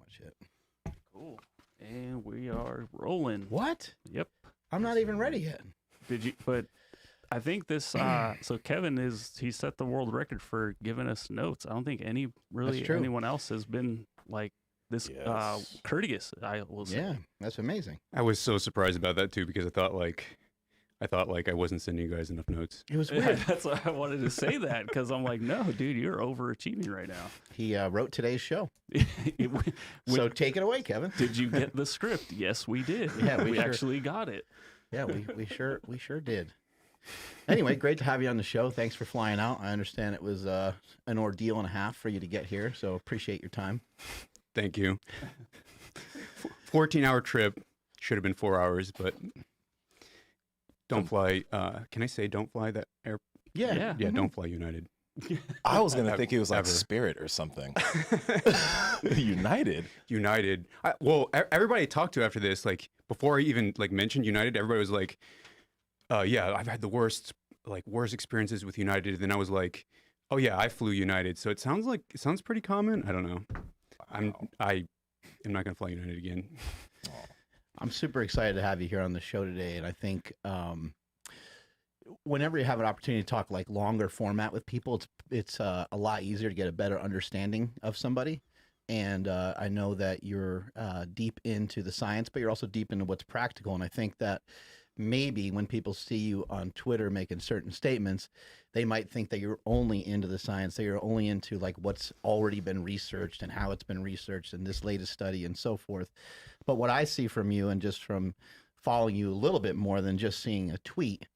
much it. Cool. And we are rolling. What? Yep. I'm not even ready yet. Did you? But I think this. So Kevin he set the world record for giving us notes. I don't think anyone else has been like this courteous. I will say. Yeah, that's amazing. I was so surprised about that too because I thought I wasn't sending you guys enough notes. It was weird. That's why I wanted to say that because I'm like, no, dude, you're overachieving right now. He wrote today's show. So take it away, Kevin. Did you get the script? Yes, we did. Yeah, we actually got it. Yeah, we sure did. Anyway, great to have you on the show. Thanks for flying out. I understand it was an ordeal and a half for you to get here, so appreciate your time. Thank you. 14-hour trip. Should have been 4 hours, but don't fly. Can I say don't fly that air? Yeah. Don't fly United. I was going to think it was like Spirit or something. United. Well, everybody I talked to after this, like before I even like mentioned United, everybody was like, yeah, I've had the worst experiences with United. Then I was like, oh yeah, I flew United. So it sounds pretty common. I don't know. Wow. I am not going to fly United again. I'm super excited to have you here on the show today. And I think whenever you have an opportunity to talk like longer format with people, it's a lot easier to get a better understanding of somebody. And I know that you're deep into the science, but you're also deep into what's practical. And I think that maybe when people see you on Twitter making certain statements, they might think that you're only into the science, that you're only into like what's already been researched and how it's been researched in this latest study and so forth. But what I see from you, and just from following you a little bit more than just seeing a tweet,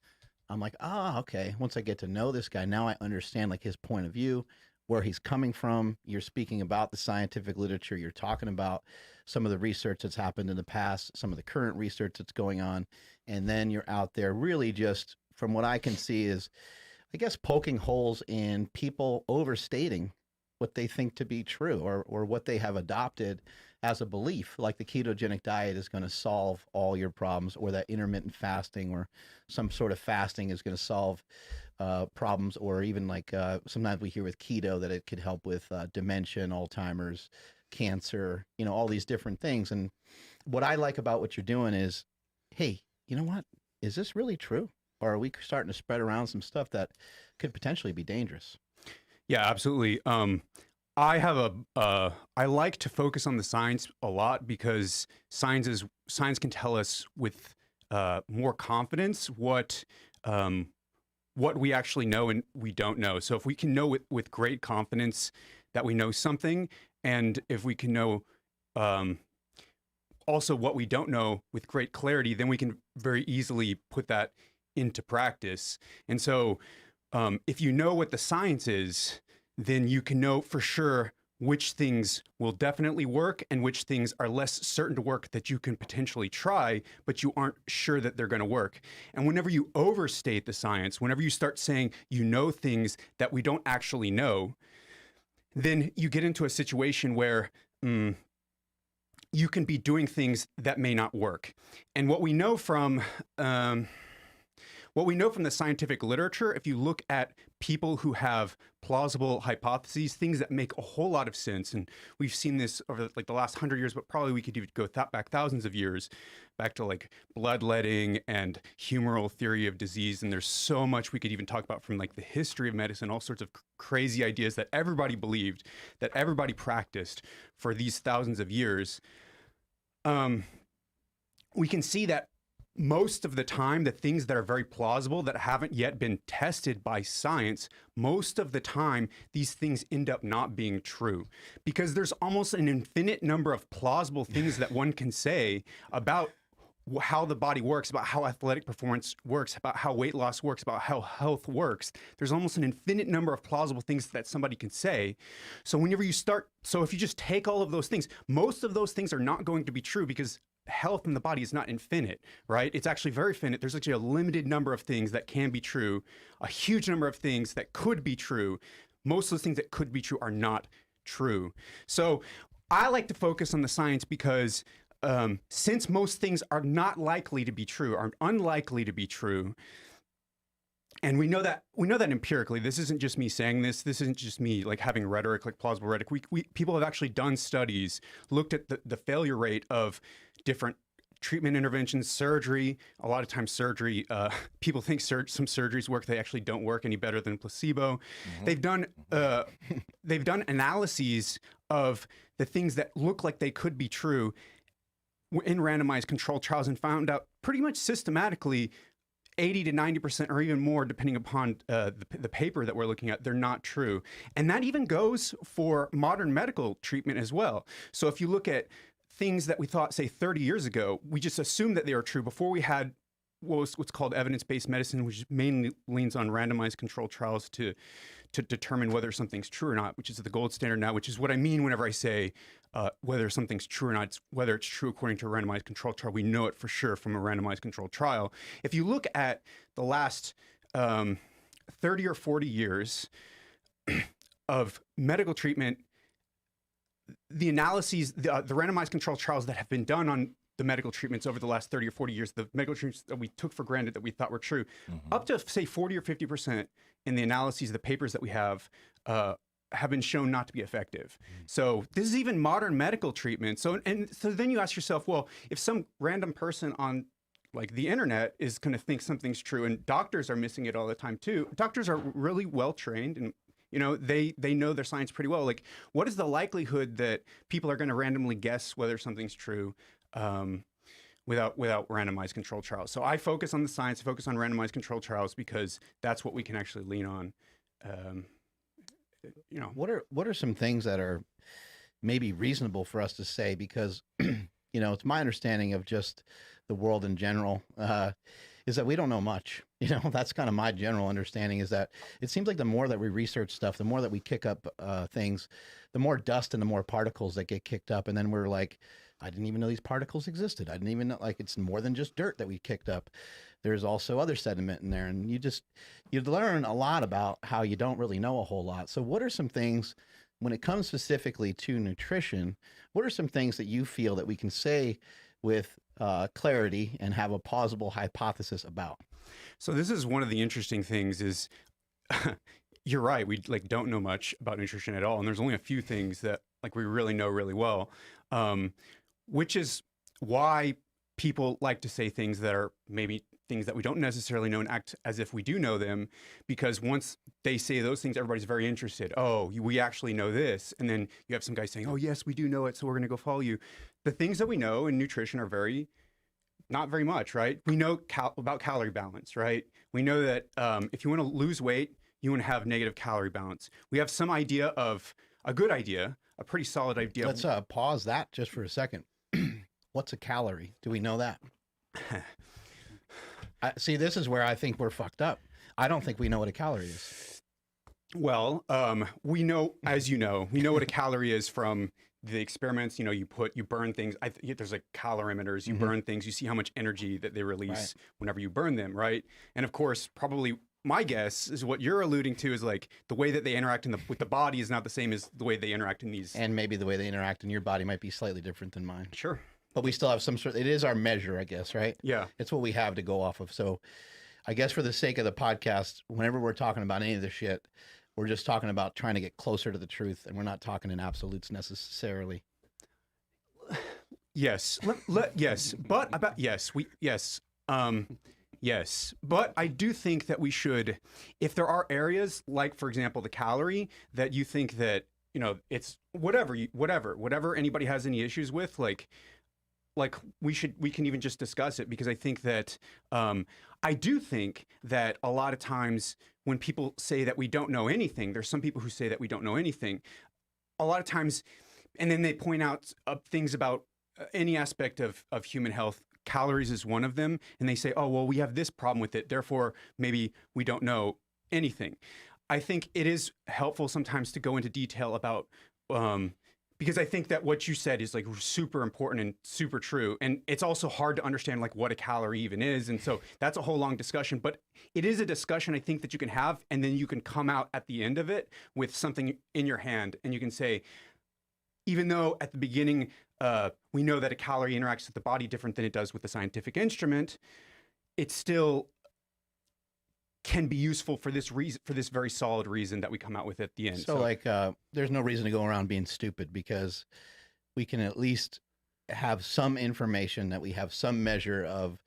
I'm like, okay. Once I get to know this guy, now I understand like his point of view, where he's coming from. You're speaking about the scientific literature. You're talking about some of the research that's happened in the past, some of the current research that's going on. And then you're out there really just, from what I can see, is, I guess, poking holes in people overstating what they think to be true, or what they have adopted as a belief, like the ketogenic diet is going to solve all your problems, or that intermittent fasting or some sort of fasting is going to solve problems, or even like sometimes we hear with keto that it could help with dementia, Alzheimer's, cancer, all these different things. And what I like about what you're doing is, hey, you know what? Is this really true? Or are we starting to spread around some stuff that could potentially be dangerous? Yeah, absolutely. I like to focus on the science a lot because science can tell us with more confidence what we actually know and we don't know. So if we can know with great confidence that we know something, and if we can know also what we don't know with great clarity, then we can very easily put that into practice. And so if you know what the science is, then you can know for sure which things will definitely work and which things are less certain to work that you can potentially try, but you aren't sure that they're going to work. And whenever you overstate the science, whenever you start saying you know things that we don't actually know, then you get into a situation where you can be doing things that may not work. And what we know from the scientific literature, if you look at people who have plausible hypotheses, things that make a whole lot of sense, and we've seen this over like the last 100 years, but probably we could even go back thousands of years, back to like bloodletting and humoral theory of disease. And there's so much we could even talk about from like the history of medicine, all sorts of crazy ideas that everybody believed, that everybody practiced for these thousands of years. We can see that most of the time, the things that are very plausible that haven't yet been tested by science, most of the time, these things end up not being true, because there's almost an infinite number of plausible things that one can say about how the body works, about how athletic performance works, about how weight loss works, about how health works. There's almost an infinite number of plausible things that somebody can say. So whenever you start, so if you just take all of those things, most of those things are not going to be true, because health in the body is not infinite, right? It's actually very finite. There's actually a limited number of things that can be true, a huge number of things that could be true. Most of those things that could be true are not true. So I like to focus on the science because since most things are not likely to be true, are unlikely to be true, And we know that empirically. This isn't just me saying this. This isn't just me like having rhetoric, like plausible rhetoric. People have actually done studies, looked at the failure rate of different treatment interventions, surgery. A lot of times surgery, people think some surgeries work. They actually don't work any better than placebo. They've done analyses of the things that look like they could be true in randomized controlled trials and found out pretty much systematically 80 to 90% or even more, depending upon the paper that we're looking at, they're not true. And that even goes for modern medical treatment as well. So if you look at things that we thought, say, 30 years ago, we just assumed that they were true before we had what's called evidence-based medicine, which mainly leans on randomized controlled trials to determine whether something's true or not, which is the gold standard now, which is what I mean whenever I say whether something's true or not. It's whether it's true according to a randomized controlled trial. We know it for sure from a randomized controlled trial. If you look at the last 30 or 40 years of medical treatment, the analyses, the randomized controlled trials that have been done on the medical treatments over the last 30 or 40 years, the medical treatments that we took for granted that we thought were true, up to say 40 or 50% in the analyses, the papers that we have been shown not to be effective. So this is even modern medical treatment. So then you ask yourself, well, if some random person on like the internet is going to think something's true, and doctors are missing it all the time too. Doctors are really well trained, and they know their science pretty well. Like, what is the likelihood that people are going to randomly guess whether something's true without randomized controlled trials? So I focus on the science, I focus on randomized controlled trials because that's what we can actually lean on. What are some things that are maybe reasonable for us to say? Because it's my understanding of just the world in general is that we don't know much. That's kind of my general understanding, is that it seems like the more that we research stuff, the more that we kick up things, the more dust and the more particles that get kicked up. And then we're like, I didn't even know these particles existed. I didn't even know, like, it's more than just dirt that we kicked up. There's also other sediment in there. And you learn a lot about how you don't really know a whole lot. So what are some things, when it comes specifically to nutrition, what are some things that you feel that we can say with clarity and have a plausible hypothesis about? So this is one of the interesting things is, you're right, we don't know much about nutrition at all. And there's only a few things that we really know really well, which is why people like to say things that are maybe things that we don't necessarily know and act as if we do know them, because once they say those things, everybody's very interested. Oh, we actually know this. And then you have some guy saying, oh, yes, we do know it, so we're going to go follow you. The things that we know in nutrition are not very much, right? We know about calorie balance, right? We know that if you want to lose weight, you want to have negative calorie balance. We have some idea of a good idea, a pretty solid idea. Let's pause that just for a second. What's a calorie? Do we know that? See, this is where I think we're fucked up. I don't think we know what a calorie is. Well, we know, as you know, we know what a calorie is from the experiments. You burn things. There's like calorimeters. You burn things. You see how much energy that they release whenever you burn them, right? And of course, probably my guess is what you're alluding to is like the way that they interact with the body is not the same as the way they interact in these. And maybe the way they interact in your body might be slightly different than mine. Sure. But we still have some sort. It is our measure, I guess, right? Yeah. It's what we have to go off of. So I guess for the sake of the podcast, whenever we're talking about any of this shit, we're just talking about trying to get closer to the truth, and we're not talking in absolutes necessarily. Yes. Yes. But about, yes, yes. But I do think that we should, if there are areas like, for example, the calorie that you think that, it's whatever anybody has any issues with, we can even just discuss it, because I think that I do think that a lot of times when people say that we don't know anything, there's some people who say that we don't know anything a lot of times, and then they point out things about any aspect of human health. Calories is one of them, and they say, oh, well, we have this problem with it, therefore maybe we don't know anything. I think it is helpful sometimes to go into detail about because I think that what you said is super important and super true. And it's also hard to understand what a calorie even is. And so that's a whole long discussion, but it is a discussion I think that you can have, and then you can come out at the end of it with something in your hand, and you can say, even though at the beginning we know that a calorie interacts with the body different than it does with the scientific instrument, it's still can be useful for this reason, for this very solid reason that we come out with at the end. So like, there's no reason to go around being stupid, because we can at least have some information that we have some measure of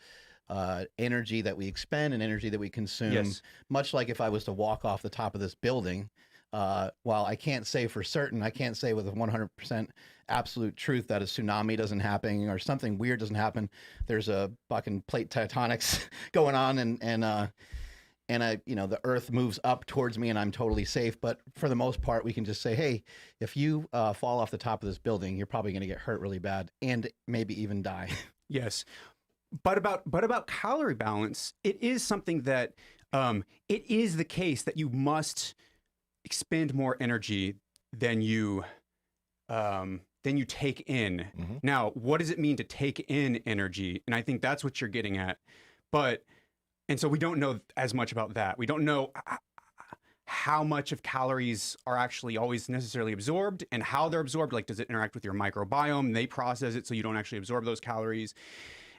energy that we expend and energy that we consume. Yes. Much like if I was to walk off the top of this building, while I can't say for certain, I can't say with a 100% absolute truth that a tsunami doesn't happen or something weird doesn't happen. There's a fucking plate tectonics going on, and I, the earth moves up towards me and I'm totally safe. But for the most part, we can just say, hey, if you fall off the top of this building, you're probably going to get hurt really bad and maybe even die. Yes. But about calorie balance, it is something that it is the case that you must expend more energy than you take in. Mm-hmm. Now, what does it mean to take in energy? And I think that's what you're getting at. And so we don't know as much about that. We don't know how much of calories are actually always necessarily absorbed and how they're absorbed. Like, does it interact with your microbiome? They process it so you don't actually absorb those calories.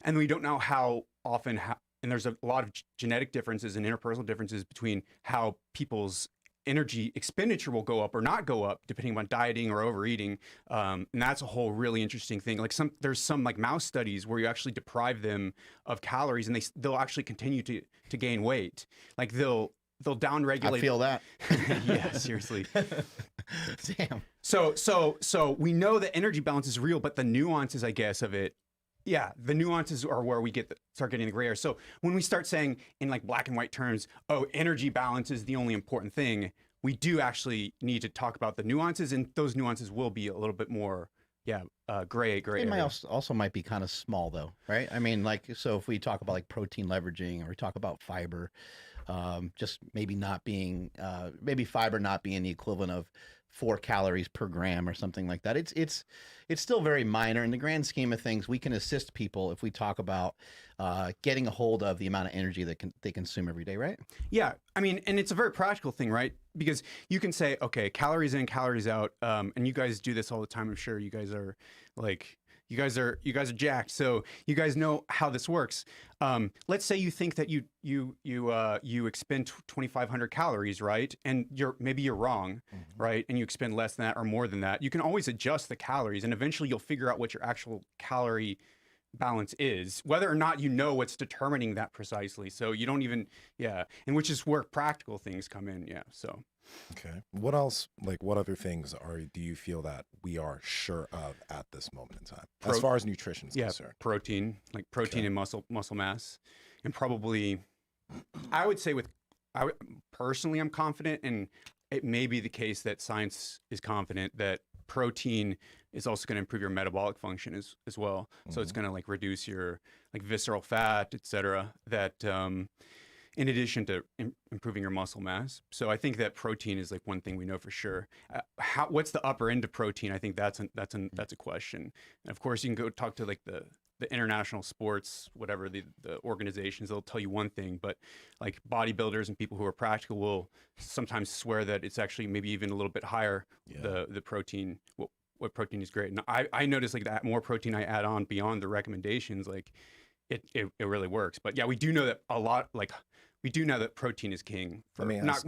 And we don't know how often, and there's a lot of genetic differences and interpersonal differences between how people's energy expenditure will go up or not go up depending on dieting or overeating. And that's a whole really interesting thing. Like there's some like mouse studies where you actually deprive them of calories and they'll actually continue to gain weight. Like they'll downregulate. I feel that. Yeah, seriously. Damn. So we know that energy balance is real, but the nuances, I guess, of it, yeah, the nuances are where we start getting the gray area. So when we start saying in like black and white terms, oh, energy balance is the only important thing, we do actually need to talk about the nuances, and those nuances will be a little bit more, gray It area. also might be kind of small though, right? I mean, like, so if we talk about like protein leveraging or we talk about fiber, just maybe not being, maybe fiber not being the equivalent of 4 calories per gram or something like that. It's still very minor in the grand scheme of things. We can assist people if we talk about getting a hold of the amount of energy that they consume every day, right? Yeah, I mean, and it's a very practical thing, right? Because you can say, okay, calories in, calories out, and you guys do this all the time. I'm sure you guys are like, you guys are jacked, so you guys know how this works. Let's say you think that you expend 2,500 calories, right? And maybe you're wrong, right? And you expend less than that or more than that. You can always adjust the calories, and eventually you'll figure out what your actual calorie balance is, whether or not you know what's determining that precisely. So you don't even, and which is where practical things come in. Yeah. So. Okay. What else, like what other things do you feel that we are sure of at this moment in time? As far as nutrition is concerned. Protein, like protein and muscle mass. And probably, I would say personally, I'm confident, and it may be the case that science is confident that protein is also going to improve your metabolic function as well. So it's going to like reduce your like visceral fat, et cetera, that, in addition to improving your muscle mass. So I think that protein is like one thing we know for sure. What's the upper end of protein? I think that's a question. And of course, you can go talk to like the international sports, whatever the organizations, they'll tell you one thing, but like bodybuilders and people who are practical will sometimes swear that it's actually maybe even a little bit higher, the protein, what protein is great. And I notice like that more protein I add on beyond the recommendations, like it really works. But yeah, we do know that we do know that protein is king. Not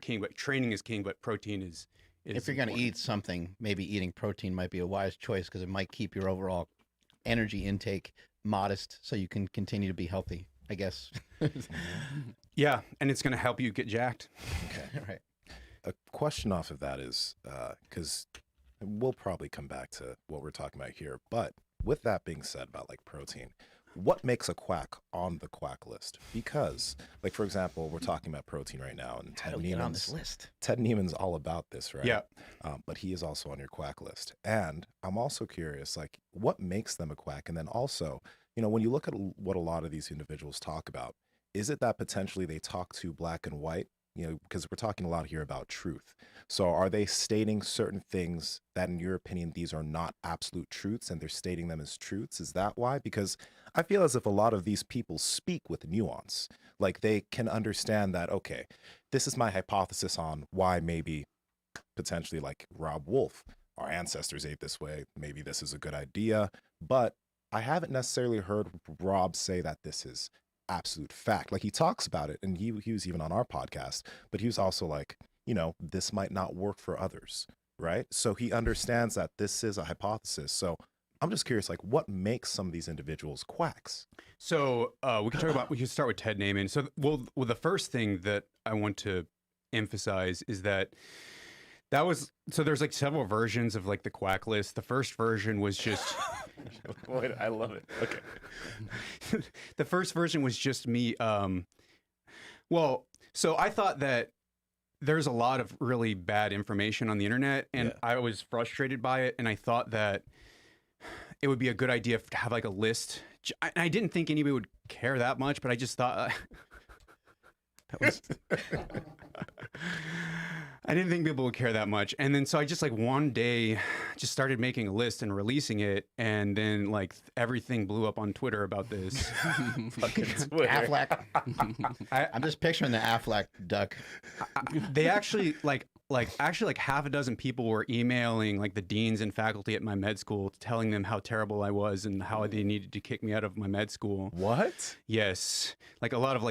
king, but training is king, but protein is if you're going to eat something, maybe eating protein might be a wise choice because it might keep your overall energy intake modest so you can continue to be healthy, I guess. Yeah, and it's going to help you get jacked. Okay. Right. A question off of that is, because we'll probably come back to what we're talking about here, but with that being said about like protein, what makes a quack on the quack list? Because, like, for example, we're talking about protein right now, and Ted Neiman's all about this, right? Yeah. But he is also on your quack list. And I'm also curious, like, what makes them a quack? And then also, when you look at what a lot of these individuals talk about, is it that potentially they talk to black and white? Because we're talking a lot here about truth. So are they stating certain things that, in your opinion, these are not absolute truths and they're stating them as truths? Is that why? Because I feel as if a lot of these people speak with nuance. Like they can understand that, okay, this is my hypothesis on why maybe potentially like Rob Wolf, our ancestors ate this way. Maybe this is a good idea. But I haven't necessarily heard Rob say that this is absolute fact. Like he talks about it, and he was even on our podcast, but he was also like, this might not work for others, right? So he understands that this is a hypothesis. So I'm just curious, like, what makes some of these individuals quacks? So we can start with Ted Naiman. So, well, the first thing that I want to emphasize is that there's like several versions of like the Quack List. The first version was just, Wait, I love it. Okay. the first version was just me. So I thought that there's a lot of really bad information on the internet, and I was frustrated by it, and I thought that it would be a good idea to have like a list. I didn't think anybody would care that much, but I just thought that was. I didn't think people would care that much. And then so I just like one day just started making a list and releasing it. And then like everything blew up on Twitter about this. Fucking Twitter. Affleck. I'm just picturing the Affleck duck. They actually like half a dozen people were emailing like the deans and faculty at my med school telling them how terrible I was and how they needed to kick me out of my med school. What? Yes. Like a lot of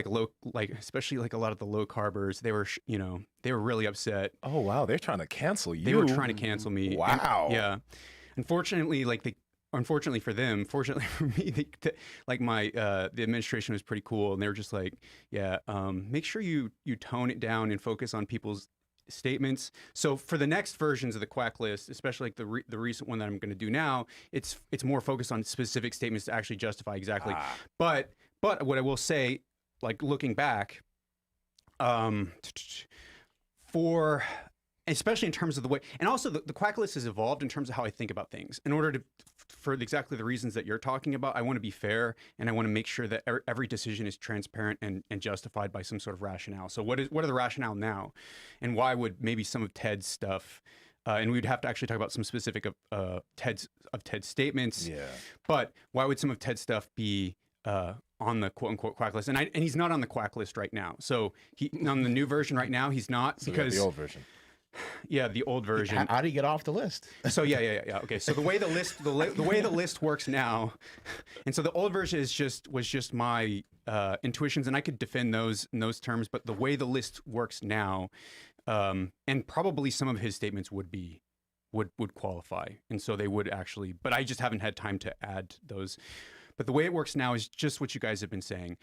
especially like a lot of the low carbers, they were, they were really upset. Oh, wow. They're trying to cancel you. They were trying to cancel me. Wow. And, yeah. Unfortunately, unfortunately for them, fortunately for me, the administration was pretty cool. And they were just like, make sure you tone it down and focus on people's statements. So for the next versions of the Quack List, especially like the recent one that I'm going to do now, it's more focused on specific statements to actually justify exactly. But what I will say, like looking back, especially in terms of the way, and also the Quack List has evolved in terms of how I think about things. In order for exactly the reasons that you're talking about, I want to be fair, and I want to make sure that every decision is transparent and justified by some sort of rationale. So what are the rationale now, and why would maybe some of Ted's stuff, and we'd have to actually talk about some specific of Ted's statements. Yeah. But why would some of Ted's stuff be on the quote unquote Quack List? And he's not on the Quack List right now. So on the new version right now, he's not, because the old version. Yeah, the old version. How do you get off the list? So yeah. Okay, so the way the list works now, and so the old version was just my intuitions, and I could defend those in those terms. But the way the list works now, and probably some of his statements would qualify, and so they would actually. But I just haven't had time to add those. But the way it works now is just what you guys have been saying.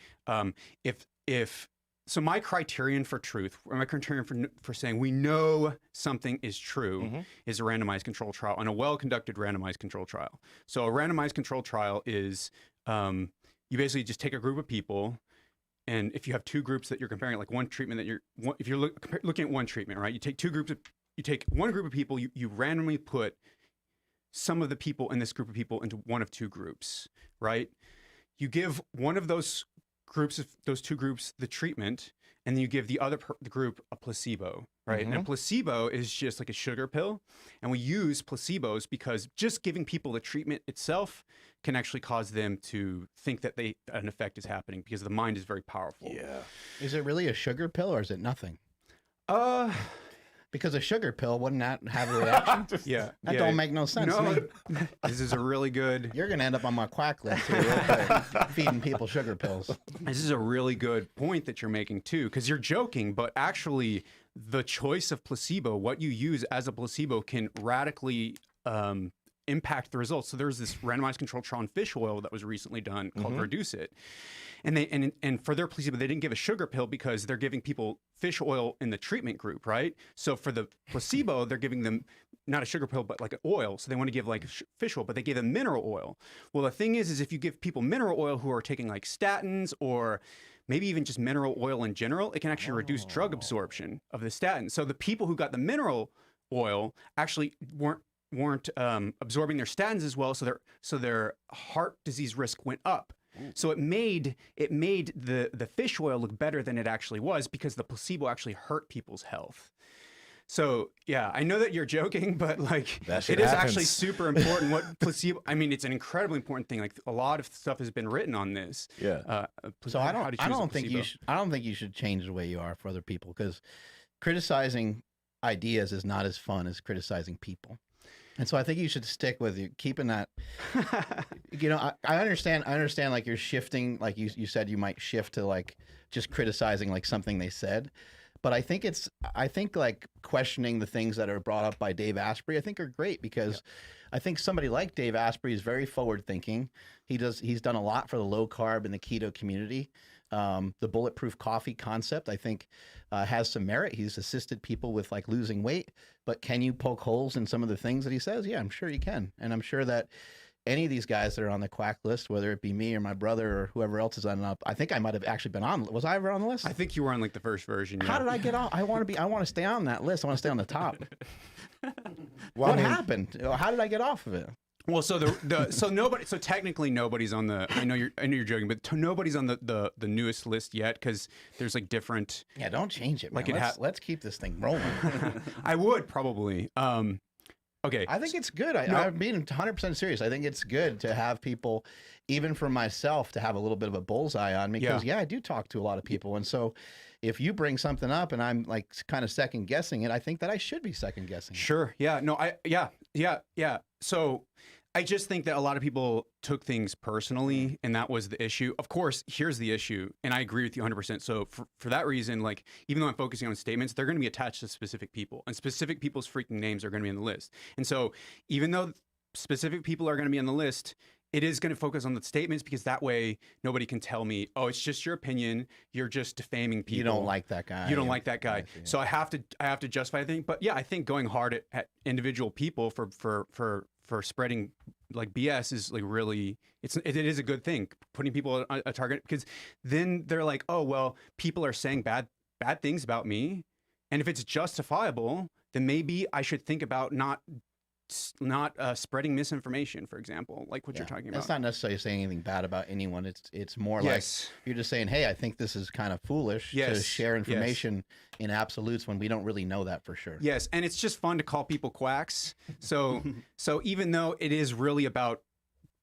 So my criterion for truth, or my criterion for saying we know something is true, is a randomized control trial, and a well-conducted randomized control trial. So a randomized control trial is you basically just take a group of people, and if you have two groups that you're comparing, like one treatment if you're looking at one treatment, right? You take one group of people, you randomly put some of the people in this group of people into one of two groups, right? You give one of those two groups the treatment, and then you give the other group a placebo, right? And a placebo is just like a sugar pill, and we use placebos because just giving people the treatment itself can actually cause them to think that an effect is happening, because the mind is very powerful. Yeah. Is it really a sugar pill, or is it nothing? Because a sugar pill wouldn't that have a reaction? That don't make no sense to me. This is a really good... You're going to end up on my Quack List here real quick, feeding people sugar pills. This is a really good point that you're making too, because you're joking, but actually the choice of placebo, what you use as a placebo, can radically impact the results. So there's this randomized controlled trial on fish oil that was recently done called Reduce It. And for their placebo, they didn't give a sugar pill because they're giving people fish oil in the treatment group, right? So for the placebo, they're giving them not a sugar pill, but like an oil. So they want to give like fish oil, but they gave them mineral oil. Well, the thing is if you give people mineral oil who are taking like statins, or maybe even just mineral oil in general, it can actually reduce drug absorption of the statin. So the people who got the mineral oil actually weren't absorbing their statins as well, so their heart disease risk went up. So it made the fish oil look better than it actually was, because the placebo actually hurt people's health. So yeah, I know that you're joking, but like it is actually super important what placebo. I mean, it's an incredibly important thing. Like a lot of stuff has been written on this. Yeah. So I don't think you should change the way you are for other people, because criticizing ideas is not as fun as criticizing people. And so I think you should stick with you keeping that. You know, I understand. I understand. Like you're shifting. Like you said, you might shift to like just criticizing like something they said. But I think like questioning the things that are brought up by Dave Asprey, I think are great because I think somebody like Dave Asprey is very forward thinking. He's done a lot for the low carb and the keto community. The bulletproof coffee concept, I think, has some merit. He's assisted people with like losing weight, but can you poke holes in some of the things that he says? Yeah, I'm sure you can. And I'm sure that any of these guys that are on the Quack list, whether it be me or my brother or whoever else is on it up, I think I might have actually been on. Was I ever on the list? I think you were on like the first version. How did I get off? I want to stay on that list. I want to stay on the top. Well, What happened? How did I get off of it? Well, so so technically nobody's on the. I know you're joking, but nobody's on the newest list yet because there's like different. Yeah, don't change it, man. Like Let's keep this thing rolling. I would probably. Okay. I think it's good. I'm being 100% serious. I think it's good to have people, even for myself, to have a little bit of a bullseye on me because, I do talk to a lot of people. And so if you bring something up and I'm like kind of second guessing it, I think that I should be second guessing it. Sure. Yeah. No, yeah. So I just think that a lot of people took things personally, and that was the issue. Of course, here's the issue, and I agree with you 100%. So for that reason, like, even though I'm focusing on statements, they're going to be attached to specific people, and specific people's freaking names are going to be on the list. And so even though specific people are going to be on the list, it is going to focus on the statements because that way nobody can tell me, oh, it's just your opinion. You're just defaming people. You don't like that guy. You don't like that guy. So I have to justify things. But yeah, I think going hard at individual people for spreading like BS is like really, it is a good thing. Putting people on a target because then they're like, oh, well, people are saying bad things about me. And if it's justifiable, then maybe I should think about not spreading misinformation, for example, like what you're talking about. That's not necessarily saying anything bad about anyone. It's more like you're just saying, hey, I think this is kind of foolish to share information in absolutes when we don't really know that for sure. Yes, and it's just fun to call people quacks. So even though it is really about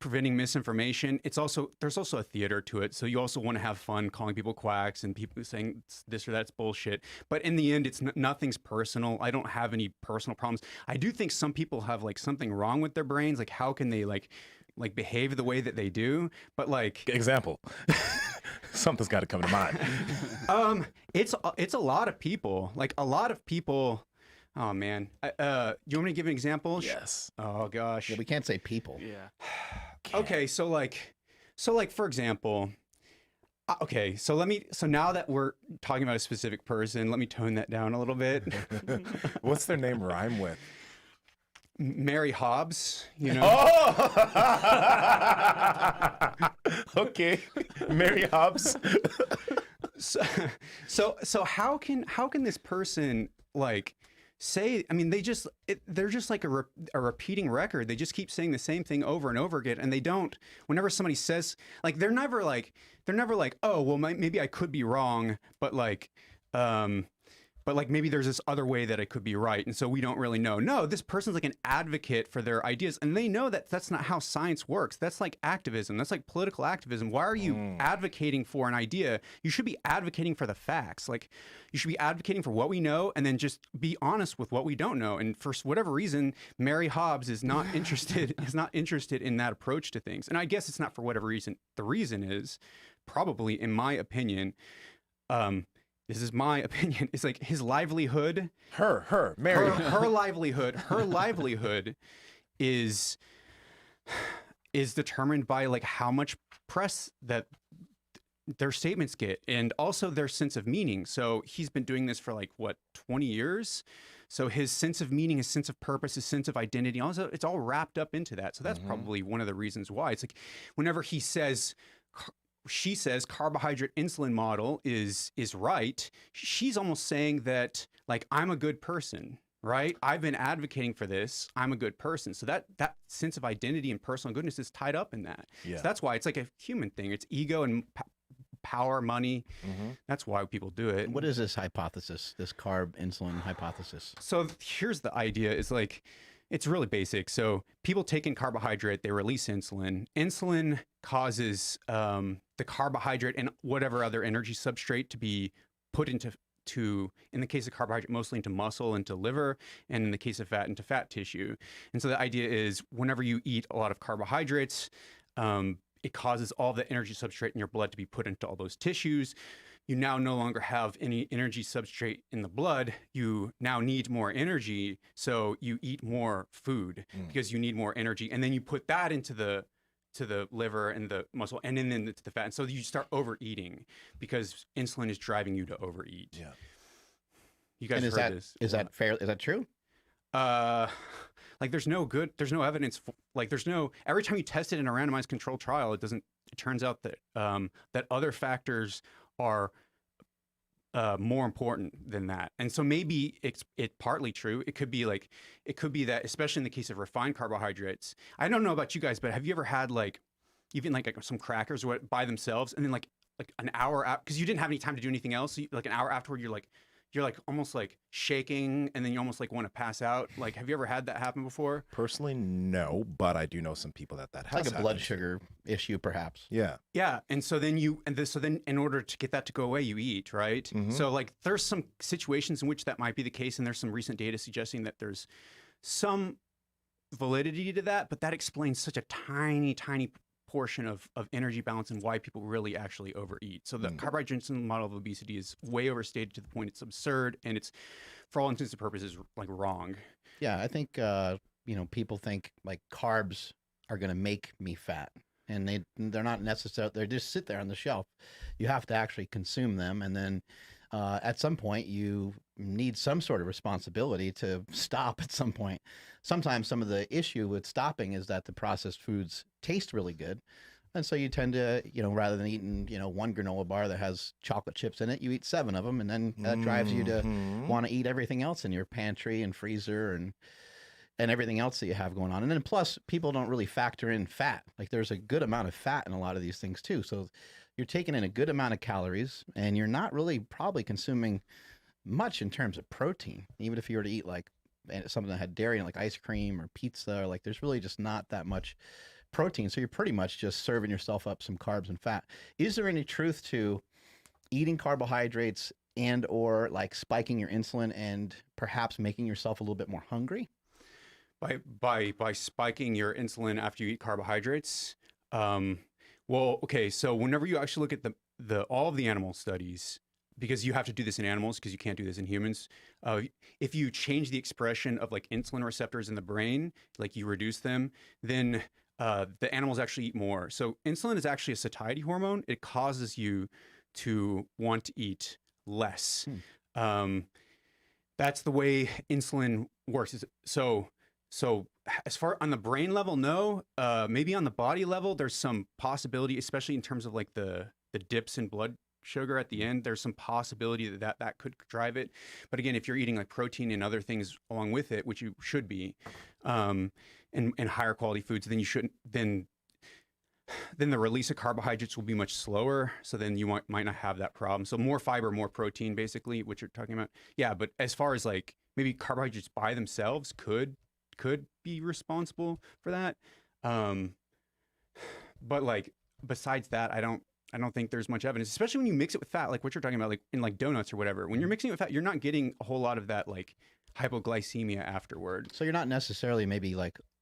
preventing misinformation, there's also a theater to it. So you also want to have fun calling people quacks and people saying this or that's bullshit. But in the end, it's nothing's personal. I don't have any personal problems. I do think some people have like something wrong with their brains. Like how can they like behave the way that they do? But like example, something's got to come to mind. It's a lot of people. Like a lot of people. Oh man, you want me to give an example? Yes. Oh gosh. Yeah, we can't say people. Yeah. Okay, so like for example, so now that we're talking about a specific person, let me tone that down a little bit. What's their name rhyme with? Mary Hobbs, you know. Oh! Okay, Mary Hobbs. So how can this person like say, I mean, they're just like a repeating record. They just keep saying the same thing over and over again. And they don't, whenever somebody says, like, they're never like, oh, well, maybe I could be wrong, but like maybe there's this other way that I could be right. And so we don't really know. No, this person's like an advocate for their ideas. And they know that that's not how science works. That's like activism. That's like political activism. Why are you advocating for an idea? You should be advocating for the facts. Like you should be advocating for what we know and then just be honest with what we don't know. And for whatever reason, Mary Hobbs is not interested, in that approach to things. And I guess it's not for whatever reason. The reason is probably, in my opinion, this is my opinion. It's like his livelihood. Mary. Her livelihood is determined by like how much press that their statements get and also their sense of meaning. So he's been doing this for like, 20 years? So his sense of meaning, his sense of purpose, his sense of identity, also it's all wrapped up into that. So that's probably one of the reasons why. It's like whenever she says carbohydrate insulin model is right, she's almost saying that like I'm a good person, right? I've been advocating for this. I'm a good person. So that sense of identity and personal goodness is tied up in that. Yeah. So that's why it's like a human thing. It's ego and power, money. That's why people do it. What is this hypothesis, this carb insulin hypothesis? So here's the idea is like, it's really basic. So people take in carbohydrate, they release insulin. Insulin causes the carbohydrate and whatever other energy substrate to be put into in the case of carbohydrate, mostly into muscle, into liver, and in the case of fat, into fat tissue. And so the idea is whenever you eat a lot of carbohydrates, it causes all the energy substrate in your blood to be put into all those tissues. You now no longer have any energy substrate in the blood. You now need more energy. So you eat more food because you need more energy. And then you put that into the liver and the muscle and then into the fat. And so you start overeating because insulin is driving you to overeat. Yeah. You guys and heard this. Is that fair? Is that true? Like there's no evidence every time you test it in a randomized controlled trial, it turns out that that other factors are more important than that. And so maybe it's partly true. It could be that, especially in the case of refined carbohydrates. I don't know about you guys, but have you ever had even some crackers by themselves, and then like an hour out, because you didn't have any time to do anything else, like an hour afterward, you're almost shaking, and then you almost want to pass out. Like, have you ever had that happen before? Personally, no, but I do know some people that has like a blood sugar issue, perhaps. Yeah. Yeah. And so then in order to get that to go away, you eat, right? Mm-hmm. So there's some situations in which that might be the case. And there's some recent data suggesting that there's some validity to that, but that explains such a tiny, tiny portion of energy balance and why people really actually overeat. So the carbohydrate insulin model of obesity is way overstated to the point it's absurd, and it's, for all intents and purposes, wrong. Yeah, I think people think carbs are going to make me fat, and they're not necessarily. They just sit there on the shelf. You have to actually consume them, and then at some point you need some sort of responsibility to stop at some point. Sometimes some of the issue with stopping is that the processed foods taste really good. And so you tend to, rather than eating, one granola bar that has chocolate chips in it, you eat 7 of them. And then that drives you to want to eat everything else in your pantry and freezer and everything else that you have going on. And then plus, people don't really factor in fat. There's a good amount of fat in a lot of these things too. So you're taking in a good amount of calories, and you're not really probably consuming much in terms of protein. Even if you were to eat something that had dairy, like ice cream or pizza, or there's really just not that much protein. So you're pretty much just serving yourself up some carbs and fat. Is there any truth to eating carbohydrates and or spiking your insulin and perhaps making yourself a little bit more hungry? By spiking your insulin after you eat carbohydrates? Well, okay, so whenever you actually look at all of the animal studies, because you have to do this in animals because you can't do this in humans, if you change the expression of insulin receptors in the brain, you reduce them, then the animals actually eat more. So insulin is actually a satiety hormone. It causes you to want to eat less. That's the way insulin works. So as far on the brain level, no. Maybe on the body level, there's some possibility, especially in terms of the dips in blood sugar at the end. There's some possibility that could drive it. But again, if you're eating protein and other things along with it, which you should be, and higher quality foods, then you shouldn't. Then the release of carbohydrates will be much slower. So then you might not have that problem. So more fiber, more protein, basically, what you're talking about. Yeah, but as far as maybe carbohydrates by themselves could be responsible for that. But besides that, I don't think there's much evidence, especially when you mix it with fat, like what you're talking about, in donuts or whatever. When you're mixing it with fat, you're not getting a whole lot of that hypoglycemia afterward. So you're not necessarily maybe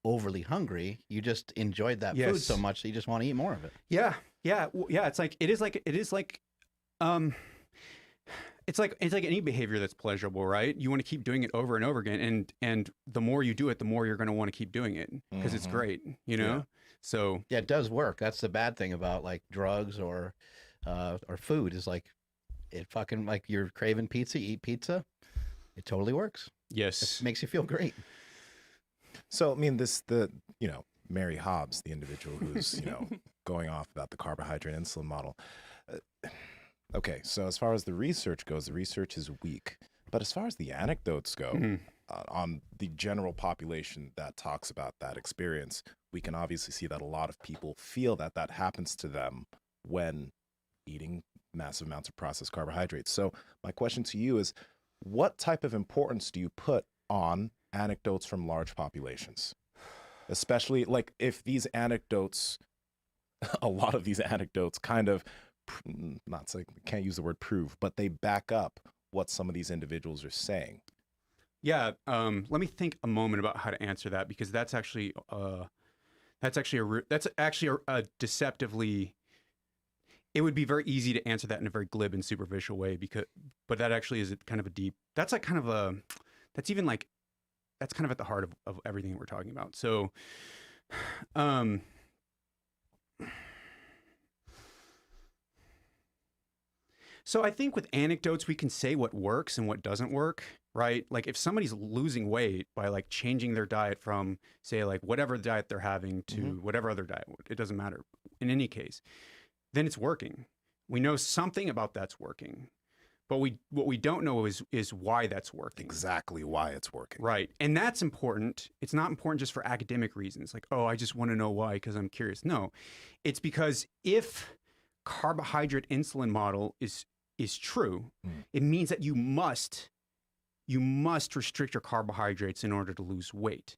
overly hungry. You just enjoyed that food so much that you just want to eat more of it. Yeah. It's like any behavior that's pleasurable, right? You want to keep doing it over and over again, and the more you do it, the more you're going to want to keep doing it because it's great, Yeah. So yeah, it does work. That's the bad thing about drugs or food is it fucking you're craving pizza, you eat pizza. It totally works. Yes, it makes you feel great. So Mary Hobbs, the individual who's going off about the carbohydrate insulin model. Okay, so as far as the research goes, the research is weak. But as far as the anecdotes go, on the general population that talks about that experience, we can obviously see that a lot of people feel that happens to them when eating massive amounts of processed carbohydrates. So my question to you is, what type of importance do you put on anecdotes from large populations? Especially if these anecdotes, a lot of these anecdotes kind of, not saying, can't use the word prove, but they back up what some of these individuals are saying? Yeah, let me think a moment about how to answer that, because that's actually a deceptively. It would be very easy to answer that in a very glib and superficial way, but that actually is kind of a deep. That's like kind of a. That's even like, that's kind of at the heart of everything that we're talking about. So, so I think with anecdotes, we can say what works and what doesn't work, right? Like if somebody's losing weight by like changing their diet from, say, like whatever diet they're having to whatever other diet, it doesn't matter. In any case, then it's working. We know something about that's working, but what we don't know is why that's working. Exactly why it's working. Right. And that's important. It's not important just for academic reasons. Like, oh, I just want to know why because I'm curious. No, it's because if carbohydrate insulin model is true, it means that you must restrict your carbohydrates in order to lose weight.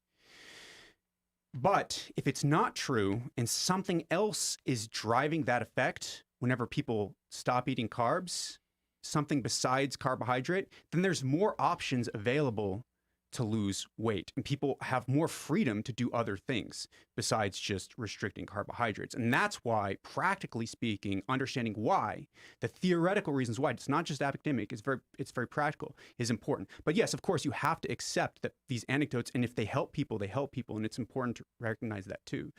But if it's not true and something else is driving that effect, whenever people stop eating carbs, something besides carbohydrate, then there's more options available to lose weight, and people have more freedom to do other things besides just restricting carbohydrates. And that's why, practically speaking, understanding why, the theoretical reasons why, it's not just academic, it's very practical, is important. But yes, of course, you have to accept that these anecdotes, and if they help people, they help people, and it's important to recognize that too.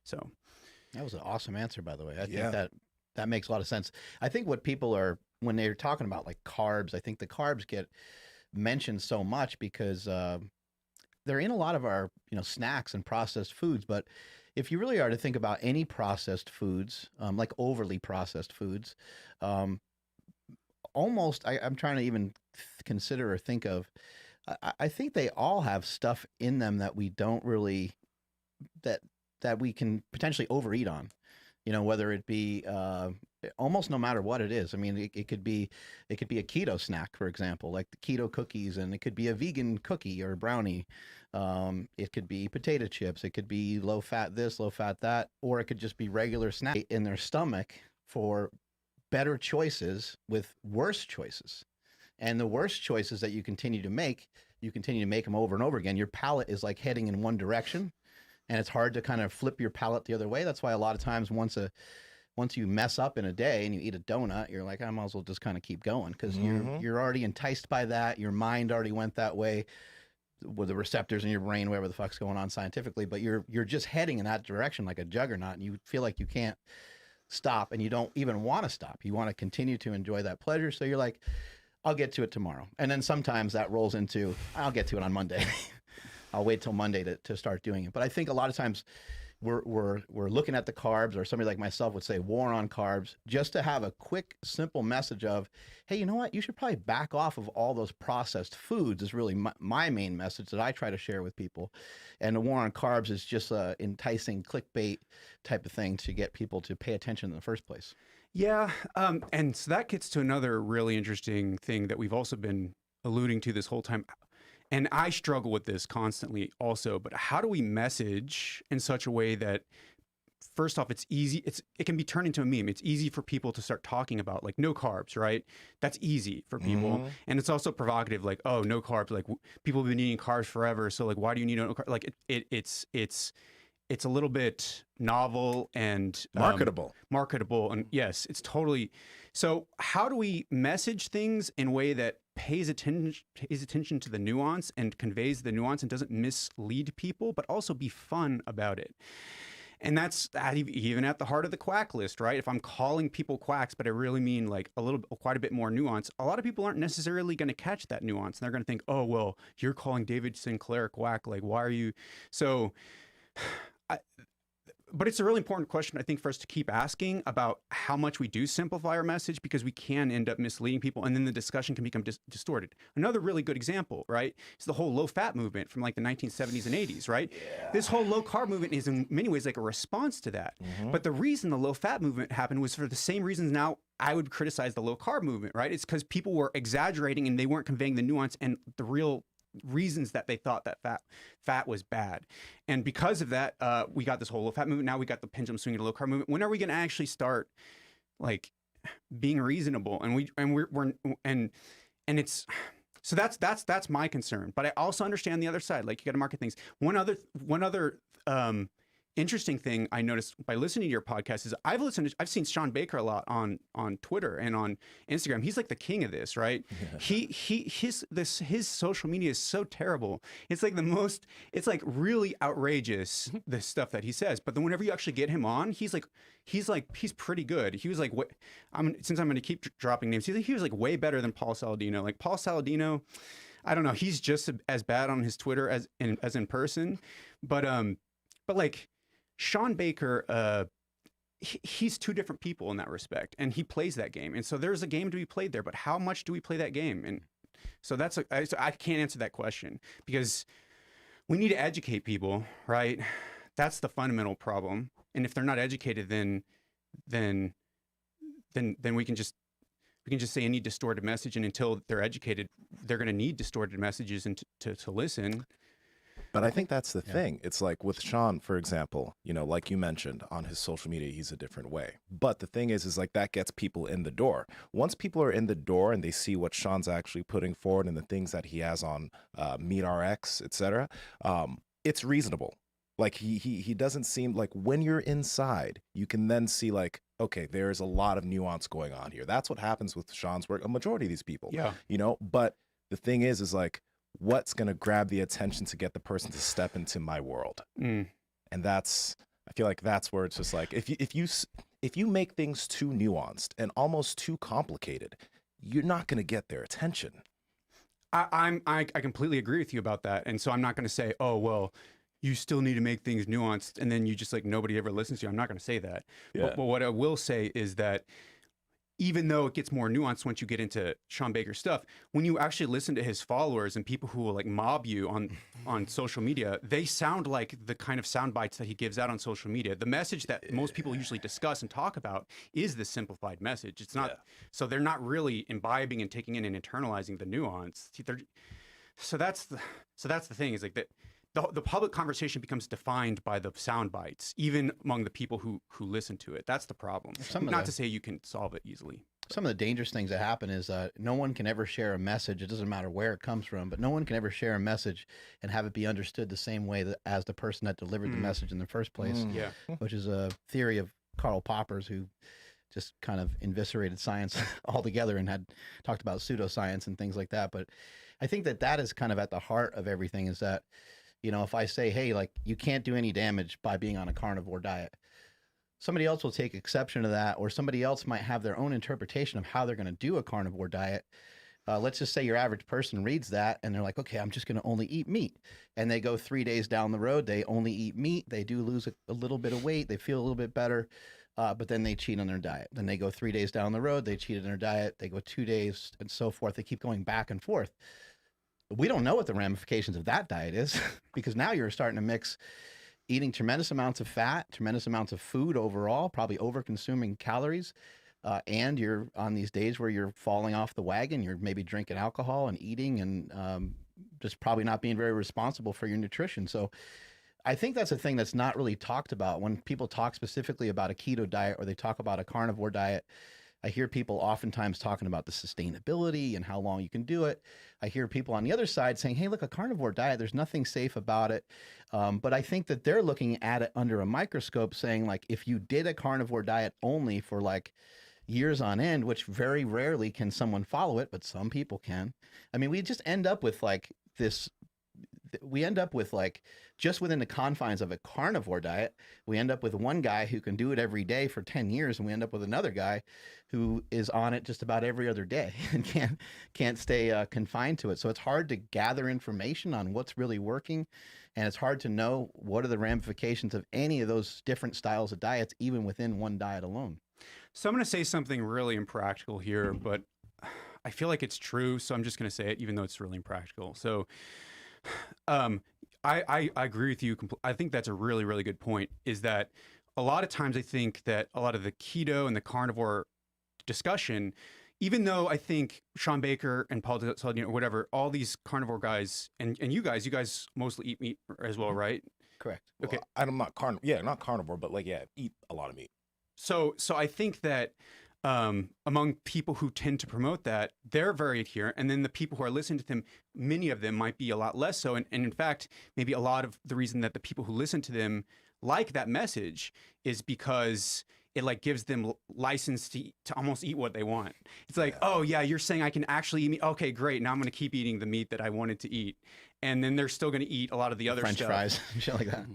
So that was an awesome answer, by the way. I think that makes a lot of sense. I think what people are, when they're talking about like carbs, I think the carbs get mentioned so much because they're in a lot of our snacks and processed foods. But if you really are to think about any processed foods, like overly processed foods, almost I'm trying to even consider or think of, I think they all have stuff in them that we don't really that we can potentially overeat on. Whether it be almost no matter what it is. I mean, it could be a keto snack, for example, like the keto cookies, and it could be a vegan cookie or brownie. It could be potato chips. It could be low fat this, low fat that, or it could just be regular snack in their stomach for better choices with worse choices. And the worst choices that you continue to make them over and over again. Your palate is like heading in one direction, and it's hard to kind of flip your palate the other way. That's why a lot of times once you mess up in a day and you eat a donut, you're like, I might as well just kind of keep going, because you're already enticed by that. Your mind already went that way with the receptors in your brain, whatever the fuck's going on scientifically, but you're just heading in that direction like a juggernaut, and you feel like you can't stop, and you don't even want to stop. You want to continue to enjoy that pleasure. So you're like, I'll get to it tomorrow. And then sometimes that rolls into, I'll get to it on Monday. I'll wait till Monday to start doing it. But I think a lot of times we're looking at the carbs, or somebody like myself would say war on carbs, just to have a quick, simple message of, hey, you know what? You should probably back off of all those processed foods is really my main message that I try to share with people. And the war on carbs is just a enticing clickbait type of thing to get people to pay attention in the first place. Yeah. And so that gets to another really interesting thing that we've also been alluding to this whole time. And I struggle with this constantly also, but how do we message in such a way that, first off, it's easy, it can be turned into a meme. It's easy for people to start talking about, like, no carbs, right? That's easy for people. And it's also provocative, like, oh, no carbs, like people have been eating carbs forever, so like, why do you need no carbs? Like it's a little bit novel and marketable. And yes, it's totally. So how do we message things in a way that pays attention to the nuance and conveys the nuance and doesn't mislead people, but also be fun about it? And that's even at the heart of the Quack List, right? If I'm calling people quacks, but I really mean like quite a bit more nuance, a lot of people aren't necessarily going to catch that nuance. And they're going to think, oh, well, you're calling David Sinclair quack. Like, why are you? So, but it's a really important question, I think, for us to keep asking about how much we do simplify our message, because we can end up misleading people, and then the discussion can become distorted. Another really good example, right, is the whole low-fat movement from like the 1970s and 80s, right? Yeah. This whole low-carb movement is in many ways like a response to that. But the reason the low-fat movement happened was for the same reasons now I would criticize the low-carb movement, right? It's because people were exaggerating and they weren't conveying the nuance and the real reasons that they thought that fat was bad. And because of that, we got this whole low fat movement. Now we got the pendulum swinging to low carb movement. When are we going to actually start like being reasonable? And it's so that's my concern. But I also understand the other side. Like, you got to market things. One other interesting thing I noticed by listening to your podcast is I've seen Sean Baker a lot on Twitter and on Instagram. He's like the king of this, right? His social media is so terrible. It's like it's like really outrageous, the stuff that he says. But then whenever you actually get him on, he's pretty good. He was like, since I'm going to keep dropping names, he was like way better than Paul Saladino. Like, Paul Saladino, I don't know, he's just as bad on his Twitter as in person. But like, Sean Baker, he's two different people in that respect, and he plays that game. And so there's a game to be played there, but how much do we play that game? And so I can't answer that question, because we need to educate people, right? That's the fundamental problem. And if they're not educated, then we can just say any distorted message, and until they're educated, they're going to need distorted messages and to listen. But I think that's the thing. It's like with Sean, for example, like you mentioned, on his social media, he's a different way. But the thing is like, that gets people in the door. Once people are in the door and they see what Sean's actually putting forward and the things that he has on MeetRx, etc., it's reasonable. Like, he doesn't seem like, when you're inside, you can then see like, okay, there's a lot of nuance going on here. That's what happens with Sean's work. A majority of these people, but the thing is like, what's going to grab the attention to get the person to step into my world? And I feel like that's where it's just like, if you make things too nuanced and almost too complicated, you're not going to get their attention. I completely agree with you about that. And so I'm not going to say, oh, well, you still need to make things nuanced, and then you just like, nobody ever listens to you. I'm not going to say that. But what I will say is that even though it gets more nuanced once you get into Sean Baker's stuff, when you actually listen to his followers and people who will like mob you on social media, they sound like the kind of sound bites that he gives out on social media. The message that most people usually discuss and talk about is the simplified message. It's not, so they're not really imbibing and taking in and internalizing the nuance. So that's the thing, is like that. The public conversation becomes defined by the sound bites, even among the people who listen to it. That's the problem. Not to say you can solve it easily. Some of the dangerous things that happen is no one can ever share a message. It doesn't matter where it comes from, but no one can ever share a message and have it be understood the same way as the person that delivered the message in the first place. Which is a theory of Karl Popper's, who just kind of eviscerated science altogether and had talked about pseudoscience and things like that. But I think that is kind of at the heart of everything, is that, if I say, hey, like, you can't do any damage by being on a carnivore diet, somebody else will take exception to that, or somebody else might have their own interpretation of how they're going to do a carnivore diet. Let's just say your average person reads that and they're like, okay, I'm just going to only eat meat. And they go 3 days down the road, they only eat meat. They do lose a little bit of weight. They feel a little bit better, but then they cheat on their diet. Then they go 3 days down the road, they cheat on their diet. They go 2 days and so forth. They keep going back and forth. We don't know what the ramifications of that diet is, because now you're starting to mix eating tremendous amounts of fat, tremendous amounts of food overall, probably over consuming calories. And you're on these days where you're falling off the wagon. You're maybe drinking alcohol and eating and just probably not being very responsible for your nutrition. So I think that's a thing that's not really talked about when people talk specifically about a keto diet or they talk about a carnivore diet. I hear people oftentimes talking about the sustainability and how long you can do it. I hear people on the other side saying, hey, look, a carnivore diet, there's nothing safe about it. But I think that they're looking at it under a microscope, saying, like, if you did a carnivore diet only for like years on end, which very rarely can someone follow it, but some people can. I mean, we just end up with like this. We end up with, like, just within the confines of a carnivore diet, we end up with one guy who can do it every day for 10 years, and we end up with another guy who is on it just about every other day and can't stay confined to it. So it's hard to gather information on what's really working, and it's hard to know what are the ramifications of any of those different styles of diets, even within one diet alone. So I'm going to say something really impractical here, but I feel like it's true, so I'm just going to say it, even though it's really impractical. So I agree with you. I think that's a really, really good point, is that a lot of times I think that a lot of the keto and the carnivore discussion, even though I think Sean Baker and Paul Saladino or whatever, all these carnivore guys, and you guys mostly eat meat as well, right? Correct. Okay. Well, I'm not not carnivore, but like, eat a lot of meat. So I think that among people who tend to promote that, they're very adherent. And then the people who are listening to them, many of them might be a lot less so. And in fact, maybe a lot of the reason that the people who listen to them like that message is because it like gives them license to almost eat what they want. It's like, oh yeah, you're saying I can actually eat meat. Okay, great. Now I'm going to keep eating the meat that I wanted to eat. And then they're still going to eat a lot of the other French stuff. fries, shit like that.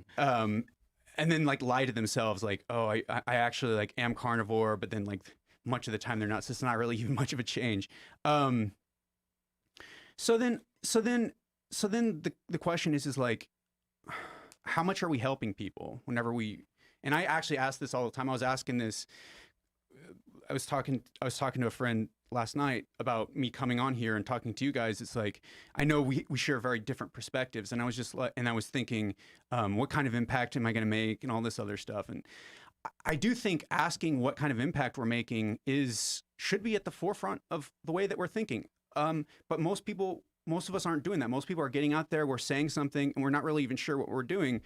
And then like lie to themselves like, oh, I actually like am carnivore, but then like much of the time they're not. So it's not really even much of a change. So then the question is like, how much are we helping people whenever we, and I actually ask this all the time. I was asking this, I was talking to a friend last night about me coming on here and talking to you guys. It's like, I know we share very different perspectives, and I was just like, and I was thinking, what kind of impact am I going to make and all this other stuff. And I do think asking what kind of impact we're making should be at the forefront of the way that we're thinking. But most of us aren't doing that. Most people are getting out there, we're saying something, and we're not really even sure what we're doing.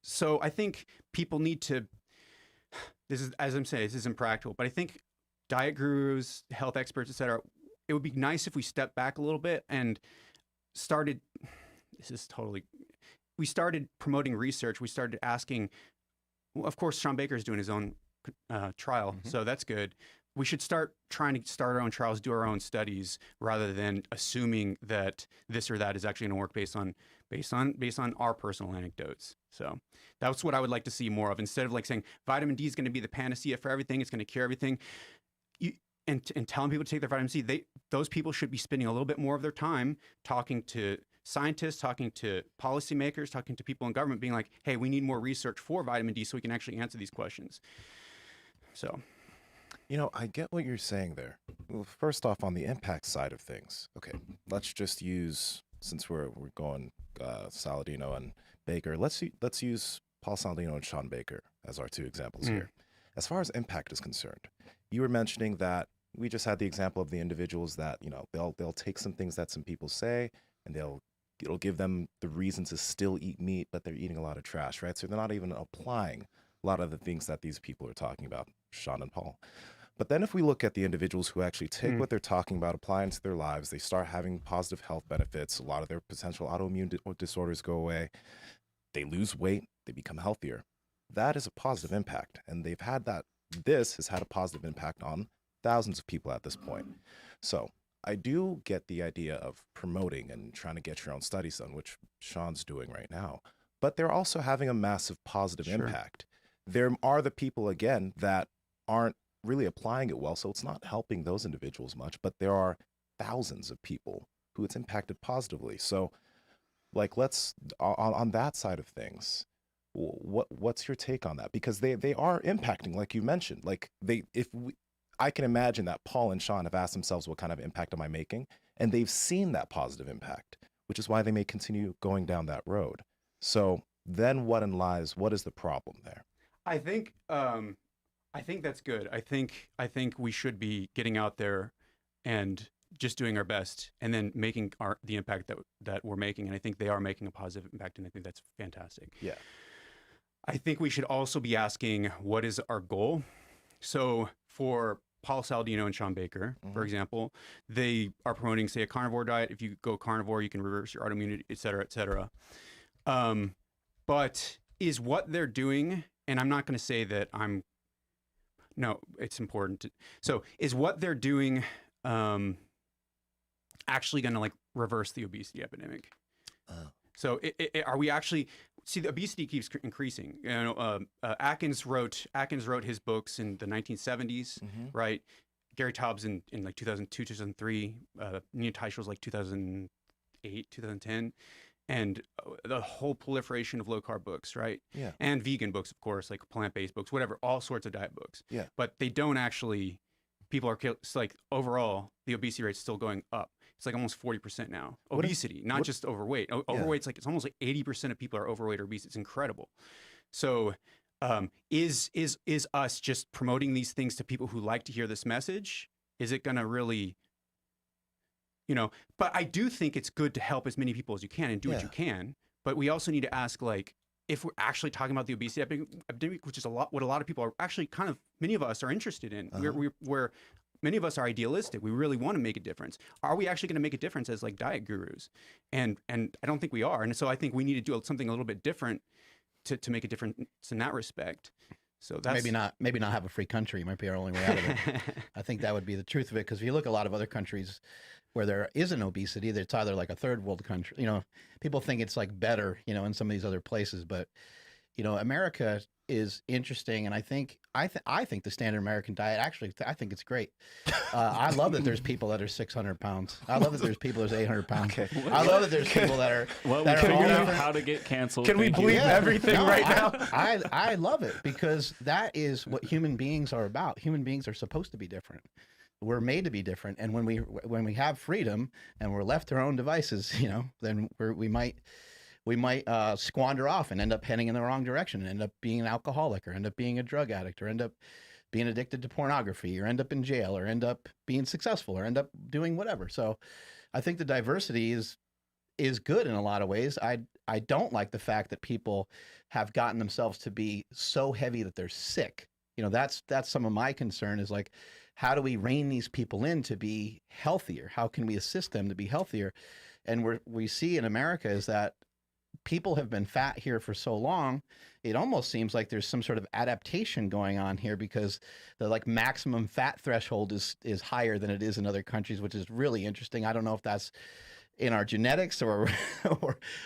So I think people need to, this is, as I'm saying, this is impractical, but I think diet gurus, health experts, et cetera, it would be nice if we stepped back a little bit and we started promoting research. We started asking, well, of course, Sean Baker's doing his own trial, so that's good. We should start trying to start our own trials, do our own studies, rather than assuming that this or that is actually going to work based on our personal anecdotes. So that's what I would like to see more of, instead of like saying vitamin D is going to be the panacea for everything, it's going to cure everything. And telling people to take their vitamin C, those people should be spending a little bit more of their time talking to scientists, talking to policymakers, talking to people in government, being like, hey, we need more research for vitamin D so we can actually answer these questions. So. You know, I get what you're saying there. Well, first off, on the impact side of things, okay, let's just use, since we're going Saladino and Baker, let's use Paul Saladino and Sean Baker as our two examples here. As far as impact is concerned, you were mentioning that we just had the example of the individuals that, you know, they'll take some things that some people say and it'll give them the reason to still eat meat, but they're eating a lot of trash, right? So they're not even applying a lot of the things that these people are talking about, Sean and Paul. But then if we look at the individuals who actually take what they're talking about, apply into their lives, they start having positive health benefits, a lot of their potential autoimmune disorders go away, they lose weight, they become healthier. That is a positive impact. And this has had a positive impact on thousands of people at this point. So I do get the idea of promoting and trying to get your own studies done, which Sean's doing right now. But they're also having a massive positive impact. There are the people, again, that aren't really applying it well, so it's not helping those individuals much, but there are thousands of people who it's impacted positively. So like, let's on that side of things, what's your take on that? Because they are impacting, like you mentioned. Like I can imagine that Paul and Sean have asked themselves, what kind of impact am I making? And they've seen that positive impact, which is why they may continue going down that road. So then what is the problem there? I think that's good. I think we should be getting out there and just doing our best, and then making the impact that we're making. And I think they are making a positive impact, and I think that's fantastic. Yeah. I think we should also be asking, what is our goal? So for Paul Saladino and Sean Baker, for example, they are promoting, say, a carnivore diet. If you go carnivore, you can reverse your autoimmunity, et cetera, et cetera. But is what they're doing, and I'm not going to say that no, it's important. So is what they're doing actually going to like reverse the obesity epidemic? So are we actually, see, the obesity keeps increasing. You know, Atkins wrote his books in the 1970s, right? Gary Taubes in like 2002, 2003. Nina Teicholz was like 2008, 2010. And the whole proliferation of low-carb books, right? Yeah. And vegan books, of course, like plant-based books, whatever, all sorts of diet books. Yeah. But they don't actually, it's like overall, the obesity rate's still going up. It's like almost 40% now. Obesity, not just overweight. Overweight's like, it's almost like 80% of people are overweight or obese. It's incredible. So is us just promoting these things to people who like to hear this message? Is it going to really... You know, but I do think it's good to help as many people as you can and do what you can. But we also need to ask, like, if we're actually talking about the obesity epidemic, which is what a lot of people are actually many of us are interested in. We're many of us are idealistic. We really want to make a difference. Are we actually going to make a difference as like diet gurus? And I don't think we are. And so I think we need to do something a little bit different to make a difference in that respect. So that's maybe not have a free country might be our only way out of it. I think that would be the truth of it, because if you look at a lot of other countries where there isn't obesity, it's either like a third world country. You know, people think it's like better, you know, in some of these other places, but you know, America is interesting, and I think the standard American diet, actually, I think it's great. I love that there's people that are 600 pounds. I love that there's people that's 800 pounds. Okay. I love that there's people that are. Well, we figured out how to get canceled. Can we believe everything right now? I love it, because that is what human beings are about. Human beings are supposed to be different. We're made to be different, and when we have freedom and we're left to our own devices, you know, then we might squander off and end up heading in the wrong direction, and end up being an alcoholic, or end up being a drug addict, or end up being addicted to pornography, or end up in jail, or end up being successful, or end up doing whatever. So I think the diversity is good in a lot of ways. I don't like the fact that people have gotten themselves to be so heavy that they're sick. You know, that's some of my concern, is like, how do we rein these people in to be healthier? How can we assist them to be healthier? And we see in America is that people have been fat here for so long, it almost seems like there's some sort of adaptation going on here, because the like maximum fat threshold is higher than it is in other countries, which is really interesting. I don't know if that's in our genetics or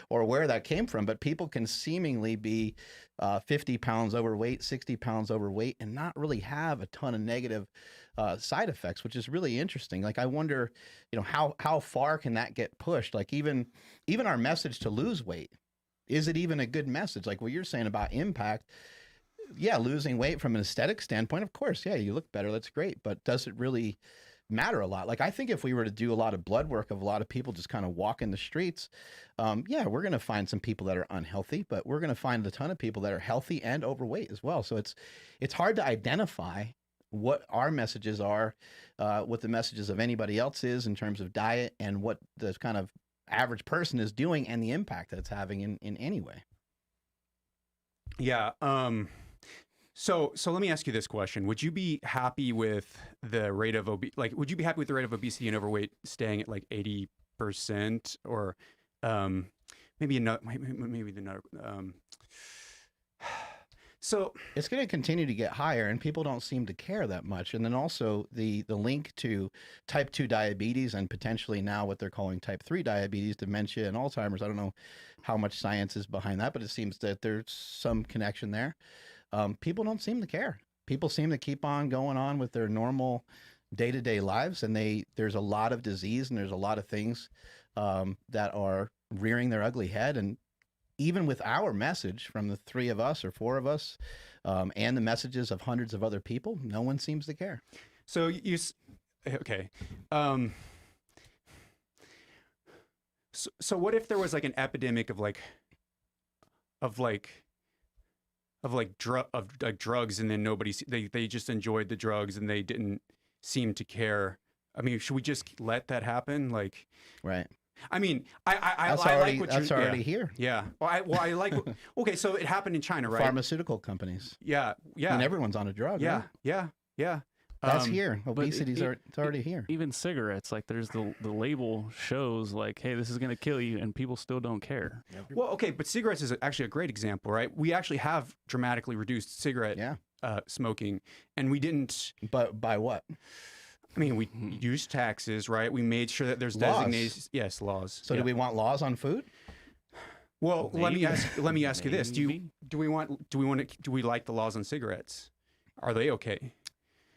where that came from, but people can seemingly be 50 pounds overweight, 60 pounds overweight, and not really have a ton of negative side effects, which is really interesting. Like, I wonder, you know, how far can that get pushed? Like, even our message to lose weight, is it even a good message? Like what you're saying about impact, yeah, losing weight from an aesthetic standpoint, of course, yeah, you look better, that's great, but does it really matter a lot? Like, I think if we were to do a lot of blood work of a lot of people just kind of walking the streets, yeah, we're going to find some people that are unhealthy, but we're going to find a ton of people that are healthy and overweight as well. So it's hard to identify what our messages are, what the messages of anybody else is in terms of diet, and what the kind of average person is doing, and the impact that it's having in any way. Yeah. So let me ask you this question. Would you be happy with the rate of would you be happy with the rate of obesity and overweight staying at like 80%, or maybe another so it's going to continue to get higher, and people don't seem to care that much. And then also the link to type 2 diabetes, and potentially now what they're calling type 3 diabetes, dementia, and Alzheimer's. I don't know how much science is behind that, but it seems that there's some connection there. People don't seem to care. People seem to keep on going on with their normal day-to-day lives, and there's a lot of disease, and there's a lot of things that are rearing their ugly head. And even with our message from the 3 of us or 4 of us, and the messages of hundreds of other people, no one seems to care. So okay. So what if there was like an epidemic of drugs, and then they just enjoyed the drugs and they didn't seem to care? I mean, should we just let that happen? Like, right. I mean, I like what that's already here. Yeah. Well, I like. Okay, so it happened in China, right? Pharmaceutical companies. Yeah. I mean, everyone's on a drug. Yeah. Right? Yeah. That's here. Obesity's it's already here. Even cigarettes, like there's the label shows like, hey, this is going to kill you, and people still don't care. Well, okay, but cigarettes is actually a great example, right? We actually have dramatically reduced cigarette smoking, and we didn't. But by what? I mean, we used taxes, right? We made sure that there's designated, laws. So do we want laws on food? Well, let me ask you this: do we like the laws on cigarettes? Are they okay?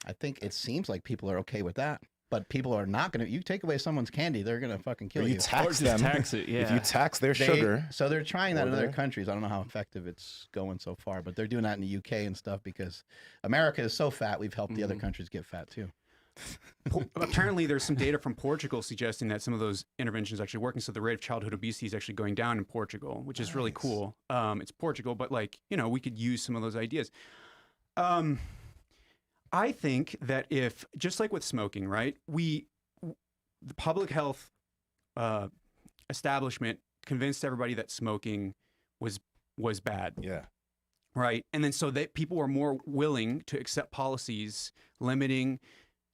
I think it seems like people are okay with that, but people are not going to. You take away someone's candy, they're going to fucking kill you. You tax them. Tax it, yeah. If you tax their sugar. So they're trying that in other countries. I don't know how effective it's going so far, but they're doing that in the UK and stuff, because America is so fat. We've helped the other countries get fat too. Apparently, there's some data from Portugal suggesting that some of those interventions are actually working. So the rate of childhood obesity is actually going down in Portugal, which is really cool. It's Portugal, but we could use some of those ideas. I think that if, just like with smoking, right, the public health establishment convinced everybody that smoking was was bad. Yeah. Right. And then so that people were more willing to accept policies limiting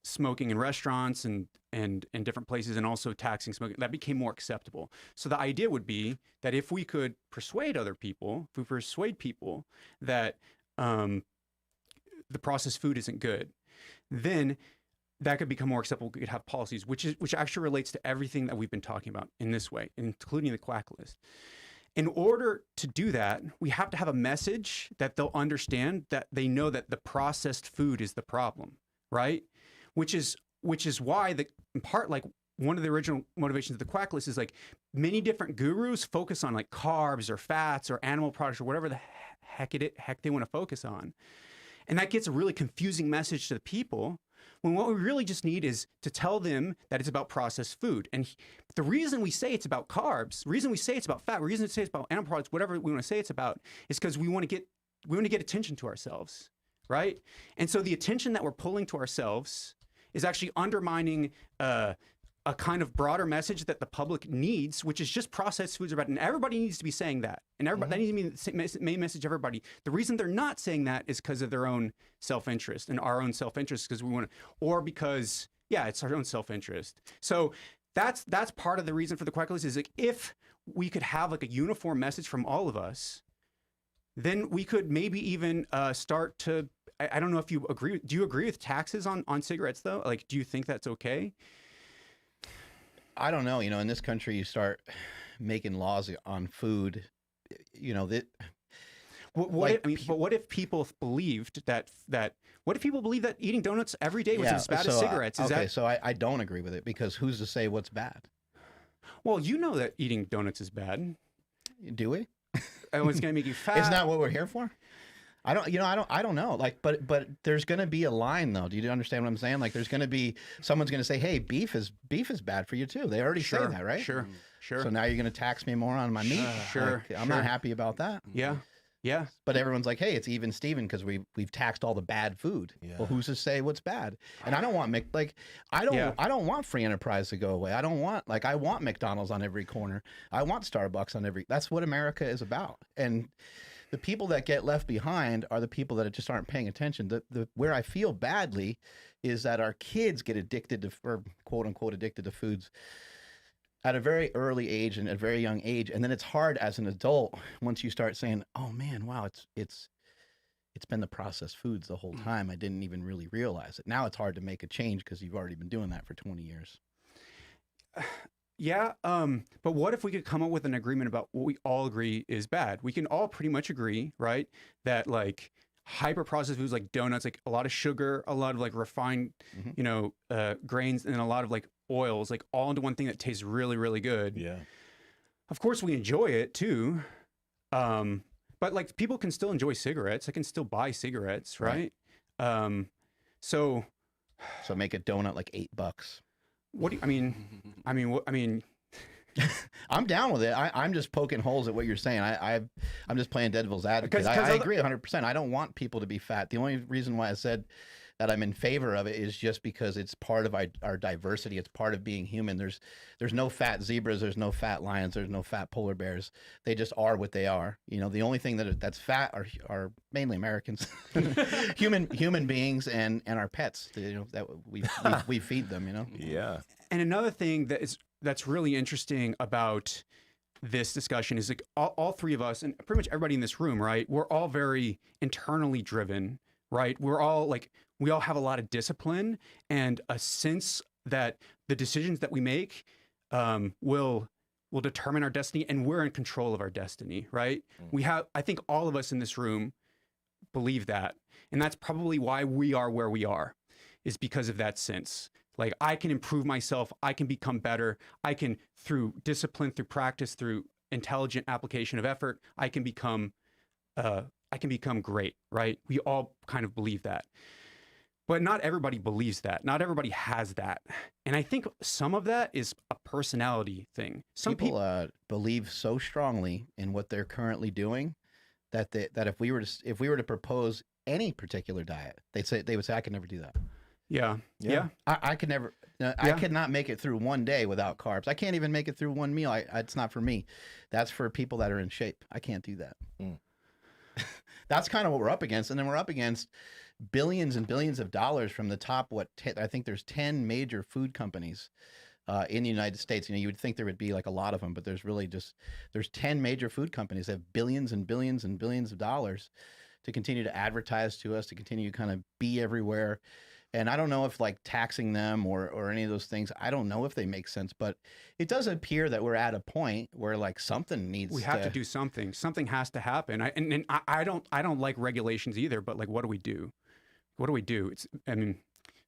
smoking in restaurants and different places, and also taxing smoking. That became more acceptable. So the idea would be that if we could persuade other people, if we persuade people that the processed food isn't good, then that could become more acceptable. We could have policies, which actually relates to everything that we've been talking about in this way, including the Quack List. In order to do that, we have to have a message that they'll understand, that they know that the processed food is the problem, right? Which is why in part, like, one of the original motivations of the Quack List is like many different gurus focus on like carbs or fats or animal products or whatever the heck they want to focus on. And that gets a really confusing message to the people, when what we really just need is to tell them that it's about processed food. And the reason we say it's about carbs, the reason we say it's about fat, the reason we say it's about animal products, whatever we want to say it's about, is because we want to get attention to ourselves, right? And so the attention that we're pulling to ourselves is actually undermining a kind of broader message that the public needs, which is just processed foods are bad. And everybody needs to be saying that. And everybody, that needs to be the main message to everybody. The reason they're not saying that is because of their own self-interest and our own self-interest, because we want to, or because, yeah, it's our own self-interest. So that's part of the reason for the Quack List, is like, if we could have like a uniform message from all of us, then we could maybe even start to, I don't know if you agree. Do you agree with taxes on cigarettes though? Like, do you think that's okay? I don't know. In this country, you start making laws on food, that. What if people believed that what if people believe that eating donuts every day was as bad as cigarettes? So I don't agree with it, because who's to say what's bad? Well, you know that eating donuts is bad. Do we? Oh, it's going to make you fat. Isn't that what we're here for? I don't know. Like, but there's going to be a line though. Do you understand what I'm saying? Like, there's going to be, someone's going to say, hey, beef is bad for you too. They already say that, right? Sure. So now you're going to tax me more on my meat? Sure. Like, I'm not happy about that. Yeah. But everyone's like, hey, it's even Steven, because we've taxed all the bad food. Yeah. Well, who's to say what's bad? And I don't want I don't want free enterprise to go away. I want McDonald's on every corner. I want Starbucks on every. That's what America is about. And the people that get left behind are the people that just aren't paying attention. Where I feel badly is that our kids get addicted to, or quote unquote addicted to foods at a very early age and at a very young age. And then it's hard as an adult once you start saying, oh man, wow, it's been the processed foods the whole time. I didn't even really realize it. Now it's hard to make a change because you've already been doing that for 20 years. Yeah, but what if we could come up with an agreement about what we all agree is bad? We can all pretty much agree, right, that like hyper processed foods like donuts, like a lot of sugar, a lot of like refined, grains, and a lot of like oils, like all into one thing that tastes really, really good. Yeah. Of course, we enjoy it too, but like people can still enjoy cigarettes. I can still buy cigarettes, right? So make a donut like $8. What do you, I mean, I'm down with it. I'm just poking holes at what you're saying. I'm just playing devil's advocate. I agree 100%. I don't want people to be fat. The only reason why I said that I'm in favor of it is just because it's part of our diversity. It's part of being human. There's no fat zebras. There's no fat lions. There's no fat polar bears. They just are what they are. The only thing that's fat are mainly Americans, human beings, and our pets. That we feed them. Yeah. And another thing that's really interesting about this discussion is like all three of us, and pretty much everybody in this room, right? We're all very internally driven, right? We all have a lot of discipline and a sense that the decisions that we make will determine our destiny, and we're in control of our destiny, right? I think all of us in this room believe that. And that's probably why we are where we are, is because of that sense. Like, I can improve myself. I can become better. I can, through discipline, through practice, through intelligent application of effort, I can become great, right? We all kind of believe that. But not everybody believes that. Not everybody has that. And I think some of that is a personality thing. Some people believe so strongly in what they're currently doing that if we were to propose any particular diet, they would say I could never do that. Yeah. I could never. Now, I could not make it through one day without carbs. I can't even make it through one meal. It's not for me. That's for people that are in shape. I can't do that. That's kind of what we're up against. And then we're up against billions and billions of dollars from the top. I think there's 10 major food companies in the United States. You would think there would be like a lot of them, but there's 10 major food companies that have billions and billions and billions of dollars to continue to advertise to us, to continue to kind of be everywhere. And I don't know if like taxing them or any of those things, I don't know if they make sense, but it does appear that we're at a point where like something needs we have to do something. Something has to happen. I don't like regulations either, but like, what do we do? What do we do?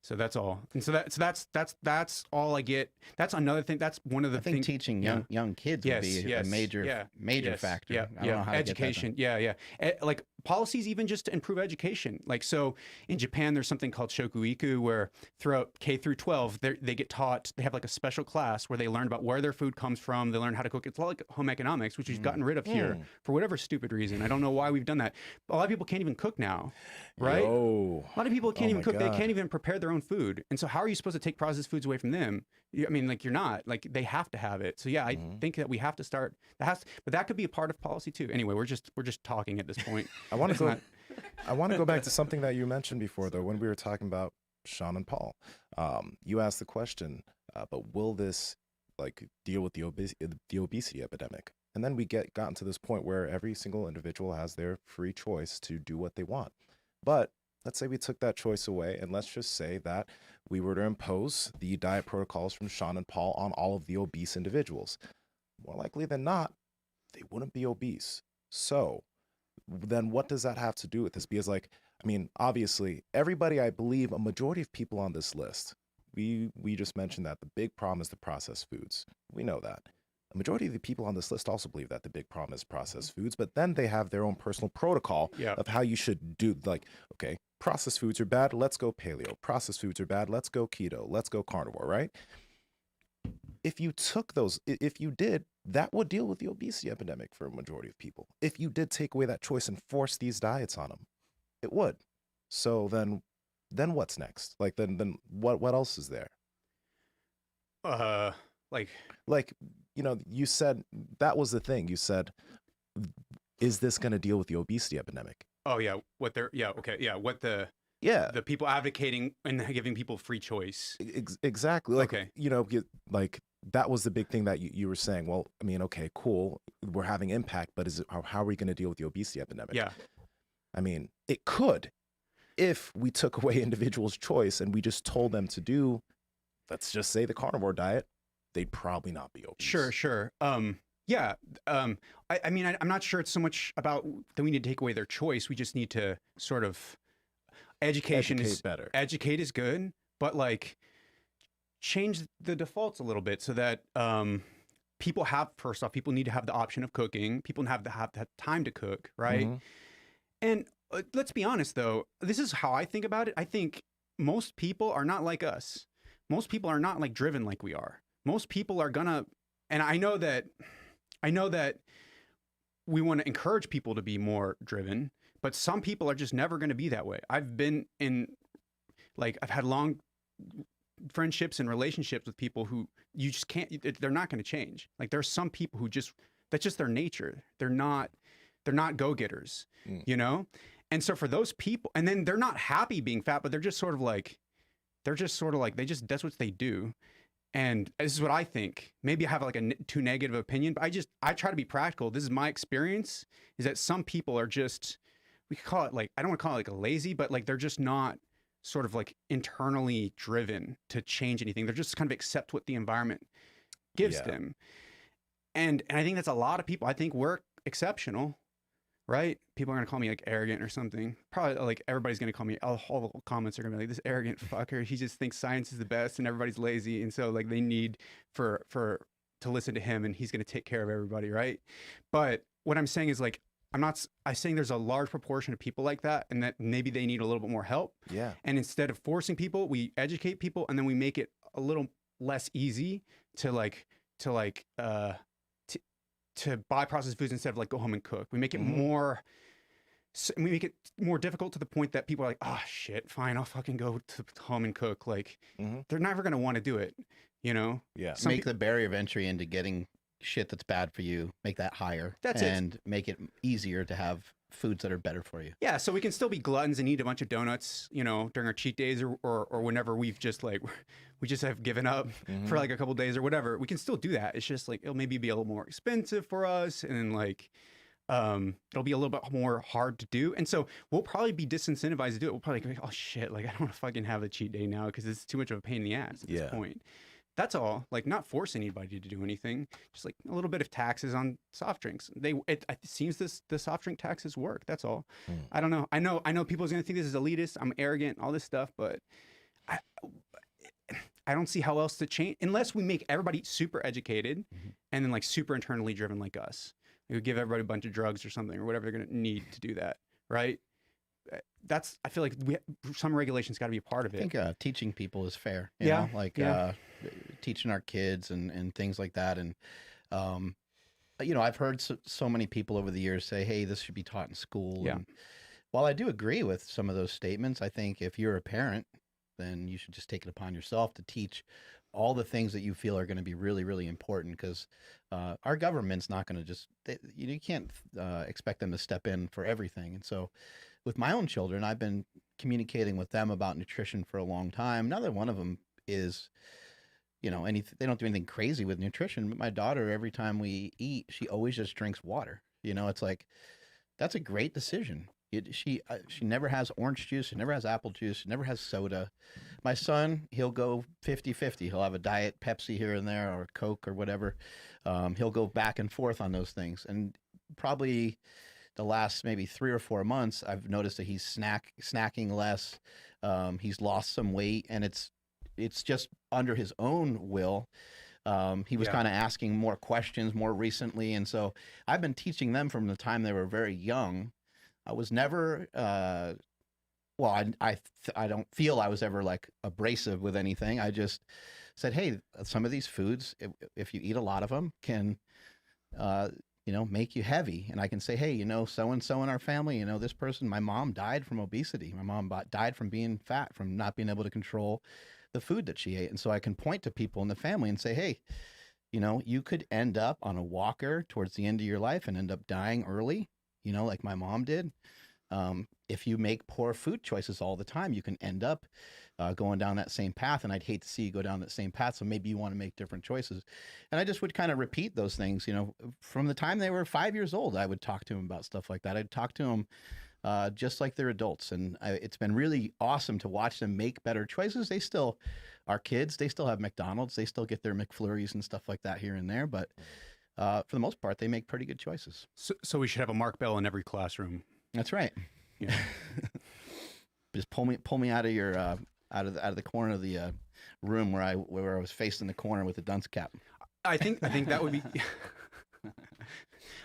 So that's all. And so that's all I get. That's another thing. That's one of the things. Teaching young kids would be a major factor. Yeah, I don't know how education. To get that Like policies, even just to improve education. Like, so in Japan, there's something called shokuiku, where throughout K through 12, they get taught. They have like a special class where they learn about where their food comes from. They learn how to cook. It's a lot like home economics, which we've gotten rid of here for whatever stupid reason. I don't know why we've done that. A lot of people can't even cook now, right? Yo. A lot of people can't even cook. God. They can't even prepare their own food. And so how are you supposed to take processed foods away from them? I mean, like, you're not. Like, they have to have it. So yeah, I think that we have to start. But that could be a part of policy too. Anyway, we're just talking at this point. I want to go back to something that you mentioned before, though, when we were talking about Sean and Paul. You asked the question, but will this like deal with the obesity epidemic? And then we gotten to this point where every single individual has their free choice to do what they want. But let's say we took that choice away, and let's just say that we were to impose the diet protocols from Sean and Paul on all of the obese individuals. More likely than not, they wouldn't be obese. So then what does that have to do with this? Because, like, I mean, obviously, everybody, I believe, a majority of people on this list, we just mentioned that the big problem is the processed foods. We know that. A majority of the people on this list also believe that the big problem is processed foods, but then they have their own personal protocol of how you should do, like, okay, processed foods are bad, let's go paleo. Processed foods are bad, let's go keto. Let's go carnivore, right? If you took those, if you did, that would deal with the obesity epidemic for a majority of people. If you did take away that choice and force these diets on them, it would. So then what's next? Like, then what else is there? Like, you know, you said that was the thing. You said, is this going to deal with the obesity epidemic? Oh yeah, what the people advocating and giving people free choice. Exactly. Like, you know, like that was the big thing that you were saying. Well, I mean, okay, cool, we're having impact, but how are we going to deal with the obesity epidemic? Yeah. I mean, it could, if we took away individuals' choice and we just told them to do, let's just say, the carnivore diet, they'd probably not be obese. Sure. Yeah. I mean, I'm not sure it's so much about that we need to take away their choice. We just need to sort of educate better. Educate is good, but like change the defaults a little bit so that people need to have the option of cooking. People have to have time to cook, right? Mm-hmm. And let's be honest, though, this is how I think about it. I think most people are not like us. Most people are not like driven like we are. Most people are gonna, and I know that we want to encourage people to be more driven, but some people are just never going to be that way. I've had long friendships and relationships with people who you just can't, they're not going to change. Like, there's some people who that's just their nature. They're not go-getters, you know? And so for those people, and then they're not happy being fat, but they're just sort of like, that's what they do. And this is what I think. Maybe I have like a too negative opinion, but I try to be practical. This is my experience, is that some people are just, we could call it like, I don't want to call it like a lazy, but like they're just not sort of like internally driven to change anything. They're just kind of accept what the environment gives them. And I think that's a lot of people. I think we're exceptional, right? People are going to call me like arrogant or something. Probably like everybody's going to call me, all the comments are going to be like, this arrogant fucker. He just thinks science is the best and everybody's lazy. And so like they need to listen to him and he's going to take care of everybody, right? But what I'm saying is like, I'm saying there's a large proportion of people like that and that maybe they need a little bit more help. Yeah. And instead of forcing people, we educate people and then we make it a little less easy to buy processed foods instead of like go home and cook. We make it more, we make it more difficult to the point that people are like, oh shit, fine, I'll fucking go to home and cook. Like they're never going to want to do it, you know? Yeah. Make the barrier of entry into getting shit that's bad for you, make that higher. That's and make it easier to have foods that are better for you. Yeah, so we can still be gluttons and eat a bunch of donuts, you know, during our cheat days or whenever we've just like, we just have given up for like a couple days or whatever. We can still do that. It's just like, it'll maybe be a little more expensive for us. And then like, it'll be a little bit more hard to do. And so we'll probably be disincentivized to do it. We'll probably go, oh shit, like I don't want to fucking have a cheat day now because it's too much of a pain in the ass at this point. That's all. Like, not force anybody to do anything. Just like a little bit of taxes on soft drinks. It seems the soft drink taxes work. That's all. I don't know. I know people's gonna think this is elitist. I'm arrogant, all this stuff, but I don't see how else to change unless we make everybody super educated and then like super internally driven like us. We would give everybody a bunch of drugs or something or whatever they're gonna need to do that, right? I feel like some regulations got to be a part of it. I think teaching people is fair. You know? Like teaching our kids and things like that. And, you know, I've heard so many people over the years say, hey, this should be taught in school. Yeah. And while I do agree with some of those statements, I think if you're a parent, then you should just take it upon yourself to teach all the things that you feel are going to be really, really important, because our government's not going to just, you can't expect them to step in for everything. And so with my own children, I've been communicating with them about nutrition for a long time. Neither one of them is, you know, they don't do anything crazy with nutrition. But my daughter, every time we eat, she always just drinks water. You know, it's like, that's a great decision. She never has orange juice. She never has apple juice. She never has soda. My son, he'll go 50-50. He'll have a diet Pepsi here and there or Coke or whatever. He'll go back and forth on those things. And probably the last maybe 3 or 4 months, I've noticed that he's snacking less. He's lost some weight, and it's just under his own will. He was kind of asking more questions more recently. And so I've been teaching them from the time they were very young. I was never, well, I don't feel I was ever like abrasive with anything. I just said, hey, some of these foods, if you eat a lot of them, can, you know, make you heavy. And I can say, hey, you know, so-and-so in our family, you know, this person, my mom died from obesity. My mom died from being fat, from not being able to control the food that she ate. And so I can point to people in the family and say, hey, you know, you could end up on a walker towards the end of your life and end up dying early, you know, like my mom did. If you make poor food choices all the time, you can end up going down that same path. And I'd hate to see you go down that same path. So maybe you want to make different choices. And I just would kind of repeat those things, you know, from the time they were 5 years old. I would talk to them about stuff like that. I'd talk to them just like they're adults. And it's been really awesome to watch them make better choices. They still are kids. They still have McDonald's. They still get their McFlurries and stuff like that here and there. But for the most part, they make pretty good choices. So we should have a Mark Bell in every classroom. That's right. Yeah. Just pull me out of your out of the corner of the room where I was facing the corner with the dunce cap. I think that would be.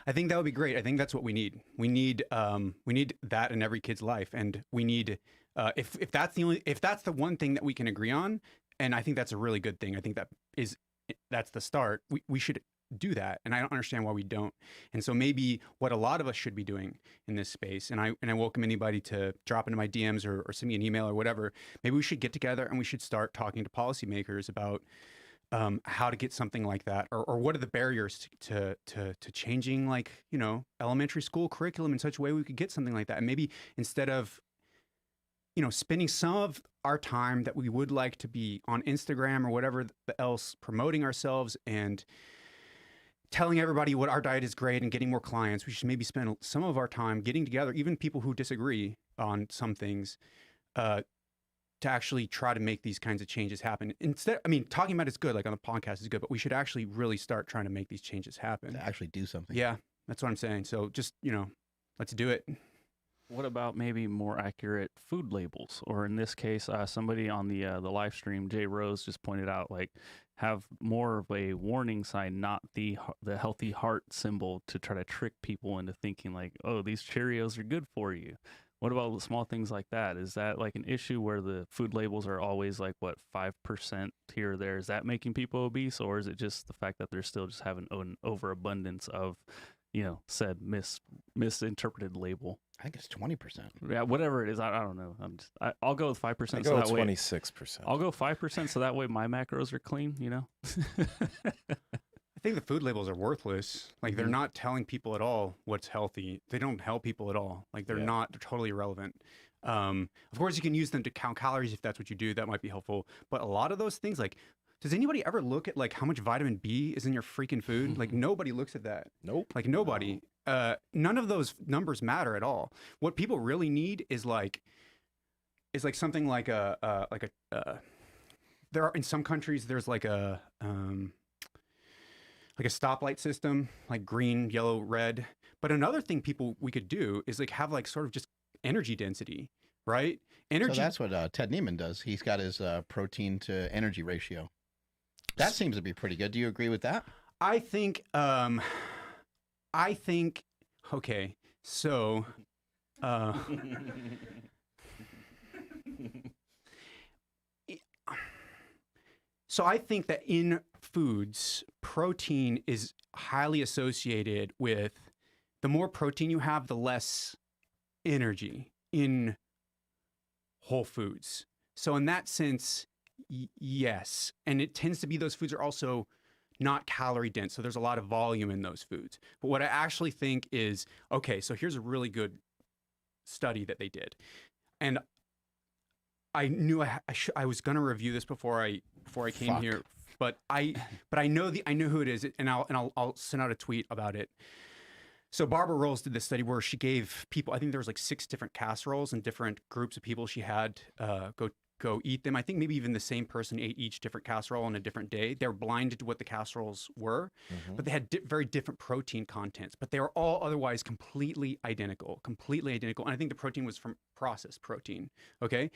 I think that would be great. I think that's what we need. We need that in every kid's life, and we need if that's the one thing that we can agree on, and I think that's a really good thing. I think that's the start. We should do that, and I don't understand why we don't. And so maybe what a lot of us should be doing in this space, and I welcome anybody to drop into my DMs or send me an email or whatever. Maybe we should get together and we should start talking to policymakers about how to get something like that, or what are the barriers to changing, like, you know, elementary school curriculum in such a way we could get something like that. And maybe instead of, you know, spending some of our time that we would like to be on Instagram or whatever else promoting ourselves and telling everybody what our diet is great and getting more clients, we should maybe spend some of our time getting together, even people who disagree on some things, to actually try to make these kinds of changes happen. Instead, I mean, talking about it's good, like on the podcast is good, but we should actually really start trying to make these changes happen. To actually do something. Yeah, that's what I'm saying. So just, you know, let's do it. What about maybe more accurate food labels? Or in this case, somebody on the live stream, Jay Rose, just pointed out, like, have more of a warning sign, not the healthy heart symbol, to try to trick people into thinking like, oh, these Cheerios are good for you. What about small things like that? Is that like an issue where the food labels are always like, what, 5% here or there? Is that making people obese? Or is it just the fact that they're still just having an overabundance of said misinterpreted label. I think it's 20%. Yeah, whatever it is, I don't know. I'll go with 5%. I go 26%. I'll go 5%, so that way my macros are clean. I think the food labels are worthless. Like they're not telling people at all what's healthy. They don't help people at all. Like they're totally irrelevant. Of course, you can use them to count calories if that's what you do. That might be helpful. But a lot of those things, like, does anybody ever look at like how much vitamin B is in your freaking food? Like nobody looks at that. Nope. Like nobody. None of those numbers matter at all. What people really need is something like there are in some countries there's like a stoplight system, like green, yellow, red. But another thing we could do is like have like sort of just energy density, right? Energy. So that's what Ted Neiman does. He's got his protein to energy ratio. That seems to be pretty good. Do you agree with that? I think, okay, so, so I think that in foods, protein is highly associated with the more protein you have, the less energy in whole foods. So in that sense, yes. And it tends to be those foods are also not calorie dense. So there's a lot of volume in those foods. But what I actually think is, okay, so here's a really good study that they did. And I knew I was going to review this before I came here, but I know who it is, and I'll send out a tweet about it. So Barbara Rolls did this study where she gave people, I think there was like 6 different casseroles and different groups of people she had go eat them. I think maybe even the same person ate each different casserole on a different day. They were blinded to what the casseroles were, but they had very different protein contents, but they were all otherwise completely identical. And I think the protein was from processed protein, okay?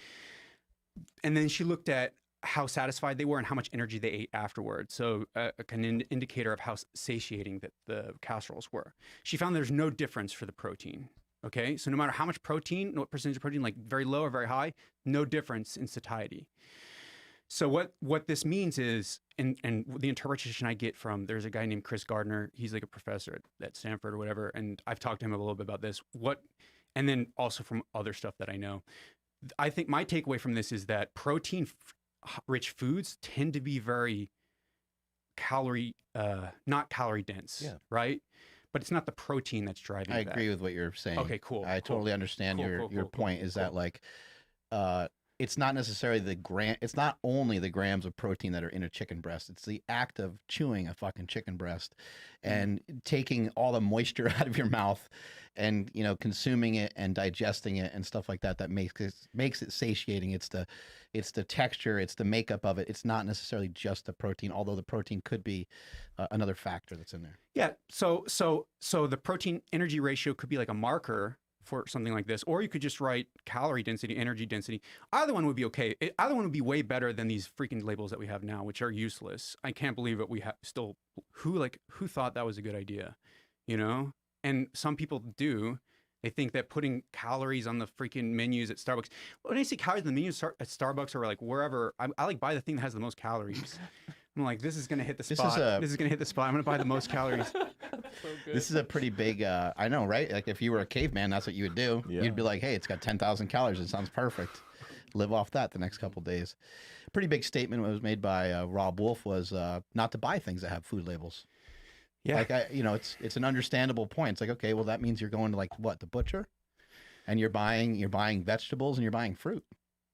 And then she looked at how satisfied they were and how much energy they ate afterwards. So an indicator of how satiating that the casseroles were. She found there's no difference for the protein. Okay, so no matter how much protein, what percentage of protein, like very low or very high, no difference in satiety. So what this means is, and the interpretation I get from, there's a guy named Chris Gardner. He's like a professor at Stanford or whatever, and I've talked to him a little bit about this. And then also from other stuff that I know. I think my takeaway from this is that protein-rich foods tend to be very not calorie dense, right? But it's not the protein that's driving that. I agree with what you're saying. Okay, cool. I totally understand your point is that like it's not necessarily it's not only the grams of protein that are in a chicken breast. It's the act of chewing a fucking chicken breast and taking all the moisture out of your mouth and, consuming it and digesting it and stuff like that makes it satiating. It's the texture, it's the makeup of it. It's not necessarily just the protein, although the protein could be another factor that's in there. Yeah. So the protein energy ratio could be like a marker for something like this, or you could just write calorie density, energy density. Either one would be okay. Either one would be way better than these freaking labels that we have now, which are useless. I can't believe that we have still, who thought that was a good idea, And some people do. They think that putting calories on the freaking menus at Starbucks. When I see calories on the menus at Starbucks or like wherever, I like buy the thing that has the most calories. I'm like, this is going to hit the spot. This is going to hit the spot. I'm going to buy the most calories. So this is a pretty big, I know, right? Like if you were a caveman, that's what you would do. Yeah. You'd be like, hey, it's got 10,000 calories. It sounds perfect. Live off that the next couple of days. Pretty big statement was made by Rob Wolf was not to buy things that have food labels. Yeah. Like, it's an understandable point. It's like, okay, well, that means you're going to like what, the butcher? And you're buying vegetables and you're buying fruit.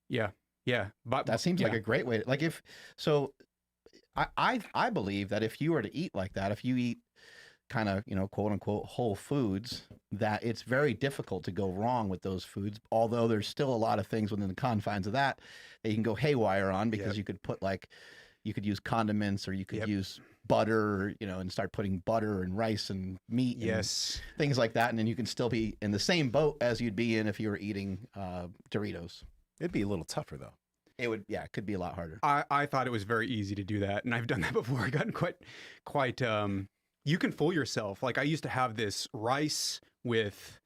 Yeah. Yeah. But that seems like a great way to, like I believe that if you were to eat like that, if you eat kind of, quote unquote, whole foods, that it's very difficult to go wrong with those foods. Although there's still a lot of things within the confines of that you can go haywire on because you could put you could use condiments or you could use butter, and start putting butter and rice and meat and things like that. And then you can still be in the same boat as you'd be in if you were eating Doritos. It'd be a little tougher though. It would, it could be a lot harder. I thought it was very easy to do that. And I've done that before. I've gotten quite, you can fool yourself. Like I used to have this rice with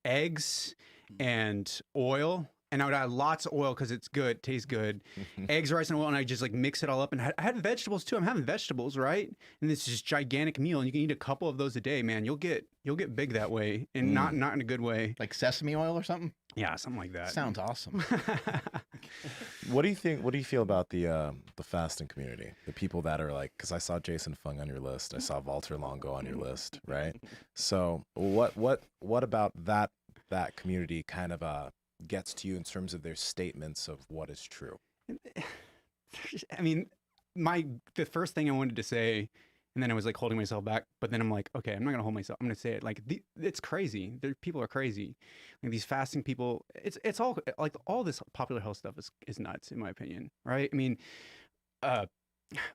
eggs and oil and I would add lots of oil because it's good, tastes good. Eggs, rice, and oil, and I just like mix it all up. And I had vegetables too. I'm having vegetables, right? And this is gigantic meal, and you can eat a couple of those a day, man. You'll get big that way, and not in a good way. Like sesame oil or something? Yeah, something like that. Sounds awesome. What do you think? What do you feel about the fasting community? The people that are like, because I saw Jason Fung on your list, I saw Walter Longo on your list, right? So what about that community kind of gets to you in terms of their statements of what is true? I mean, the first thing I wanted to say, and then I was like holding myself back, but then I'm like, okay, I'm not gonna hold myself. I'm gonna say it. Like it's crazy. People are crazy. Like these fasting people. It's all like all this popular health stuff is nuts in my opinion, right? I mean,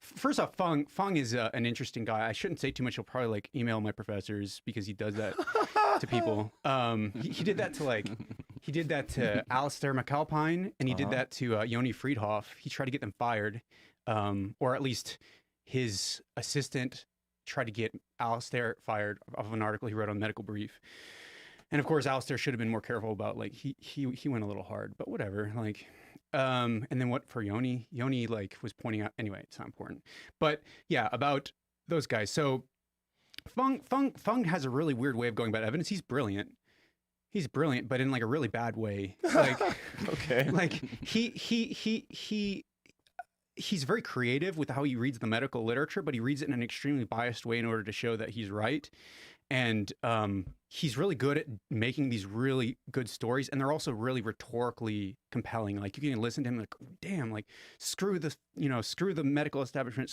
first off, Fung is an interesting guy. I shouldn't say too much. He'll probably like email my professors because he does that to people. He did that to Alistair McAlpine, and he did that to Yoni Friedhoff. He tried to get them fired, or at least his assistant tried to get Alistair fired off of an article he wrote on Medical Brief. And of course, Alistair should have been more careful about like he went a little hard, but whatever. Like, and then what for Yoni? Yoni like was pointing out. Anyway, it's not important. But yeah, about those guys. So Fung has a really weird way of going about evidence. He's brilliant, but in like a really bad way. Like, Okay. like he's very creative with how he reads the medical literature, but he reads it in an extremely biased way in order to show that he's right. And he's really good at making these really good stories, and they're also really rhetorically compelling. Like you can listen to him like, damn, like screw the medical establishment,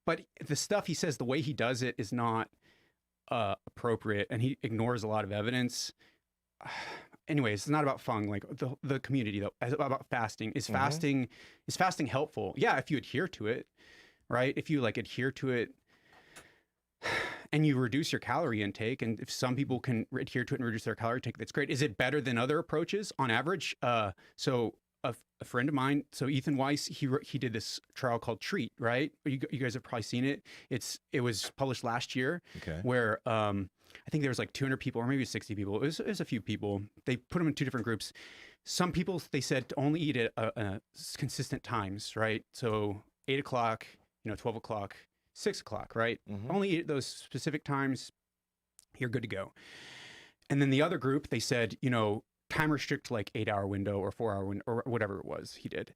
but the stuff he says, the way he does it is not appropriate, and he ignores a lot of evidence. Anyways, it's not about Fung, like the community though. It's about fasting. Is fasting helpful? Yeah, if you adhere to it, right? If you like adhere to it and you reduce your calorie intake, and if some people can adhere to it and reduce their calorie intake, that's great. Is it better than other approaches on average? So a friend of mine, so Ethan Weiss, he did this trial called Treat, right? You guys have probably seen it. It was published last year, where I think there was like 200 people or maybe 60 people. It was a few people. They put them in two different groups. Some people, they said to only eat at consistent times, right? So 8 o'clock, 12 o'clock, 6 o'clock, right? Only eat at those specific times, you're good to go. And then the other group, they said, time restrict like 8-hour window or 4-hour window or whatever it was he did.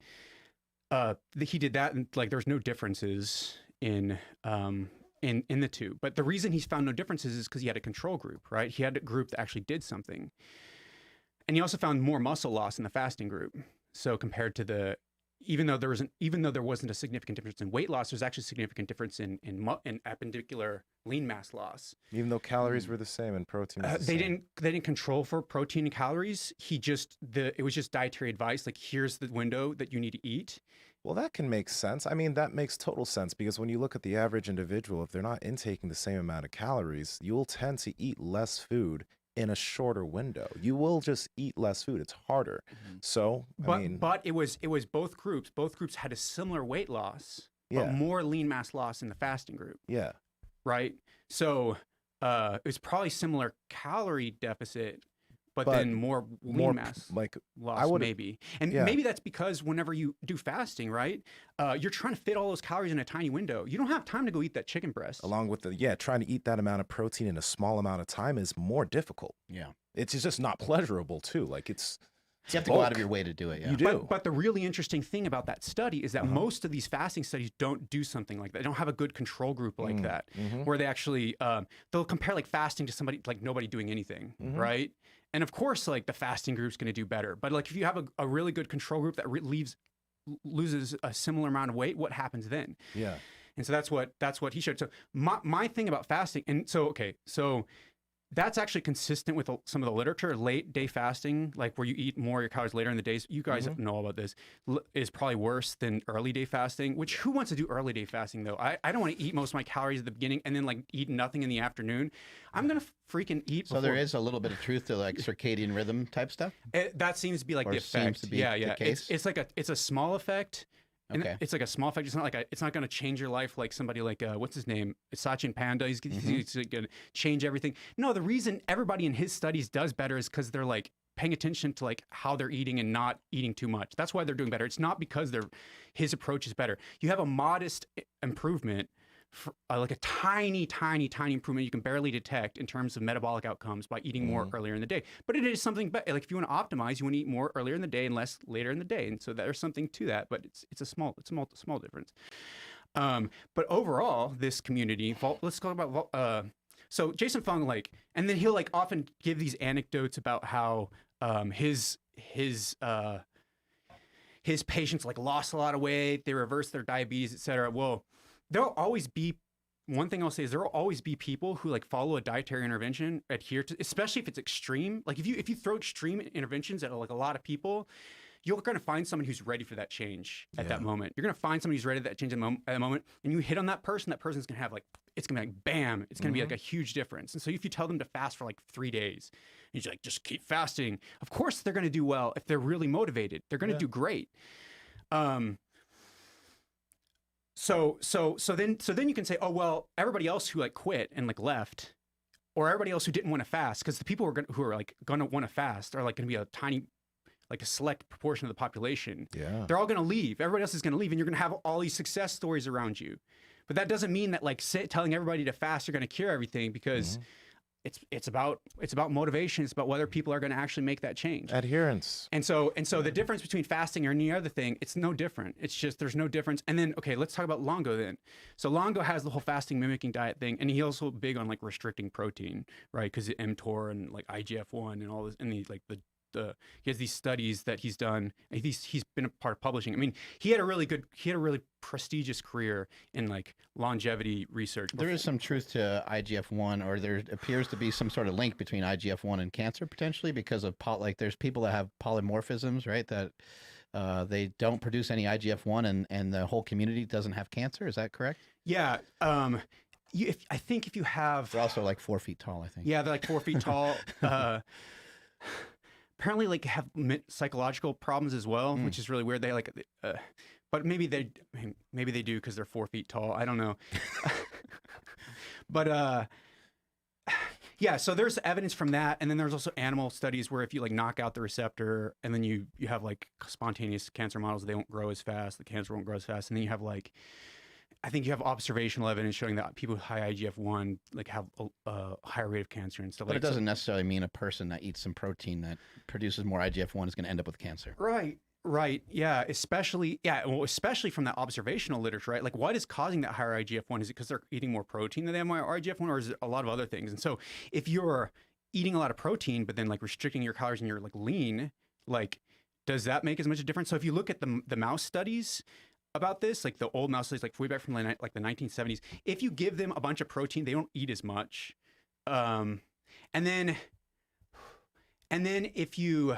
He did that, and like there's no differences in the two. But the reason he's found no differences is because he had a control group, right? He had a group that actually did something. And he also found more muscle loss in the fasting group. So compared to even though there wasn't a significant difference in weight loss, there's actually a significant difference in appendicular lean mass loss. Even though calories were the same and protein was the same. They didn't control for protein and calories. It was just dietary advice. Like, here's the window that you need to eat. Well, that can make sense. I mean, that makes total sense because when you look at the average individual, if they're not intaking the same amount of calories, you'll tend to eat less food in a shorter window. You will just eat less food. It's harder. So, but it was both groups. Both groups had a similar weight loss, but more lean mass loss in the fasting group. Yeah. Right. So it was probably similar calorie deficit, but then more lean mass like loss, maybe. And maybe that's because whenever you do fasting, right, you're trying to fit all those calories in a tiny window. You don't have time to go eat that chicken breast. Along with trying to eat that amount of protein in a small amount of time is more difficult. Yeah. It's just not pleasurable too. Like you have to go out of your way to do it. Yeah. You do. But the really interesting thing about that study is that most of these fasting studies don't do something like that. They don't have a good control group like that, where they actually, they'll compare like fasting to somebody, like nobody doing anything, right? And of course, like the fasting group's going to do better. But like if you have a really good control group that loses a similar amount of weight, what happens then? Yeah. And so that's what he showed. So my thing about fasting, and so that's actually consistent with some of the literature. Late day fasting, like where you eat more of your calories later in the days, you guys know all about this, is probably worse than early day fasting, which who wants to do early day fasting though? I don't want to eat most of my calories at the beginning and then like eat nothing in the afternoon. I'm going to freaking eat So there is a little bit of truth to like circadian rhythm type stuff? That seems to be like or the effect. Seems to be the case? It's a small effect. And Okay. it's like a small effect. It's not like it's not going to change your life like somebody like what's his name, Sachin Panda. He's going to change everything. No, the reason everybody in his studies does better is because they're like paying attention to like how they're eating and not eating too much. That's why they're doing better. It's not because his approach is better. You have a modest improvement, for, like a tiny improvement you can barely detect in terms of metabolic outcomes by eating more earlier in the day. But it is something, like if you want to optimize, you want to eat more earlier in the day and less later in the day. And so there's something to that, but it's a small difference. But overall, this community, let's talk about, so Jason Fung, like, and then he'll like often give these anecdotes about how his patients like lost a lot of weight, they reversed their diabetes, etc. Well, there'll always be, one thing I'll say is there will always be people who like follow a dietary intervention, adhere to, especially if it's extreme. Like if you throw extreme interventions at like a lot of people, you're going to find someone who's ready for that change at that moment. You're going to find someone who's ready for that change at that moment, and you hit on that person's going to have like, it's going to be like, bam, it's going to be like a huge difference. And so if you tell them to fast for like 3 days, and you're like, just keep fasting, of course they're going to do well if they're really motivated. They're going to do great. So then you can say, oh, well, everybody else who like quit and like left, or everybody else who didn't want to fast, because the people who are like going to want to fast are like going to be a tiny, like a select proportion of the population. Yeah. They're all going to leave. Everybody else is going to leave, and you're going to have all these success stories around you. But that doesn't mean that like telling everybody to fast, you're going to cure everything, because it's about motivation. It's about whether people are going to actually make that change. Adherence. And so the difference between fasting or any other thing, it's no different. It's just, there's no difference. And then, okay, let's talk about Longo then. So Longo has the whole fasting mimicking diet thing, and he's also big on like restricting protein, right? Because mTOR and like IGF-1 and all this, and he has these studies that he's done. He's been a part of publishing. I mean, he had a really prestigious career in like longevity research. There is some truth to IGF-1, or there appears to be some sort of link between IGF-1 and cancer potentially, because of like there's people that have polymorphisms, right? That they don't produce any IGF-1, and the whole community doesn't have cancer. Is that correct? Yeah. I think if you have, they're also like 4 feet tall, I think. Yeah, they're like 4 feet tall. Apparently like have psychological problems as well, which is really weird. They like, but maybe they do because they're 4 feet tall. I don't know. But yeah, so there's evidence from that. And then there's also animal studies where if you like knock out the receptor, and then you have like spontaneous cancer models, they won't grow as fast. The cancer won't grow as fast. And then you have like, I think you have observational evidence showing that people with high IGF-1 like have a higher rate of cancer and stuff. But it doesn't necessarily mean a person that eats some protein that produces more IGF-1 is going to end up with cancer. Right. Yeah. Especially from that observational literature, right? Like what is causing that higher IGF-1? Is it because they're eating more protein than they have more IGF-1, or is it a lot of other things? And so if you're eating a lot of protein, but then like restricting your calories and you're like lean, like does that make as much a difference? So if you look at the mouse studies about this, like the old mouse studies, like way back from like the 1970s, if you give them a bunch of protein, they don't eat as much. And then if you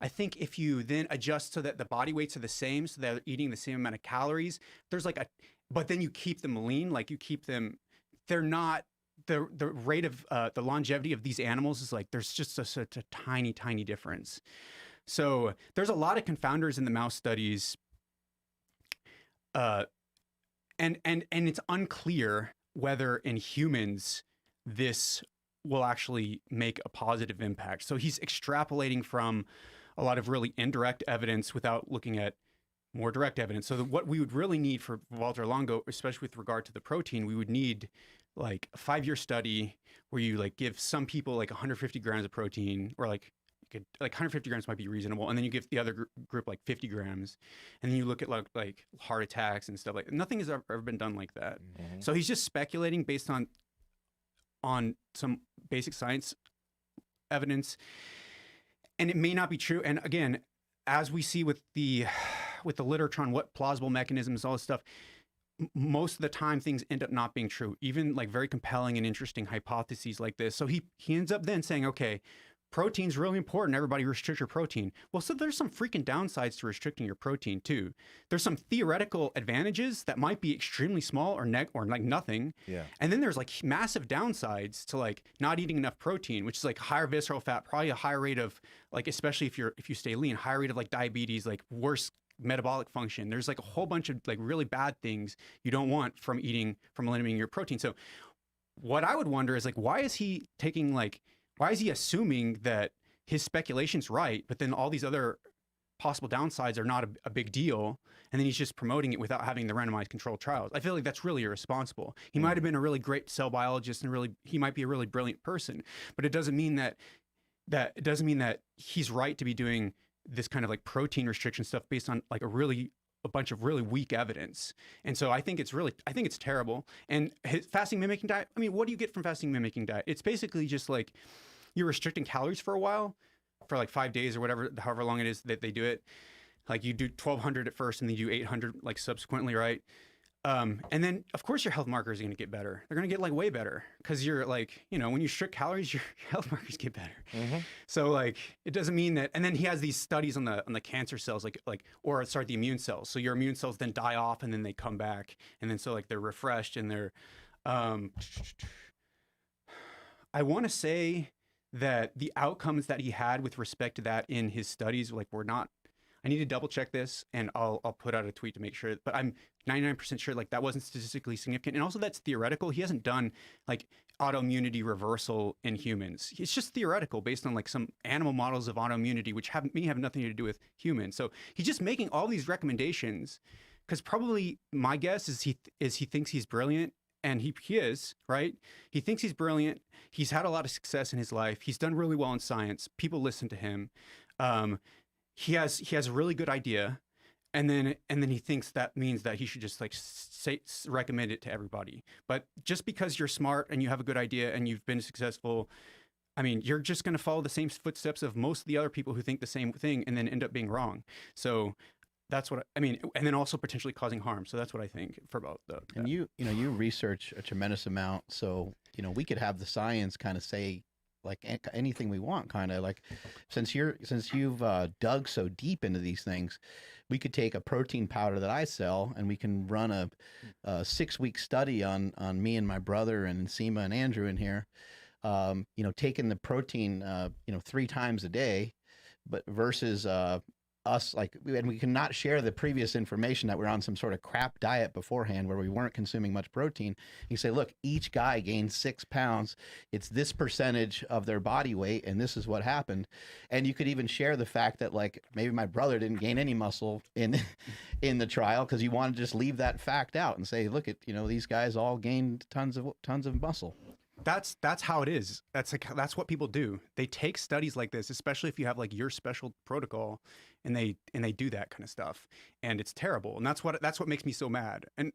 then adjust so that the body weights are the same, so they're eating the same amount of calories, but then you keep them lean, like you keep them, they're not, the rate of the longevity of these animals is like, there's just such a tiny difference. So there's a lot of confounders in the mouse studies. And it's unclear whether in humans this will actually make a positive impact. So he's extrapolating from a lot of really indirect evidence without looking at more direct evidence. So what we would really need for Walter Longo, especially with regard to the protein, we would need like a 5-year study where you like give some people like 150 grams of protein, or like 150 grams might be reasonable, and then you give the other group like 50 grams, and then you look at like heart attacks and stuff. Like nothing has ever been done like that. So he's just speculating based on some basic science evidence, and it may not be true. And again, as we see with the literature on what plausible mechanisms, all this stuff, most of the time things end up not being true, even like very compelling and interesting hypotheses like this. So he ends up then saying, okay, protein's really important. Everybody restrict your protein. Well, so there's some freaking downsides to restricting your protein too. There's some theoretical advantages that might be extremely small or like nothing. Yeah. And then there's like massive downsides to like not eating enough protein, which is like higher visceral fat, probably a higher rate of like, especially if you stay lean, higher rate of like diabetes, like worse metabolic function. There's like a whole bunch of like really bad things you don't want from eliminating your protein. So what I would wonder is like, why is he assuming that his speculation's right, but then all these other possible downsides are not a big deal, and then he's just promoting it without having the randomized controlled trials. I feel like that's really irresponsible. He might have been a really great cell biologist and he might be a really brilliant person, but it doesn't mean that he's right to be doing this kind of like protein restriction stuff based on like a bunch of really weak evidence. And so I think it's terrible. And his fasting mimicking diet, I mean, what do you get from fasting mimicking diet? It's basically just like you're restricting calories for a while, for like 5 days or whatever, however long it is that they do it. Like you do 1,200 at first and then you do 800 like subsequently, right? And then of course your health markers are going to get better. They're going to get like way better because you're like, you know, when you restrict calories, your health markers get better. So like, it doesn't mean that. And then he has these studies on the cancer cells, or the immune cells. So your immune cells then die off and then they come back. And then so like they're refreshed and they're, I want to say that the outcomes that he had with respect to that in his studies, like were not, I need to double check this and I'll put out a tweet to make sure, but I'm 99% sure like that wasn't statistically significant. And also that's theoretical. He hasn't done like autoimmunity reversal in humans. It's just theoretical based on like some animal models of autoimmunity, which have nothing to do with humans. So he's just making all these recommendations because probably my guess is he thinks he's brilliant. And he is, right? He thinks he's brilliant. He's had a lot of success in his life. He's done really well in science. People listen to him. He has a really good idea, and then he thinks that means that he should just like recommend it to everybody. But just because you're smart and you have a good idea and you've been successful, I mean, you're just going to follow the same footsteps of most of the other people who think the same thing and then end up being wrong. So that's what I mean, and then also potentially causing harm. So that's what I think for about the. And you research a tremendous amount, so we could have the science kind of say like anything we want, kind of like since you've dug so deep into these things, we could take a protein powder that I sell and we can run a 6-week study on me and my brother and Nsima and Andrew in here, taking the protein 3 times a day, but versus us, like, and we cannot share the previous information that we're on some sort of crap diet beforehand where we weren't consuming much protein. You say, look, each guy gained 6 pounds. It's this percentage of their body weight, and this is what happened. And you could even share the fact that, like, maybe my brother didn't gain any muscle in the trial because you want to just leave that fact out and say, look, these guys all gained tons of muscle. That's how it is. That's what people do. They take studies like this, especially if you have like your special protocol, and they do that kind of stuff, and it's terrible. And that's what makes me so mad. And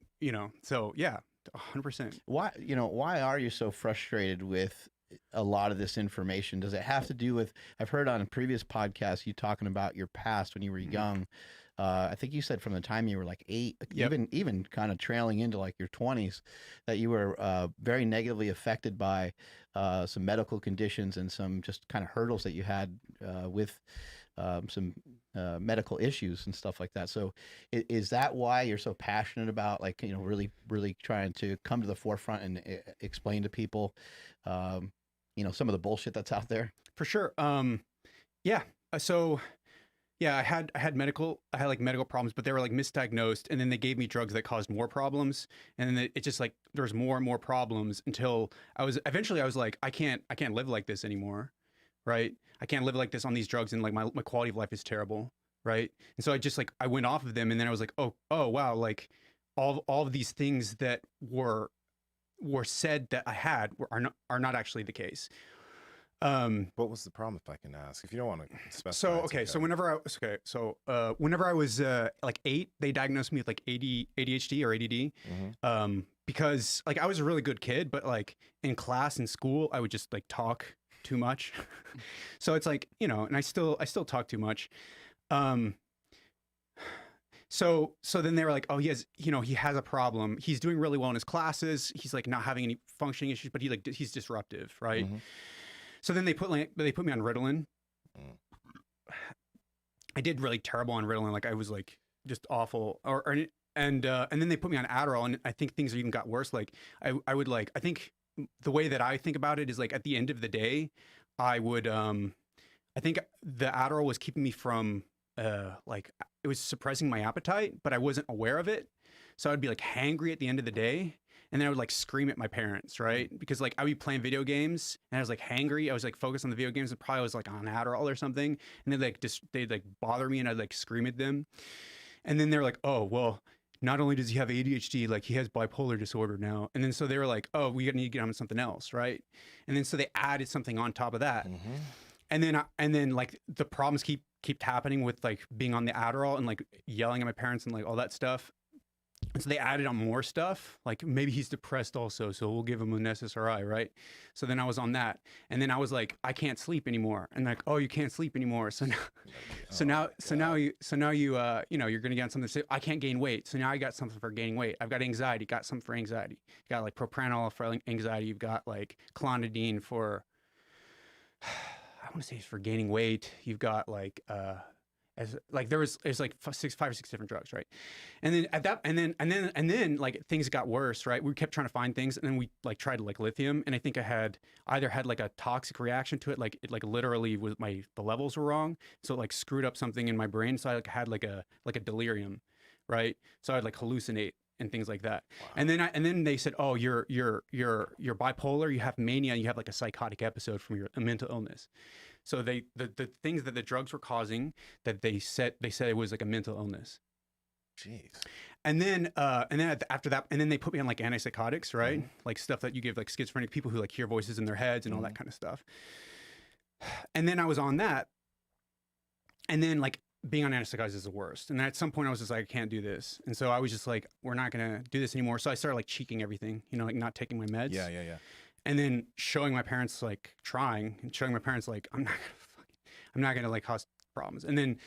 so yeah, 100%. Why are you so frustrated with a lot of this information? Does it have to do with? I've heard on a previous podcast you talking about your past when you were young. I think you said from the time you were like 8, yep. even kind of trailing into like your 20s, that you were very negatively affected by some medical conditions and some just kind of hurdles that you had with some medical issues and stuff like that. So is that why you're so passionate about really, really trying to come to the forefront and explain to people, some of the bullshit that's out there? For sure. Yeah. So yeah, I had medical problems, but they were like misdiagnosed, and then they gave me drugs that caused more problems, and then it just like there was more and more problems until I was like, I can't live like this anymore, right? I can't live like this on these drugs, and like my quality of life is terrible, right? And so I went off of them, and then I was like, oh wow, like all of these things that were said that I had are not actually the case. What was the problem, if I can ask? If you don't want to specify. So whenever I was like 8, they diagnosed me with like ADHD or ADD. Mm-hmm. Because like I was a really good kid, but like in class and school, I would just like talk too much. So it's like, and I still talk too much. So then they were like, oh, he has a problem. He's doing really well in his classes. He's like not having any functioning issues, but he's disruptive, right? Mm-hmm. So then they put me on Ritalin. I did really terrible on Ritalin. Like I was like just awful. And then they put me on Adderall, and I think things even got worse. Like I think the way that I think about it is like at the end of the day, I would I think the Adderall was keeping me from like it was suppressing my appetite, but I wasn't aware of it. So I'd be like hangry at the end of the day. and then I would like scream at my parents, right? Because like I would be playing video games and I was like hangry. I was like focused on the video games and probably was like on Adderall or something. And they'd like bother me and I'd like scream at them. And then they're like, oh, well, not only does he have ADHD, like he has bipolar disorder now. And then so they were like, oh, we need to get him on something else, right? And then so they added something on top of that. And then like the problems keep happening with like being on the Adderall and like yelling at my parents and like all that stuff. And so they added on more stuff, like maybe he's depressed also, so we'll give him an SSRI, right? So then I was on that, and then I was like, I can't sleep anymore, and like, oh, you can't sleep anymore, so now, you know, you're gonna get on something. I can't gain weight, so now I got something for gaining weight. I've got anxiety, got something for anxiety. You got like propranolol for anxiety. You've got like clonidine for, I want to say it's for gaining weight. You've got like as like there's like 5 or 6 different drugs, right? And then at that and then like things got worse, right? We kept trying to find things, and then we like tried like lithium, and I think I had either had like a toxic reaction to it, like it like literally was the levels were wrong, so it like screwed up something in my brain, so I like had like a delirium, right? So I'd like hallucinate and things like that. Wow. And then they said, oh, you're bipolar, you have mania, you have like a psychotic episode from your mental illness. So the things that the drugs were causing, that they said it was like a mental illness. Jeez. And then after that, and then they put me on like antipsychotics, right? Like stuff that you give like schizophrenic people who like hear voices in their heads and all that kind of stuff. And then I was on that, and then like being on antipsychotics is the worst. And then at some point I was just like, I can't do this. And so I was just like, we're not gonna do this anymore. So I started like cheeking everything, you know, like not taking my meds. Yeah. And then showing my parents like trying and showing my parents like I'm not gonna like cause problems. And then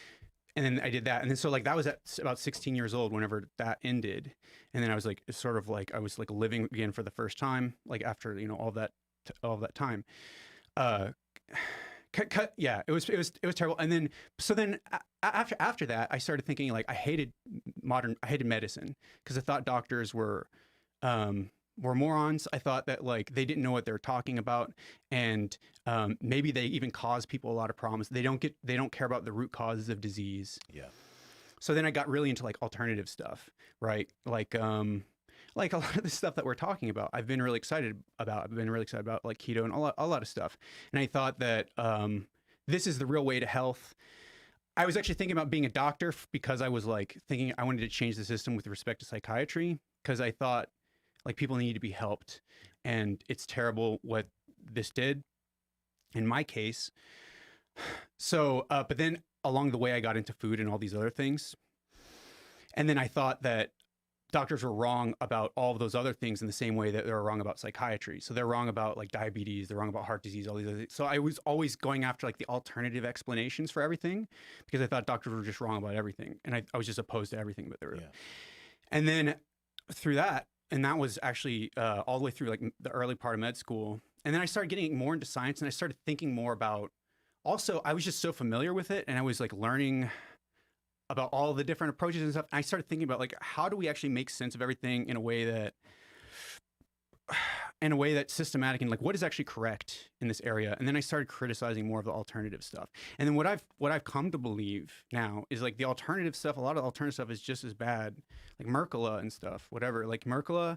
I did that. And then so like that was at about 16 years old whenever that ended. And then I was like sort of like I was like living again for the first time, like after, you know, all that time. Yeah, it was terrible. And then so then after that I started thinking like I hated medicine because I thought doctors were morons. I thought that like they didn't know what they were talking about, and maybe they even cause people a lot of problems. They don't care about the root causes of disease. Yeah. So then I got really into like alternative stuff, right? Like a lot of the stuff that we're talking about, I've been really excited about. I've been really excited about like keto and a lot of stuff. And I thought that this is the real way to health. I was actually thinking about being a doctor because I was like thinking I wanted to change the system with respect to psychiatry, because I thought like people need to be helped, and it's terrible what this did in my case. So, but then along the way I got into food and all these other things. And then I thought that doctors were wrong about all of those other things in the same way that they're wrong about psychiatry. So they're wrong about like diabetes, they're wrong about heart disease, all these other things. So I was always going after like the alternative explanations for everything, because I thought doctors were just wrong about everything. And I was just opposed to everything, but they were. Yeah. And then through that, and that was actually all the way through like the early part of med school. And then I started getting more into science, and I started thinking more about, also, I was just so familiar with it, and I was like learning about all the different approaches and stuff. And I started thinking about like, how do we actually make sense of everything in a way that's systematic, and like what is actually correct in this area. And then I started criticizing more of the alternative stuff. And then what I've come to believe now is like the alternative stuff, a lot of alternative stuff is just as bad, like Mercola and stuff, whatever. Like Mercola,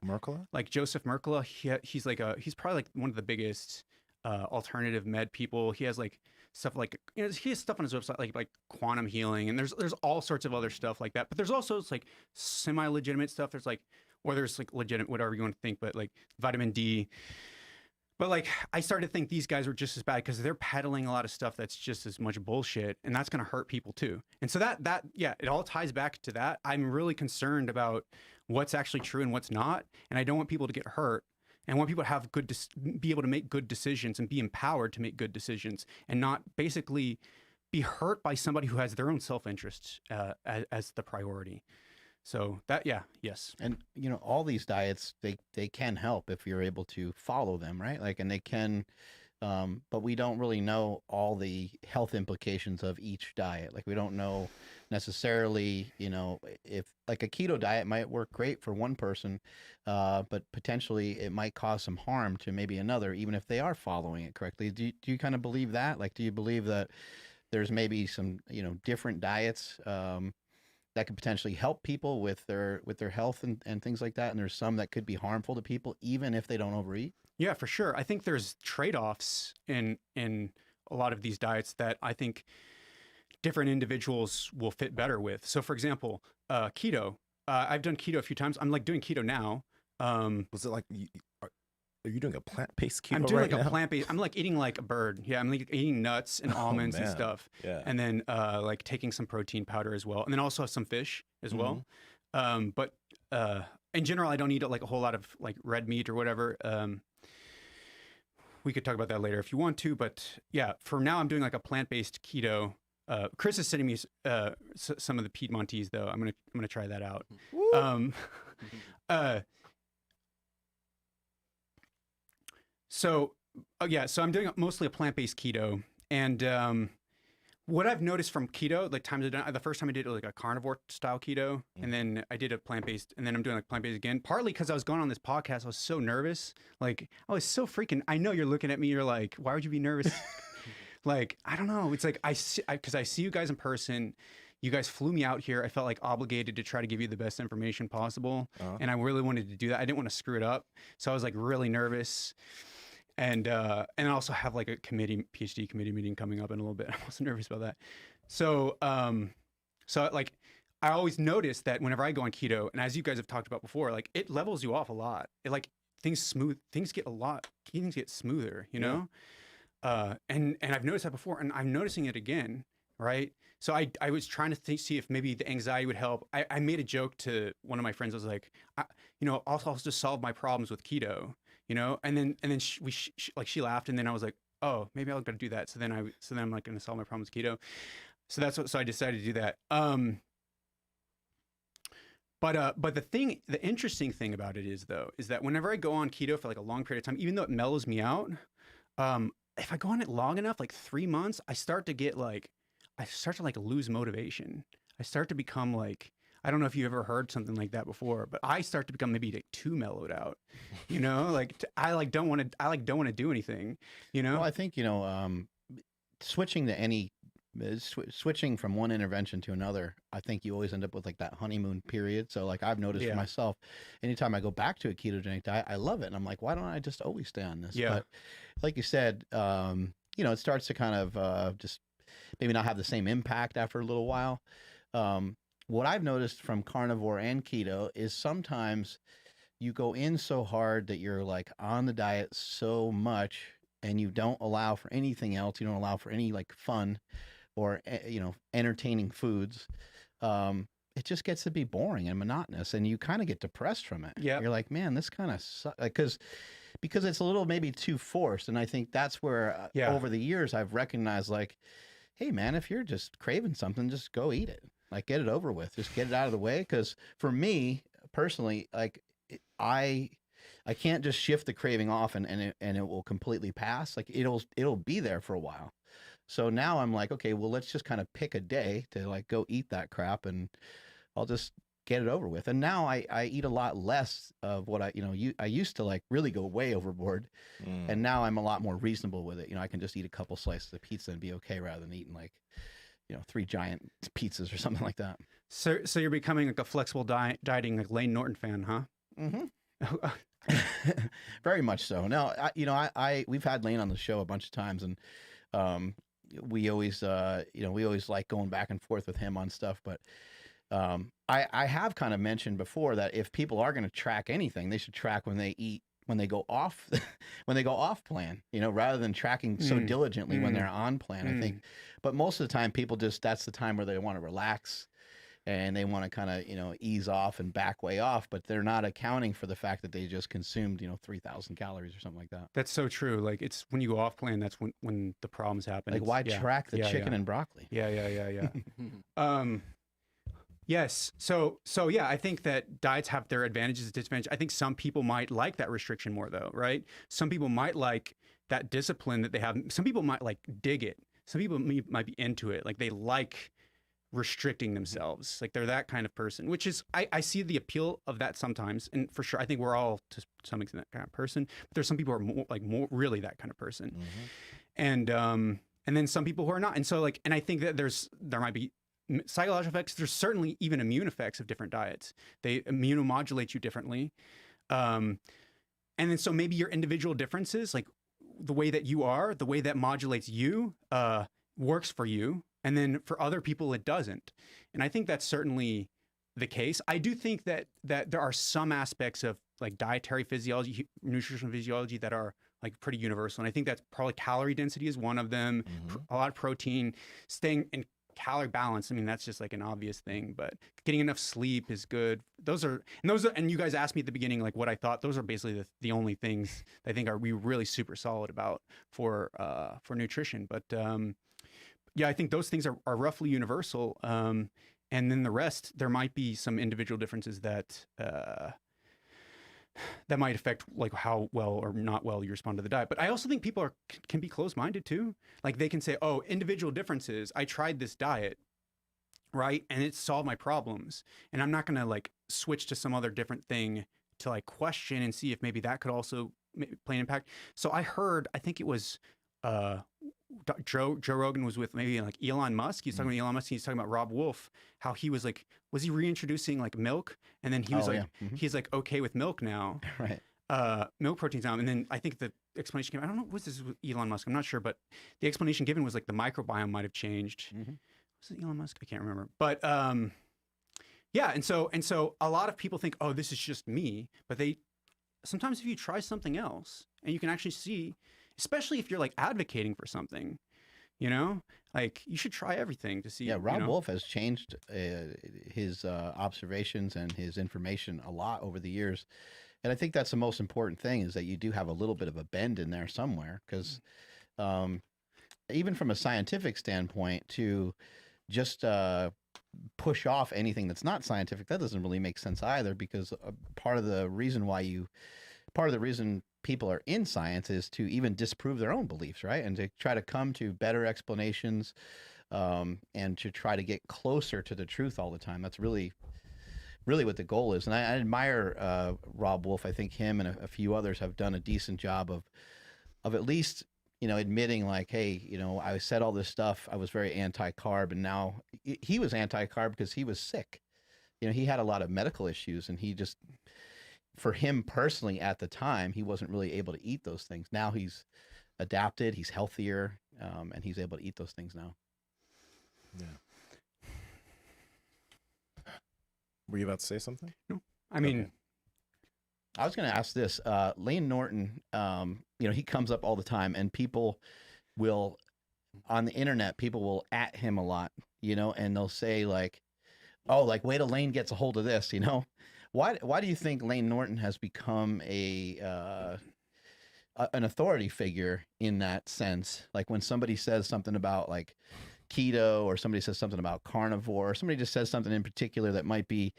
like Joseph Mercola, he's probably like one of the biggest alternative med people. He has like stuff like, you know, he has stuff on his website like quantum healing, and there's all sorts of other stuff like that. But there's also like semi-legitimate stuff. There's like, or there's like legitimate, whatever you want to think, but like vitamin D. But like, I started to think these guys were just as bad because they're peddling a lot of stuff that's just as much bullshit, and that's going to hurt people too. And so that, yeah, it all ties back to that. I'm really concerned about what's actually true and what's not. And I don't want people to get hurt. And I want people to have be able to make good decisions and be empowered to make good decisions, and not basically be hurt by somebody who has their own self-interest as the priority. So that, yeah, yes. And, you know, all these diets, they can help if you're able to follow them, right? Like, and they can, but we don't really know all the health implications of each diet. Like, we don't know necessarily, you know, if like a keto diet might work great for one person, but potentially it might cause some harm to maybe another, even if they are following it correctly. Do you kind of believe that? Like, do you believe that there's maybe some, you know, different diets, that could potentially help people with their health and things like that, and there's some that could be harmful to people even if they don't overeat? Yeah, for sure. I think there's trade-offs in a lot of these diets that I think different individuals will fit better with. So for example, keto. I've done keto a few times. I'm like doing keto now. Was it like, are you doing a plant-based keto I'm doing right like now? a plant-based. I'm like eating like a bird. Yeah, I'm like eating nuts and almonds and man. stuff. Yeah. And then like taking some protein powder as well, and then also some fish as well. But in general, I don't eat like a whole lot of like red meat or whatever. We could talk about that later if you want to. But yeah, for now, I'm doing like a plant-based keto. Chris is sending me some of the Piedmontese though. I'm gonna try that out. So I'm doing mostly a plant-based keto, and what I've noticed from keto, like times I've done, the first time I did it like a carnivore style keto, and then I did a plant-based, and then I'm doing like plant-based again. Partly because I was going on this podcast, I was so nervous. Like I was so freaking. I know you're looking at me. You're like, why would you be nervous? Like I don't know. It's like because I see you guys in person. You guys flew me out here. I felt like obligated to try to give you the best information possible, and I really wanted to do that. I didn't want to screw it up, so I was like really nervous. And I also have like a PhD committee meeting coming up in a little bit. I'm also nervous about that. So like I always notice that whenever I go on keto, and as you guys have talked about before, like it levels you off a lot. It like things get smoother, you know? And I've noticed that before, and I'm noticing it again, right? So I was trying to see if maybe the anxiety would help. I made a joke to one of my friends. I was like, I'll just solve my problems with keto. You know, and then she laughed, and then I was like, oh, maybe I'll gotta do that. So then I'm like gonna solve my problems with keto. So I decided to do that. But the interesting thing about it is that whenever I go on keto for like a long period of time, even though it mellows me out, if I go on it long enough, like 3 months, I start to like lose motivation. I start to become like, I don't know if you ever heard something like that before, but I start to become maybe like too mellowed out, you know, like I don't want to do anything, you know? Well, I think, switching from one intervention to another, I think you always end up with like that honeymoon period. So like I've noticed for myself, anytime I go back to a ketogenic diet, I love it. And I'm like, why don't I just always stay on this? Yeah. But like you said, it starts to kind of just maybe not have the same impact after a little while. What I've noticed from carnivore and keto is sometimes you go in so hard that you're like on the diet so much and you don't allow for anything else. You don't allow for any like fun or, entertaining foods. It just gets to be boring and monotonous, and you kind of get depressed from it. Yeah. You're like, man, this kind of sucks. Like, because it's a little maybe too forced. And I think that's where over the years I've recognized like, hey man, if you're just craving something, just go eat it. Like get it over with, just get it out of the way. Because for me personally, like I can't just shift the craving off and it will completely pass. Like it'll be there for a while. So now I'm like, okay, well let's just kind of pick a day to like go eat that crap, and I'll just get it over with. And now I eat a lot less of what I used to like really go way overboard, and now I'm a lot more reasonable with it. I can just eat a couple slices of pizza and be okay rather than eating like 3 giant pizzas or something like that. So you're becoming like a flexible dieting like Lane Norton fan, huh? Mm-hmm. Very much so. No, we've had Lane on the show a bunch of times, and we always like going back and forth with him on stuff. But I have kind of mentioned before that if people are going to track anything, they should track when they eat, when they go off, plan, rather than tracking so diligently when they're on plan, I think. But most of the time people that's the time where they want to relax and they want to kind of, ease off and back way off, but they're not accounting for the fact that they just consumed, 3,000 calories or something like that. That's so true. Like it's when you go off plan, that's when the problems happen. Like why track the chicken and broccoli? Yeah. Yes. So yeah, I think that diets have their advantages and disadvantages. I think some people might like that restriction more though, right? Some people might like that discipline that they have. Some people might like dig it. Some people might be into it. Like they like restricting themselves. Like they're that kind of person, which is, I see the appeal of that sometimes. And for sure, I think we're all to some extent that kind of person, but there's some people who are more really that kind of person. And then some people who are not. And so like, and I think that there might be psychological effects. There's certainly even immune effects of different diets. They immunomodulate you differently. And then so maybe your individual differences, like the way that you are, the way that modulates you, works for you. And then for other people, it doesn't. And I think that's certainly the case. I do think that there are some aspects of like dietary physiology, nutritional physiology that are like pretty universal. And I think that's probably calorie density is one of them, a lot of protein, staying in calorie balance. I mean, that's just like an obvious thing, but getting enough sleep is good. And you guys asked me at the beginning, like what I thought, those are basically the only things I think we really super solid about for nutrition. But yeah, I think those things are roughly universal. And then the rest, there might be some individual differences that might affect like how well or not well you respond to the diet. But I also think people can be closed-minded too. Like they can say, oh, individual differences. I tried this diet, right? And it solved my problems. And I'm not going to like switch to some other different thing to like question and see if maybe that could also play an impact. So I think it was Joe Rogan was with maybe like Elon Musk. He's talking about Elon Musk. He's talking about Rob Wolf, how he was like, was he reintroducing like milk? And then he was he's like okay with milk now, right? Milk proteins now. And then I think the explanation came, I don't know, was this with Elon Musk? I'm not sure, but the explanation given was like the microbiome might have changed. Was it Elon Musk? I can't remember. But yeah, and so a lot of people think, oh, this is just me, but sometimes if you try something else and you can actually see, especially if you're like advocating for something, you know, like you should try everything to see. Yeah, Rob Wolf has changed his observations and his information a lot over the years. And I think that's the most important thing is that you do have a little bit of a bend in there somewhere, because even from a scientific standpoint, to just push off anything that's not scientific, that doesn't really make sense either, because part of the reason people are in science is to even disprove their own beliefs, right? And to try to come to better explanations and to try to get closer to the truth all the time. That's really what the goal is. And I admire Rob Wolf. I think him and a few others have done a decent job of at least, you know, admitting like, hey, you know, I said all this stuff. I was very anti-carb, and now he was anti-carb because he was sick. You know, he had a lot of medical issues, and he just, for him personally at the time, he wasn't really able to eat those things. Now he's adapted, he's healthier, and he's able to eat those things now. Yeah. Were you about to say something? No. I mean, okay. I was going to ask this. Lane Norton, you know, he comes up all the time, and people will, on the internet, people will at him a lot, you know, and they'll say like, oh, like, wait till Lane gets a hold of this, you know? Why do you think Lane Norton has become an authority figure in that sense? Like when somebody says something about like keto, or somebody says something about carnivore, or somebody just says something in particular that might be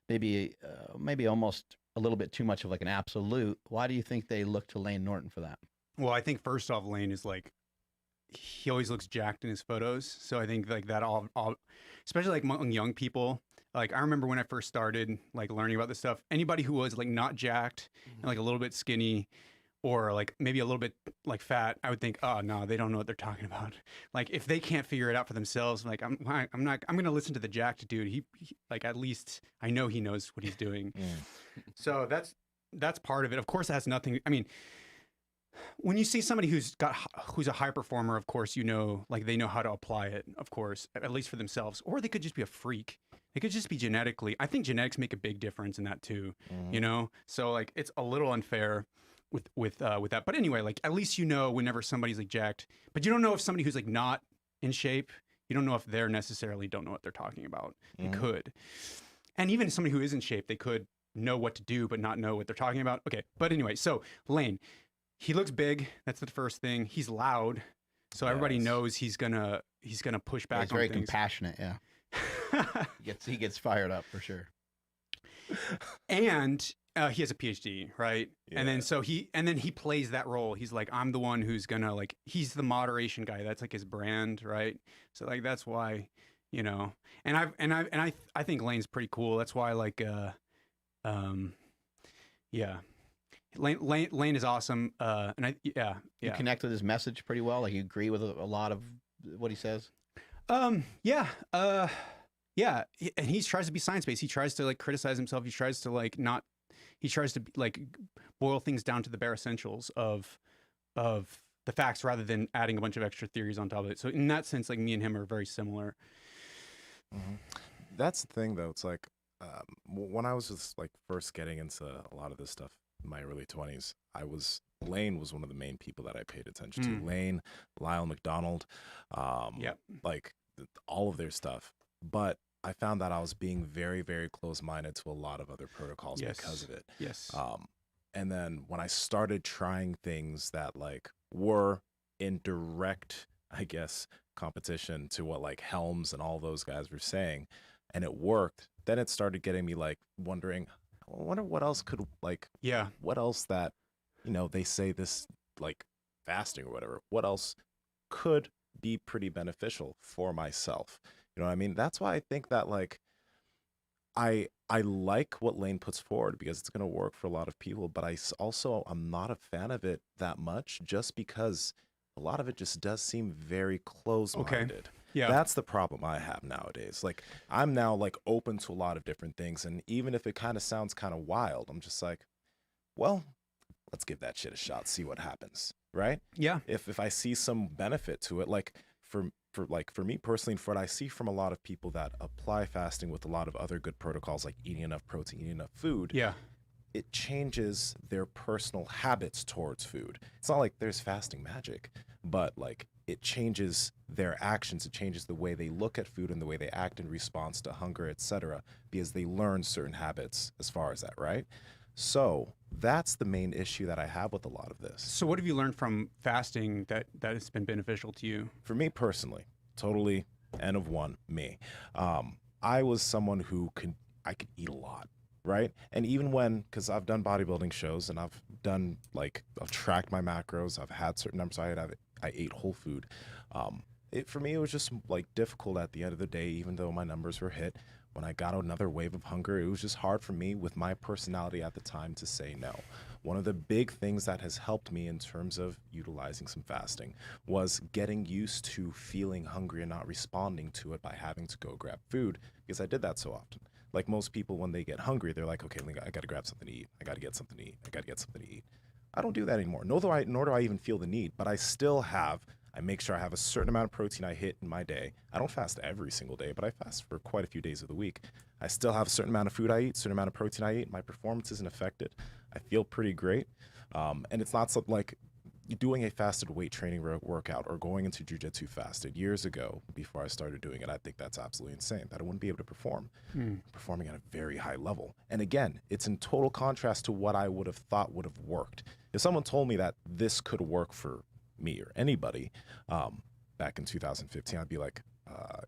maybe almost a little bit too much of like an absolute. Why do you think they look to Lane Norton for that? Well, I think first off, Lane is like, he always looks jacked in his photos. So I think like that all especially like among young people. Like I remember when I first started like learning about this stuff, anybody who was like not jacked and like a little bit skinny, or like maybe a little bit like fat, I would think, oh no, they don't know what they're talking about. Like if they can't figure it out for themselves, like I'm going to listen to the jacked dude. He like, at least I know he knows what he's doing. So that's part of it. Of course, it has nothing. I mean, when you see somebody who's a high performer, of course, you know, like they know how to apply it, of course, at least for themselves, or they could just be a freak. It could just be genetically. I think genetics make a big difference in that too, you know? So like, it's a little unfair with that. But anyway, like at least you know whenever somebody's like jacked, but you don't know if somebody who's like not in shape, you don't know if they're necessarily don't know what they're talking about. They could. And even somebody who is in shape, they could know what to do, but not know what they're talking about. Okay. But anyway, so Lane, he looks big. That's the first thing. He's loud. So everybody knows he's gonna push back on things. He's very compassionate, yeah. he gets fired up for sure. And he has a PhD, right? Yeah. And then he plays that role. He's like, I'm the one who's gonna like, he's the moderation guy. That's like his brand, right? So like that's why, you know. And I think Lane's pretty cool. That's why like yeah. Lane is awesome. And You connect with his message pretty well. Like you agree with a lot of what he says. Yeah. Yeah, and he tries to be science-based. He tries to like criticize himself. He tries to like not. He tries to like boil things down to the bare essentials of the facts rather than adding a bunch of extra theories on top of it. So in that sense, like me and him are very similar. Mm-hmm. That's the thing, though. It's like when I was just like first getting into a lot of this stuff in my early 20s, Lane was one of the main people that I paid attention to. Lane, Lyle McDonald, like all of their stuff. But I found that I was being very, very close-minded to a lot of other protocols because of it. Yes. And then when I started trying things that like were in direct, I guess, competition to what like Helms and all those guys were saying, and it worked, then it started getting me like wondering, I wonder what else could like, what else that, you know, they say this like fasting or whatever, what else could be pretty beneficial for myself. You know what I mean? That's why I think that like I like what Lane puts forward because it's going to work for a lot of people, but I'm not a fan of it that much just because a lot of it just does seem very close-minded. Okay. Yeah. That's the problem I have nowadays. Like I'm now like open to a lot of different things, and even if it kind of sounds kind of wild, I'm just like, well, let's give that shit a shot, see what happens, right? Yeah. If I see some benefit to it, like for me personally, and for what I see from a lot of people that apply fasting with a lot of other good protocols like eating enough protein, eating enough food, it changes their personal habits towards food. It's not like there's fasting magic, but like it changes their actions, it changes the way they look at food and the way they act in response to hunger, etc., because they learn certain habits as far as that, right? So that's the main issue that I have with a lot of this. So what have you learned from fasting that has been beneficial to you? For me personally, totally N of one, me. I was someone who I could eat a lot, right? And even because I've done bodybuilding shows and I've tracked my macros, I've had certain numbers, I ate whole food. For me, it was just like difficult at the end of the day, even though my numbers were hit. When I got another wave of hunger, it was just hard for me with my personality at the time to say no. One of the big things that has helped me in terms of utilizing some fasting was getting used to feeling hungry and not responding to it by having to go grab food, because I did that so often. Like most people, when they get hungry, they're like, okay, I got to grab something to eat. I got to get something to eat. I got to get something to eat. I don't do that anymore, nor do I even feel the need, but I make sure I have a certain amount of protein I hit in my day. I don't fast every single day, but I fast for quite a few days of the week. I still have a certain amount of food I eat, certain amount of protein I eat. My performance isn't affected. I feel pretty great. And it's not something like doing a fasted weight training workout or going into jiu-jitsu fasted years ago before I started doing it. I think that's absolutely insane that I wouldn't be able to perform. Performing at a very high level. And again, it's in total contrast to what I would have thought would have worked. If someone told me that this could work for me or anybody back in 2015, I'd be like,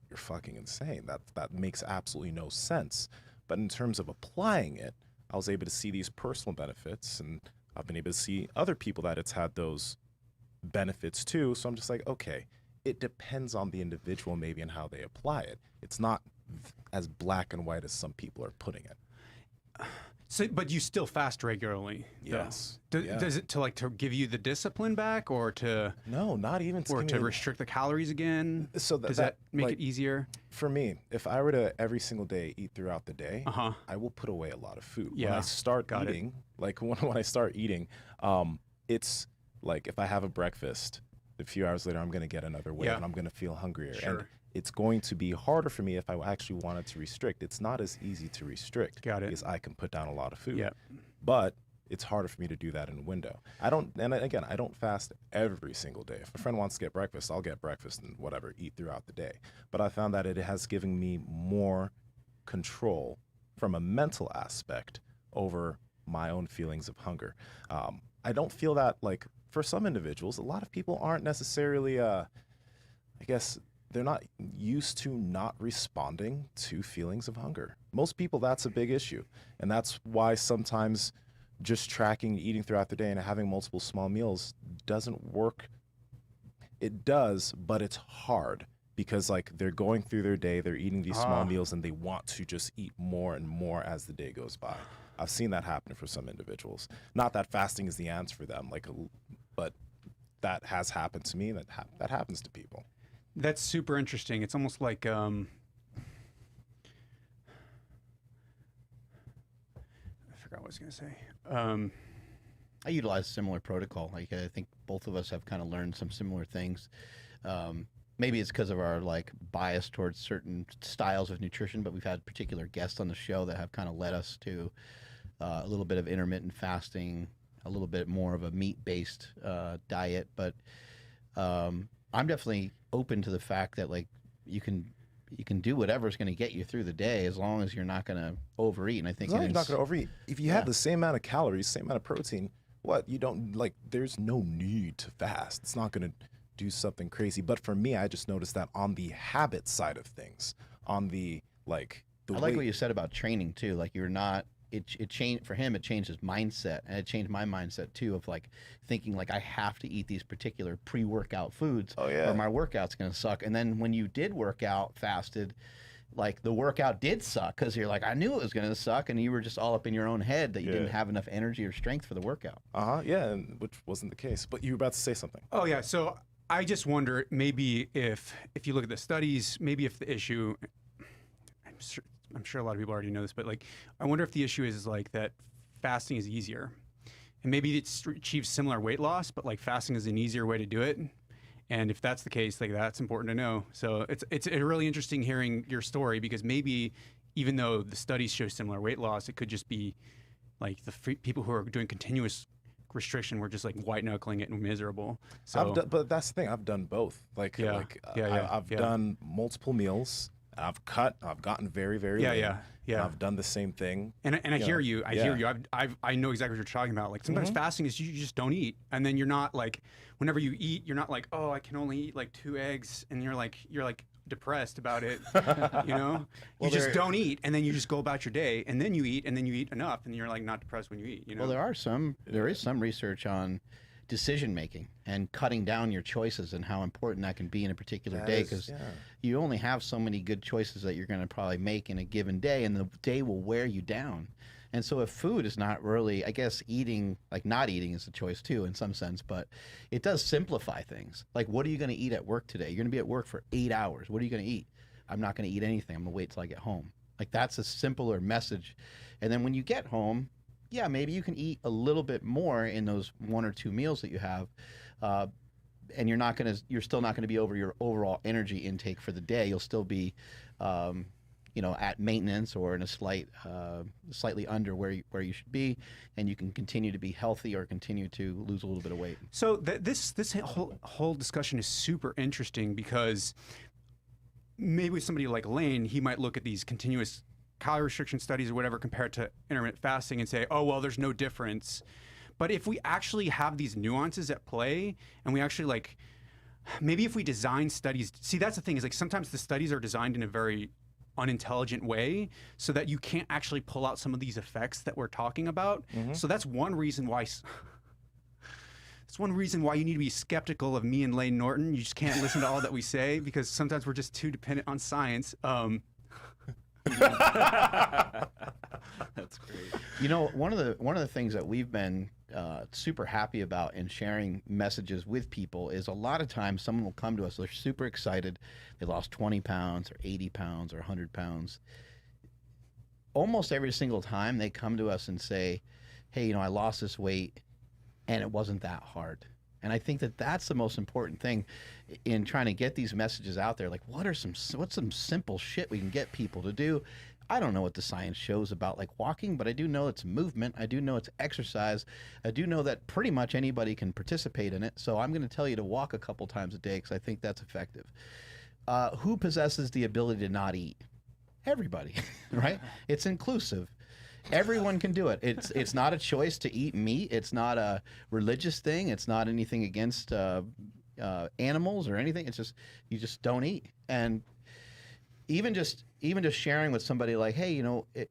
you're fucking insane. That makes absolutely no sense. But in terms of applying it, I was able to see these personal benefits, and I've been able to see other people that it's had those benefits too. So I'm just like, okay, it depends on the individual maybe and how they apply it. It's not as black and white as some people are putting it. So, but you still fast regularly? Yes. Does it to give you the discipline back, or to no, not even or to restrict the calories again? So does that make it easier? For me, if I were to every single day eat throughout the day, I will put away a lot of food. Yeah. When I start eating, when I start eating, it's like if I have a breakfast, a few hours later I'm going to get another wave and I'm going to feel hungrier. Sure. And it's going to be harder for me if I actually wanted to restrict. It's not as easy to restrict. Got it. Because I can put down a lot of food. Yeah. But it's harder for me to do that in a window. I don't fast every single day. If a friend wants to get breakfast, I'll get breakfast and whatever, eat throughout the day. But I found that it has given me more control from a mental aspect over my own feelings of hunger. I don't feel that, like, for some individuals, a lot of people aren't necessarily, I guess, they're not used to not responding to feelings of hunger. Most people, that's a big issue. And that's why sometimes just tracking eating throughout the day and having multiple small meals doesn't work. It does, but it's hard because like they're going through their day, they're eating these small meals and they want to just eat more and more as the day goes by. I've seen that happen for some individuals. Not that fasting is the answer for them, but that has happened to me. That happens to people. That's super interesting. It's almost like forgot what I was going to say. I utilize similar protocol. Like I think both of us have kind of learned some similar things. Maybe it's because of our like bias towards certain styles of nutrition, but we've had particular guests on the show that have kind of led us to a little bit of intermittent fasting, a little bit more of a meat-based diet. But I'm definitely open to the fact that like you can do whatever's going to get you through the day as long as you're not going to overeat. And I think as long as you're not going to overeat. If you have the same amount of calories, same amount of protein, you don't like. There's no need to fast. It's not going to do something crazy. But for me, I just noticed that on the habit side of things, on the like. I like what you said about training too. Like you're not. It changed for him. It changed his mindset, and it changed my mindset too. Of like thinking like I have to eat these particular pre-workout foods, or my workout's gonna suck. And then when you did work out fasted, like the workout did suck because you're like, I knew it was gonna suck, and you were just all up in your own head that you didn't have enough energy or strength for the workout. Yeah, and which wasn't the case. But you were about to say something. Oh yeah. So I just wonder maybe if you look at the studies, maybe if the issue, I'm sure a lot of people already know this, but like, I wonder if the issue is like that fasting is easier, and maybe it achieves similar weight loss, but like fasting is an easier way to do it. And if that's the case, like that's important to know. So it's really interesting hearing your story, because maybe even though the studies show similar weight loss, it could just be like the people who are doing continuous restriction were just like white knuckling it and miserable. So, but that's the thing. I've done both. I've done multiple meals. I've gotten very, very lean. I've done the same thing. And I hear you. I hear you. I know exactly what you're talking about. Like sometimes fasting is you just don't eat, and then you're not like, whenever you eat, you're not like, oh, I can only eat like 2 eggs, and you're like depressed about it. You know, you just don't eat, and then you just go about your day, and then you eat, and then you eat enough, and you're like not depressed when you eat. You know. Well, there is some research on decision making and cutting down your choices and how important that can be in a particular day, because you only have so many good choices that you're going to probably make in a given day, and the day will wear you down. And so if food is not really, I guess eating, like not eating is a choice too in some sense, but it does simplify things. Like, what are you going to eat at work today? You're going to be at work for 8 hours. What are you going to eat? I'm not going to eat anything. I'm going to wait till I get home. Like, that's a simpler message. And then when you get home, yeah, maybe you can eat a little bit more in those 1 or 2 meals that you have, and you're still not gonna be over your overall energy intake for the day. You'll still be, at maintenance or in a slightly under where you should be, and you can continue to be healthy or continue to lose a little bit of weight. So this whole discussion is super interesting, because maybe somebody like Lane, he might look at these continuous calorie restriction studies or whatever compared to intermittent fasting and say, oh, well, there's no difference. But if we actually have these nuances at play, and we actually like, maybe if we design studies, see, that's the thing, is like sometimes the studies are designed in a very unintelligent way so that you can't actually pull out some of these effects that we're talking about. So that's one reason why you need to be skeptical of me and Lane Norton. You just can't listen to all that we say, because sometimes we're just too dependent on science. That's great. You know, one of the things that we've been super happy about in sharing messages with people is a lot of times someone will come to us, they're super excited, they lost 20 pounds or 80 pounds or 100 pounds. Almost every single time they come to us and say, hey, I lost this weight and it wasn't that hard. And I think that that's the most important thing in trying to get these messages out there. Like, what's some simple shit we can get people to do? I don't know what the science shows about like walking, but I do know it's movement. I do know it's exercise. I do know that pretty much anybody can participate in it. So I'm going to tell you to walk a couple times a day because I think that's effective. Who possesses the ability to not eat? Everybody, right? It's inclusive. Everyone can do it. It's not a choice to eat meat. It's not a religious thing. It's not anything against animals or anything. It's just you just don't eat. And even just sharing with somebody like, hey, it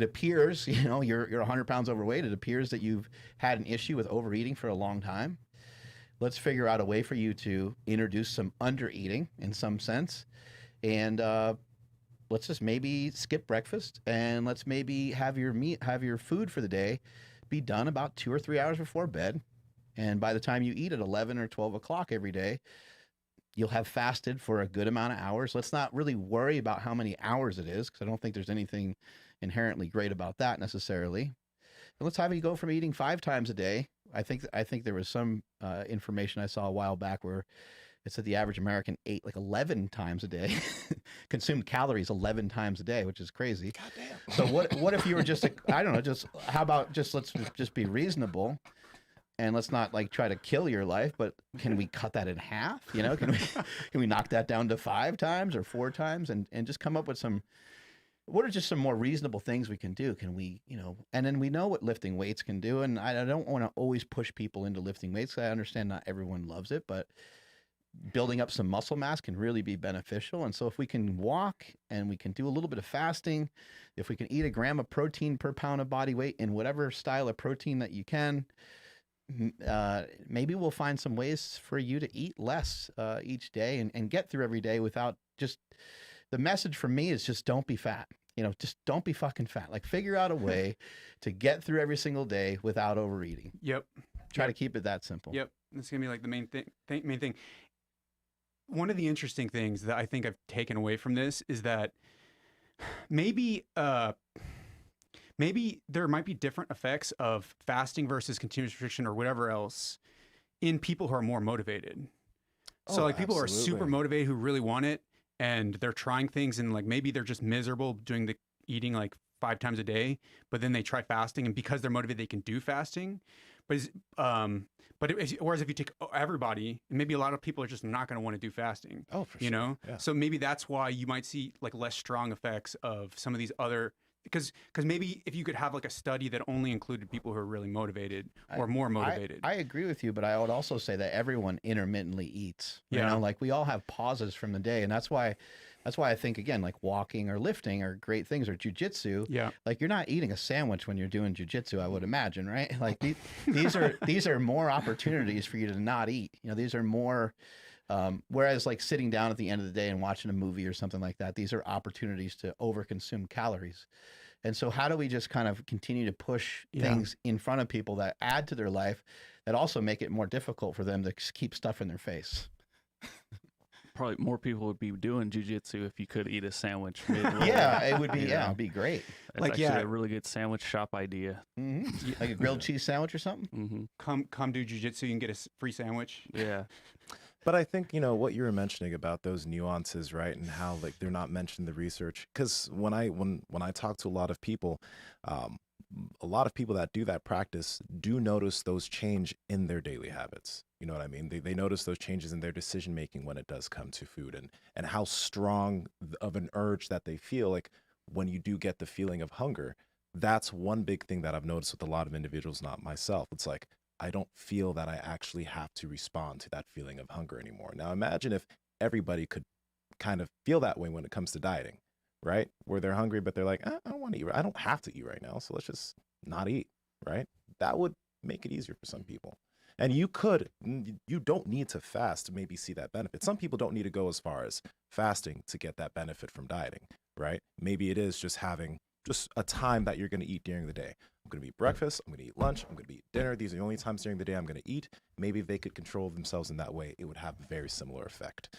appears you're 100 pounds overweight. It appears that you've had an issue with overeating for a long time. Let's figure out a way for you to introduce some undereating in some sense, and let's just maybe skip breakfast, and let's maybe have your food for the day be done about 2 or 3 hours before bed. And by the time you eat at 11 or 12 o'clock every day, you'll have fasted for a good amount of hours. Let's not really worry about how many hours it is, because I don't think there's anything inherently great about that necessarily. And let's have you go from eating 5 times a day. I think there was some information I saw a while back where it said the average American ate like 11 times a day, consumed calories 11 times a day, which is crazy. Goddamn. So what if you were just, I don't know, just how about let's just be reasonable and let's not like try to kill your life, but can we cut that in half? You know, can we knock that down to 5 times or 4 times and just come up with what are just some more reasonable things we can do? Can we, and then we know what lifting weights can do. And I don't want to always push people into lifting weights. I understand not everyone loves it, but building up some muscle mass can really be beneficial. And so if we can walk and we can do a little bit of fasting, if we can eat a gram of protein per pound of body weight in whatever style of protein that you can, maybe we'll find some ways for you to eat less each day and get through every day without just, the message for me is just don't be fat. Just don't be fucking fat. Like figure out a way to get through every single day without overeating. Yep. Try to keep it that simple. Yep. That's going to be like the main thing. One of the interesting things that I think I've taken away from this is that maybe there might be different effects of fasting versus continuous restriction or whatever else in people who are more motivated. So like people who are super motivated who really want it and they're trying things and like maybe they're just miserable doing the eating like 5 times a day, but then they try fasting and because they're motivated they can do fasting. Whereas if you take everybody, maybe a lot of people are just not going to want to do fasting. Oh, for sure. Yeah. So maybe that's why you might see like less strong effects of some of these other, because maybe if you could have like a study that only included people who are really motivated or more motivated. I agree with you, but I would also say that everyone intermittently eats. You know, like we all have pauses from the day, and that's why I think again, like walking or lifting are great things, or jujitsu. Yeah. Like you're not eating a sandwich when you're doing jujitsu, I would imagine, right? Like these are more opportunities for you to not eat. These are more. Whereas like sitting down at the end of the day and watching a movie or something like that, these are opportunities to overconsume calories. And so how do we just kind of continue to push things in front of people that add to their life that also make it more difficult for them to keep stuff in their face? Probably more people would be doing jujitsu if you could eat a sandwich. Yeah, it would be. Yeah, it'd be great. That's like actually a really good sandwich shop idea. Mm-hmm. Like a grilled cheese sandwich or something. Mm-hmm. Come do jujitsu, you can get a free sandwich. Yeah. But I think, what you were mentioning about those nuances, right? And how like they're not mentioned in the research. Because when I talk to a lot of people that do that practice do notice those change in their daily habits. You know what I mean? They notice those changes in their decision making when it does come to food and how strong of an urge that they feel like when you do get the feeling of hunger. That's one big thing that I've noticed with a lot of individuals, not myself. It's like, I don't feel that I actually have to respond to that feeling of hunger anymore. Now, imagine if everybody could kind of feel that way when it comes to dieting, right? Where they're hungry, but they're like, I don't want to eat. I don't have to eat right now. So let's just not eat, right? That would make it easier for some people. And you don't need to fast to maybe see that benefit. Some people don't need to go as far as fasting to get that benefit from dieting, right? Maybe it is just having just a time that you're going to eat during the day. I'm going to eat breakfast. I'm going to eat lunch. I'm going to eat dinner. These are the only times during the day I'm going to eat. Maybe if they could control themselves in that way, it would have a very similar effect.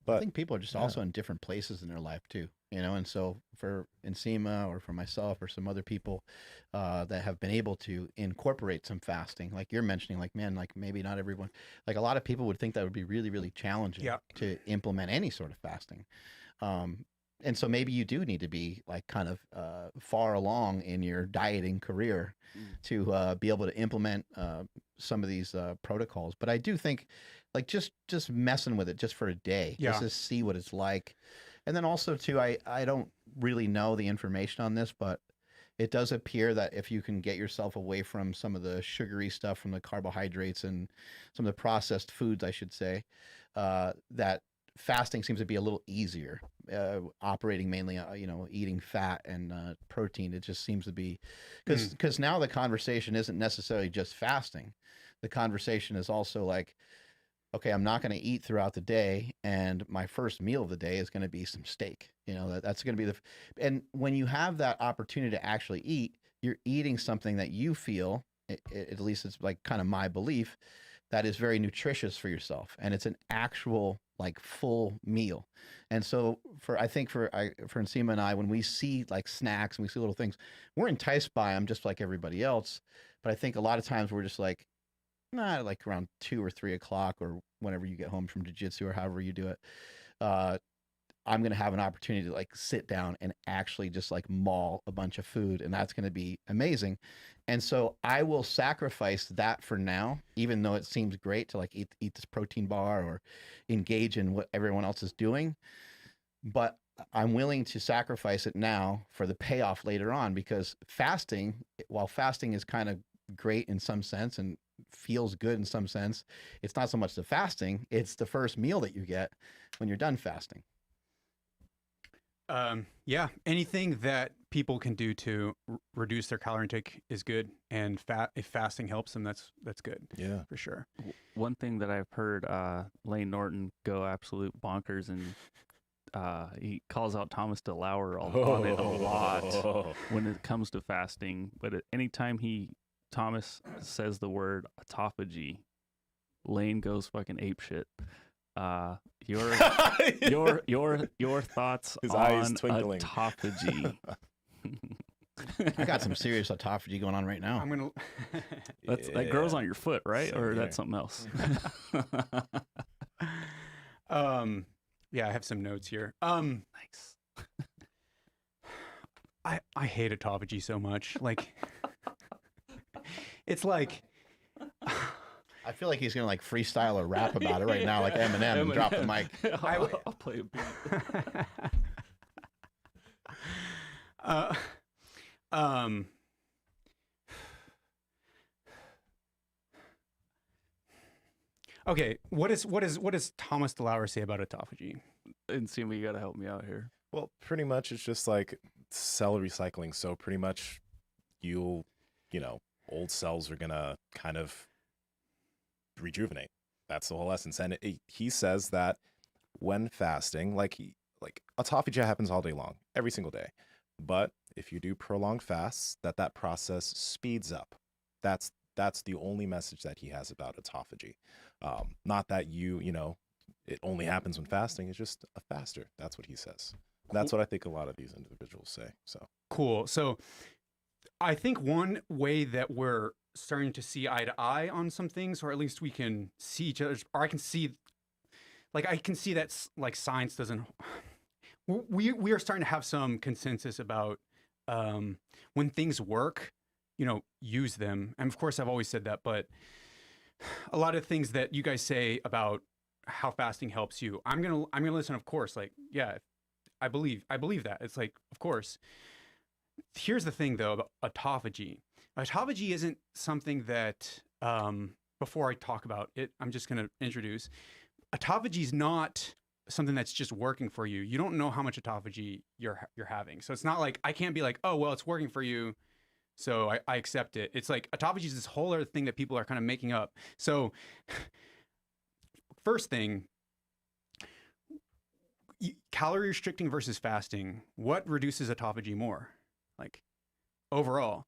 But I think people are just also in different places in their life too, and so for Nsima or for myself or some other people that have been able to incorporate some fasting, like you're mentioning, like, man, like maybe not everyone, like a lot of people would think that would be really, really challenging to implement any sort of fasting. And so maybe you do need to be like kind of far along in your dieting career to be able to implement some of these protocols. But I do think like just messing with it just for a day, just to see what it's like. And then also too, I don't really know the information on this, but it does appear that if you can get yourself away from some of the sugary stuff, from the carbohydrates and some of the processed foods, I should say, that fasting seems to be a little easier, operating mainly, eating fat and protein. It just seems to be because now the conversation isn't necessarily just fasting. The conversation is also like, okay, I'm not going to eat throughout the day, and my first meal of the day is going to be some steak. That's going to be and when you have that opportunity to actually eat, you're eating something that you feel, at least it's like kind of my belief, that is very nutritious for yourself. And it's an actual like full meal. And so I think for Nsima and I, when we see like snacks and we see little things, we're enticed by them just like everybody else. But I think a lot of times we're just like, nah, like around 2 or 3 o'clock or whenever you get home from jiu-jitsu or however you do it, I'm going to have an opportunity to like sit down and actually just like maul a bunch of food. And that's going to be amazing. And so I will sacrifice that for now, even though it seems great to like eat this protein bar or engage in what everyone else is doing. But I'm willing to sacrifice it now for the payoff later on, because fasting, while fasting is kind of great in some sense and feels good in some sense, it's not so much the fasting, it's the first meal that you get when you're done fasting. Yeah, anything that people can do to reduce their calorie intake is good, and if fasting helps them, that's good. Yeah, for sure. One thing that I've heard Lane Norton go absolute bonkers, and he calls out Thomas DeLauer on it a lot when it comes to fasting. But anytime Thomas says the word autophagy, Lane goes fucking apeshit. Your thoughts His on eyes twinkling. Autophagy. I got some serious autophagy going on right now. I'm gonna. That grows on your foot, right? Same or here. that's something else? Yeah, I have some notes here. Nice. I hate autophagy so much. Like, it's like. I feel like he's gonna like freestyle a rap about it right now, like Eminem, and drop the mic. I'll play a beat. Okay, what does Thomas DeLauer say about autophagy? Nsima, you gotta help me out here. Well, pretty much it's just like cell recycling. So pretty much old cells are gonna kind of rejuvenate. That's the whole essence. And he says that when fasting, like autophagy happens all day long, every single day. But if you do prolonged fasts, that process speeds up. That's the only message that he has about autophagy. Not that it only happens when fasting. It's just a faster. That's what he says. That's what I think a lot of these individuals say. So cool. So I think one way that we're starting to see eye to eye on some things, or at least we can see each other, or I can see that like science doesn't. We are starting to have some consensus about when things work, use them. And of course, I've always said that, but a lot of things that you guys say about how fasting helps you, I'm gonna listen. Of course, like, yeah, I believe that. It's like, of course. Here's the thing, though, about autophagy. Autophagy isn't something that, before I talk about it, I'm just going to introduce. Autophagy is not something that's just working for you. You don't know how much autophagy you're having. So it's not like, I can't be like, oh, well, it's working for you, so I accept it. It's like autophagy is this whole other thing that people are kind of making up. So first thing, calorie restricting versus fasting, what reduces autophagy more? Like, overall,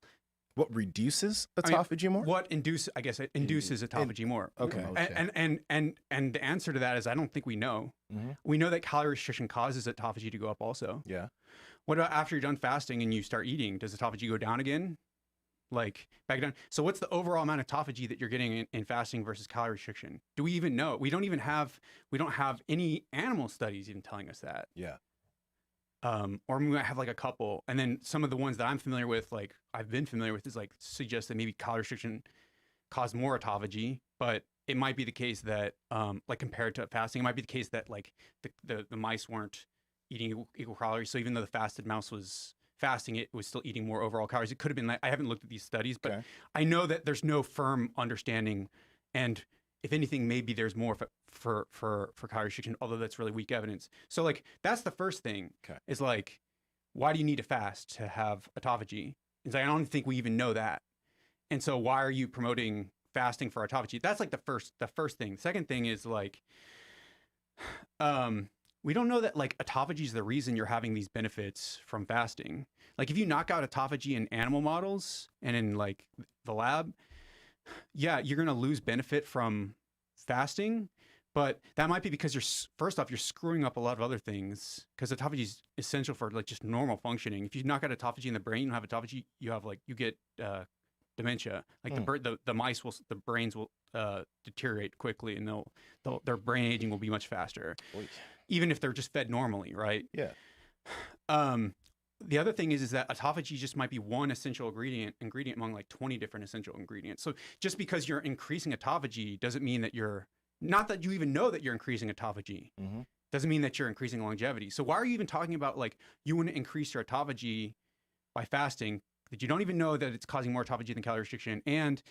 what reduces autophagy more? What induces autophagy more? Okay. And the answer to that is I don't think we know. Mm-hmm. We know that calorie restriction causes autophagy to go up also. Yeah. What about after you're done fasting and you start eating? Does autophagy go down again? Like back down? So what's the overall amount of autophagy that you're getting in fasting versus calorie restriction? Do we even know? We don't have any animal studies even telling us that. Yeah. Or we might have like a couple, and then some of the ones that I'm familiar with, like I've been familiar with, is like suggest that maybe calorie restriction caused more autophagy, but it might be the case that, like compared to fasting, it might be the case that like the mice weren't eating equal calories. So even though the fasted mouse was fasting, it was still eating more overall calories. It could have been like, I haven't looked at these studies, but okay. I know that there's no firm understanding, and if anything, maybe there's more for calorie restriction, although that's really weak evidence. So like, that's the first thing. Okay. Is like, why do you need to fast to have autophagy? It's like, I don't think we even know that. And so why are you promoting fasting for autophagy? That's like the first thing. The second thing is like, we don't know that like autophagy is the reason you're having these benefits from fasting. Like if you knock out autophagy in animal models and in like the lab, yeah, you're going to lose benefit from fasting, But that might be because first off, you're screwing up a lot of other things, because autophagy is essential for like just normal functioning. If you knock out autophagy in the brain, you don't have autophagy, you get dementia. Like the brains will deteriorate quickly, and their brain aging will be much faster, even if they're just fed normally, right? Yeah. The other thing is that autophagy just might be one essential ingredient among like 20 different essential ingredients. So just because you're increasing autophagy doesn't mean that not that you even know that you're increasing autophagy. Doesn't mean that you're increasing longevity. So why are you even talking about like you want to increase your autophagy by fasting, that you don't even know that it's causing more autophagy than calorie restriction and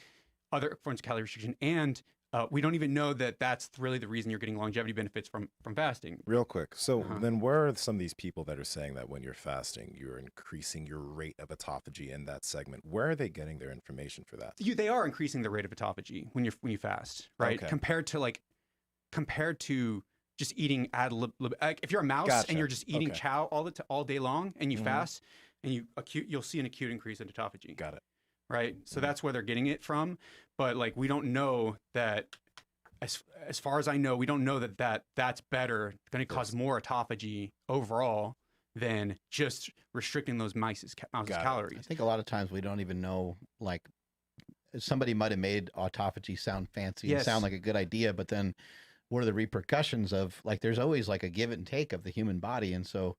other forms of calorie restriction, and we don't even know that that's really the reason you're getting longevity benefits from fasting. Real quick. So then where are some of these people that are saying that when you're fasting, you're increasing your rate of autophagy in that segment? Where are they getting their information for that? They are increasing the rate of autophagy when you fast, right? Okay. Compared to just eating if you're a mouse and you're just eating chow all day long and you fast and you'll see an acute increase in autophagy. Got it. Right? So that's where they're getting it from. But like, we don't know that, as far as I know, we don't know that's better, going to cause more autophagy overall than just restricting those mouse's calories. I think a lot of times we don't even know, like, somebody might have made autophagy sound fancy and sound like a good idea, but then what are the repercussions of, like, there's always like a give and take of the human body. And so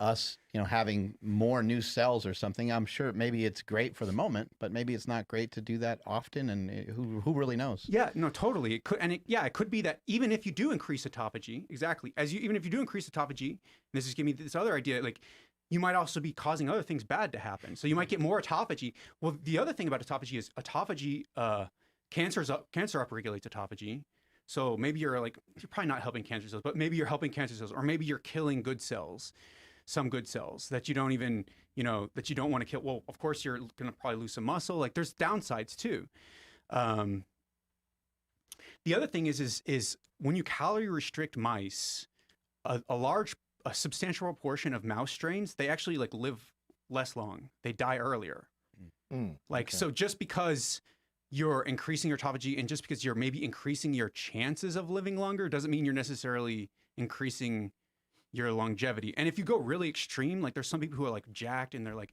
us, having more new cells or something, I'm sure maybe it's great for the moment, but maybe it's not great to do that often. And who really knows? Yeah, no, totally. It could, it could be that even if you do increase autophagy, exactly, even if you do increase autophagy, this is giving me this other idea, like, you might also be causing other things bad to happen. So you might get more autophagy. Well, the other thing about autophagy is cancer upregulates autophagy. So maybe you're probably not helping cancer cells, but maybe you're helping cancer cells, or maybe you're killing good cells, some good cells that you don't even, that you don't want to kill. Well, of course, you're going to probably lose some muscle. Like, there's downsides too. The other thing is when you calorie restrict mice, a substantial proportion of mouse strains, they actually live less long. They die earlier. So just because you're increasing your autophagy and just because you're maybe increasing your chances of living longer doesn't mean you're necessarily increasing your longevity. And if you go really extreme, like, there's some people who are like jacked and they're like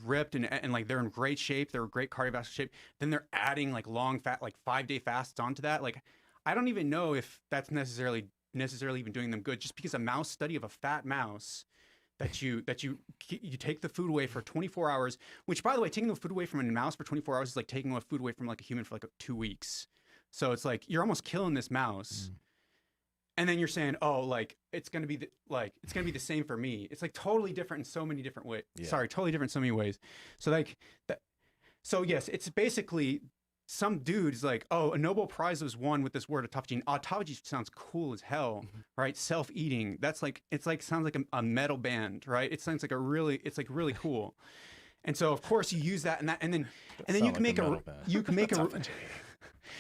ripped and like they're in great shape, they're in great cardiovascular shape, then they're adding like long fat, like 5-day fasts onto that. Like, I don't even know if that's necessarily even doing them good, just because a mouse study of a fat mouse that you take the food away for 24 hours, which, by the way, taking the food away from a mouse for 24 hours is like taking food away from like a human for like 2 weeks. So it's like you're almost killing this mouse. And then you're saying, oh, like, it's going to be the same for me. It's like totally different in so many different ways. Yeah. Sorry, totally different in so many ways. So like that. So yes, it's basically some dude's like, oh, a Nobel Prize was won with this word autophagy. And autophagy sounds cool as hell, right? Self-eating. That's like, sounds like a metal band, right? It sounds like really cool. And so of course you use that and then you can make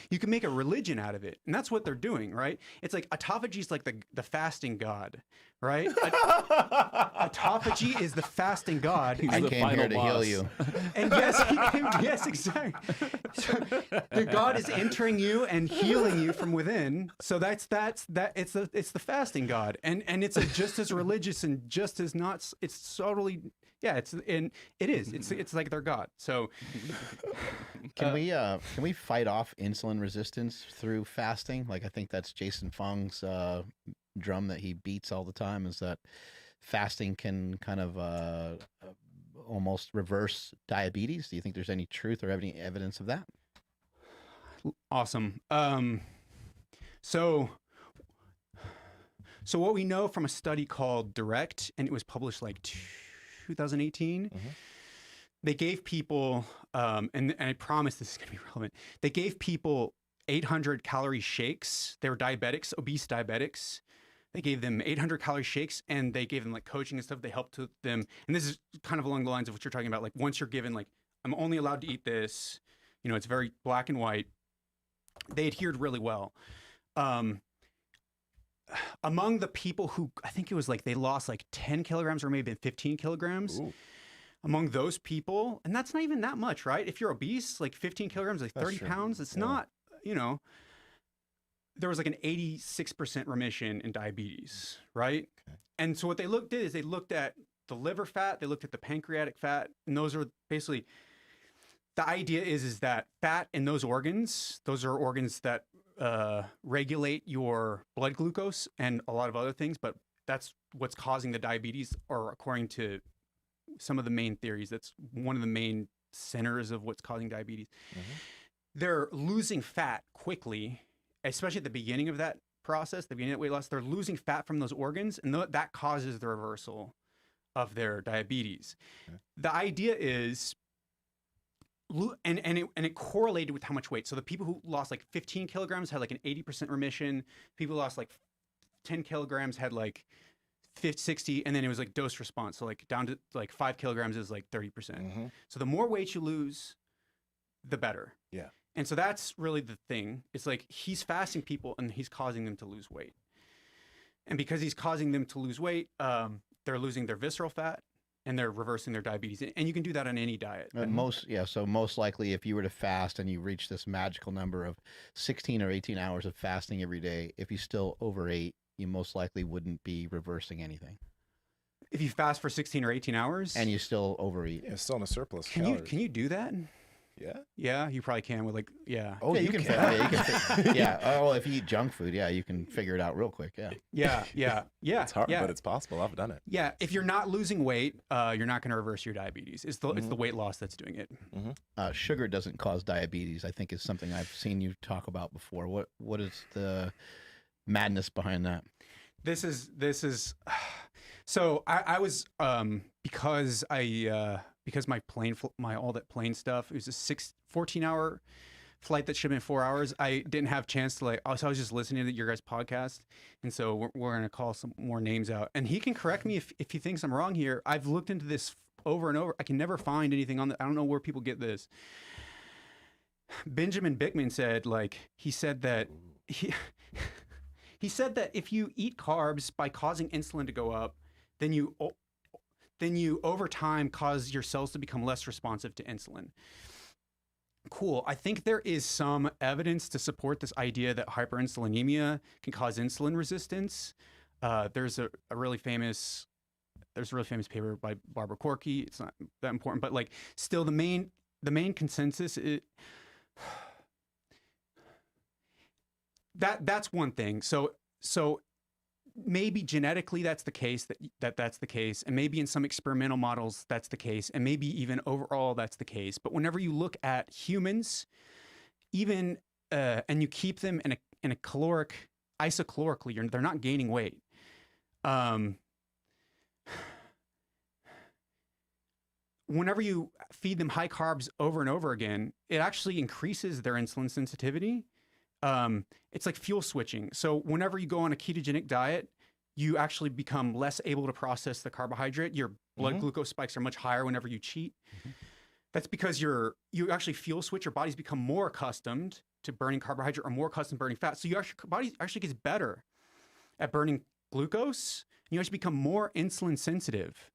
you can make a religion out of it. And that's what they're doing, right? It's like autophagy is like the fasting god, right? Autophagy is the fasting god. I came here to heal you. And yes, exactly. So the god is entering you and healing you from within. So it's the fasting god. And it's just as religious and just as not, it's totally, yeah, it's like their god. So can we fight off insulin resistance through fasting? Like, I think that's Jason Fung's drum that he beats all the time, is that fasting can kind of almost reverse diabetes. Do you think there's any truth or any evidence of that? Awesome. So what we know from a study called Direct, and it was published like 2018, they gave people, and I promise this is going to be relevant, they gave people 800 calorie shakes. They were diabetics, obese diabetics. They gave them 800 calorie shakes, and they gave them like coaching and stuff. They helped them. And this is kind of along the lines of what you're talking about. Like, once you're given, like, I'm only allowed to eat this, it's very black and white. They adhered really well. Among the people who, I think it was like they lost like 10 kilograms or maybe 15 kilograms. Ooh. Among those people, and that's not even that much, right? If you're obese, like 15 kilograms, like 30 pounds, it's not, there was like an 86% remission in diabetes, right? Okay. And so what they did is they looked at the liver fat, they looked at the pancreatic fat, and those are basically, the idea is that fat in those are organs that regulate your blood glucose and a lot of other things, but that's what's causing the diabetes, or according to some of the main theories, that's one of the main centers of what's causing diabetes. They're losing fat quickly, especially at the beginning of that process, the beginning of weight loss. They're losing fat from those organs, and that causes the reversal of their diabetes. The idea is, and it correlated with how much weight. So the people who lost like 15 kilograms had like an 80% remission. People who lost like 10 kilograms had like 50, 60, and then it was like dose response. So like down to like 5 kilograms is like 30%. So the more weight you lose, the better. Yeah. And so that's really the thing. It's like he's fasting people and he's causing them to lose weight. And because he's causing them to lose weight, they're losing their visceral fat and they're reversing their diabetes. And you can do that on any diet. So most likely if you were to fast and you reach this magical number of 16 or 18 hours of fasting every day, if you still overate, you most likely wouldn't be reversing anything. If you fast for 16 or 18 hours? And you still overeat. Yeah, still in a surplus. Can you do that? Yeah. Yeah, you probably can with like, yeah. Oh, yeah, you can. Yeah. Oh, well, if you eat junk food, yeah, you can figure it out real quick. Yeah. Yeah. It's hard, but it's possible. I've done it. Yeah. If you're not losing weight, you're not going to reverse your diabetes. It's the weight loss that's doing it. Sugar doesn't cause diabetes, I think, is something I've seen you talk about before. What is the madness behind that? This is so I was because my all that plane stuff, it was a 14-hour flight that should have been 4 hours. I didn't have a chance to I was just listening to your guys' podcast, and so we're going to call some more names out, and he can correct me if he thinks I'm wrong here. I've looked into this over and over. I can never find anything on I don't know where people get this. Benjamin Bickman said, he said that he said that if you eat carbs by causing insulin to go up, then you over time cause your cells to become less responsive to insulin. Cool. I think there is some evidence to support this idea that hyperinsulinemia can cause insulin resistance. There's a really famous paper by Barbara Corky. It's not that important, but still the main consensus is that's one thing. So maybe genetically that's the case, that's the case, and maybe in some experimental models that's the case, and maybe even overall that's the case. But whenever you look at humans, even and you keep them in a isocalorically, they're not gaining weight. Whenever you feed them high carbs over and over again, it actually increases their insulin sensitivity. It's like fuel switching. So whenever you go on a ketogenic diet, you actually become less able to process the carbohydrate. Your blood glucose spikes are much higher whenever you cheat. That's because you actually fuel switch. Your body's become more accustomed to burning carbohydrate or more accustomed to burning fat. So your body actually gets better at burning glucose. And you actually become more insulin sensitive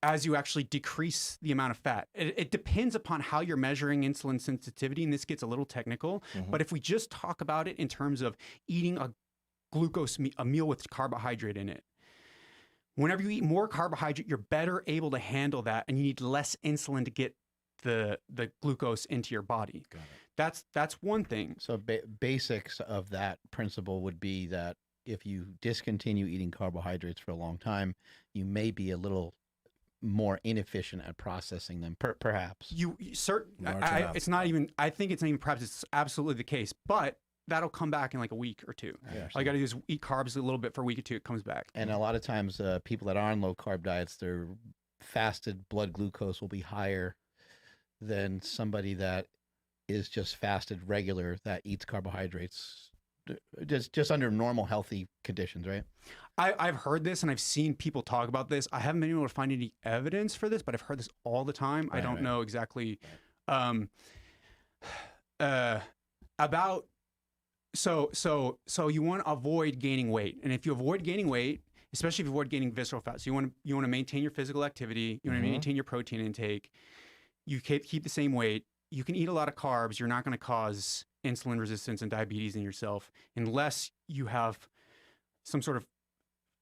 as you actually decrease the amount of fat. It depends upon how you're measuring insulin sensitivity, and this gets a little technical, but if we just talk about it in terms of eating a meal with carbohydrate in it, whenever you eat more carbohydrate, you're better able to handle that, and you need less insulin to get the glucose into your body. Got it. That's one thing. So basics of that principle would be that if you discontinue eating carbohydrates for a long time, you may be a little more inefficient at processing them, perhaps. It's not even, I think it's not even perhaps, it's absolutely the case, but that'll come back in like a week or two. Yeah, all you got to do is eat carbs a little bit for a week or two, it comes back. And a lot of times people that are on low carb diets, their fasted blood glucose will be higher than somebody that is just fasted regular that eats carbohydrates just under normal healthy conditions, right? I've heard this and I've seen people talk about this. I haven't been able to find any evidence for this, but I've heard this all the time. I don't know exactly about. So you want to avoid gaining weight, and if you avoid gaining weight, especially if you avoid gaining visceral fat, so you want to maintain your physical activity, you want to maintain your protein intake, you keep the same weight. you can eat a lot of carbs. You're not going to cause insulin resistance and diabetes in yourself unless you have some sort of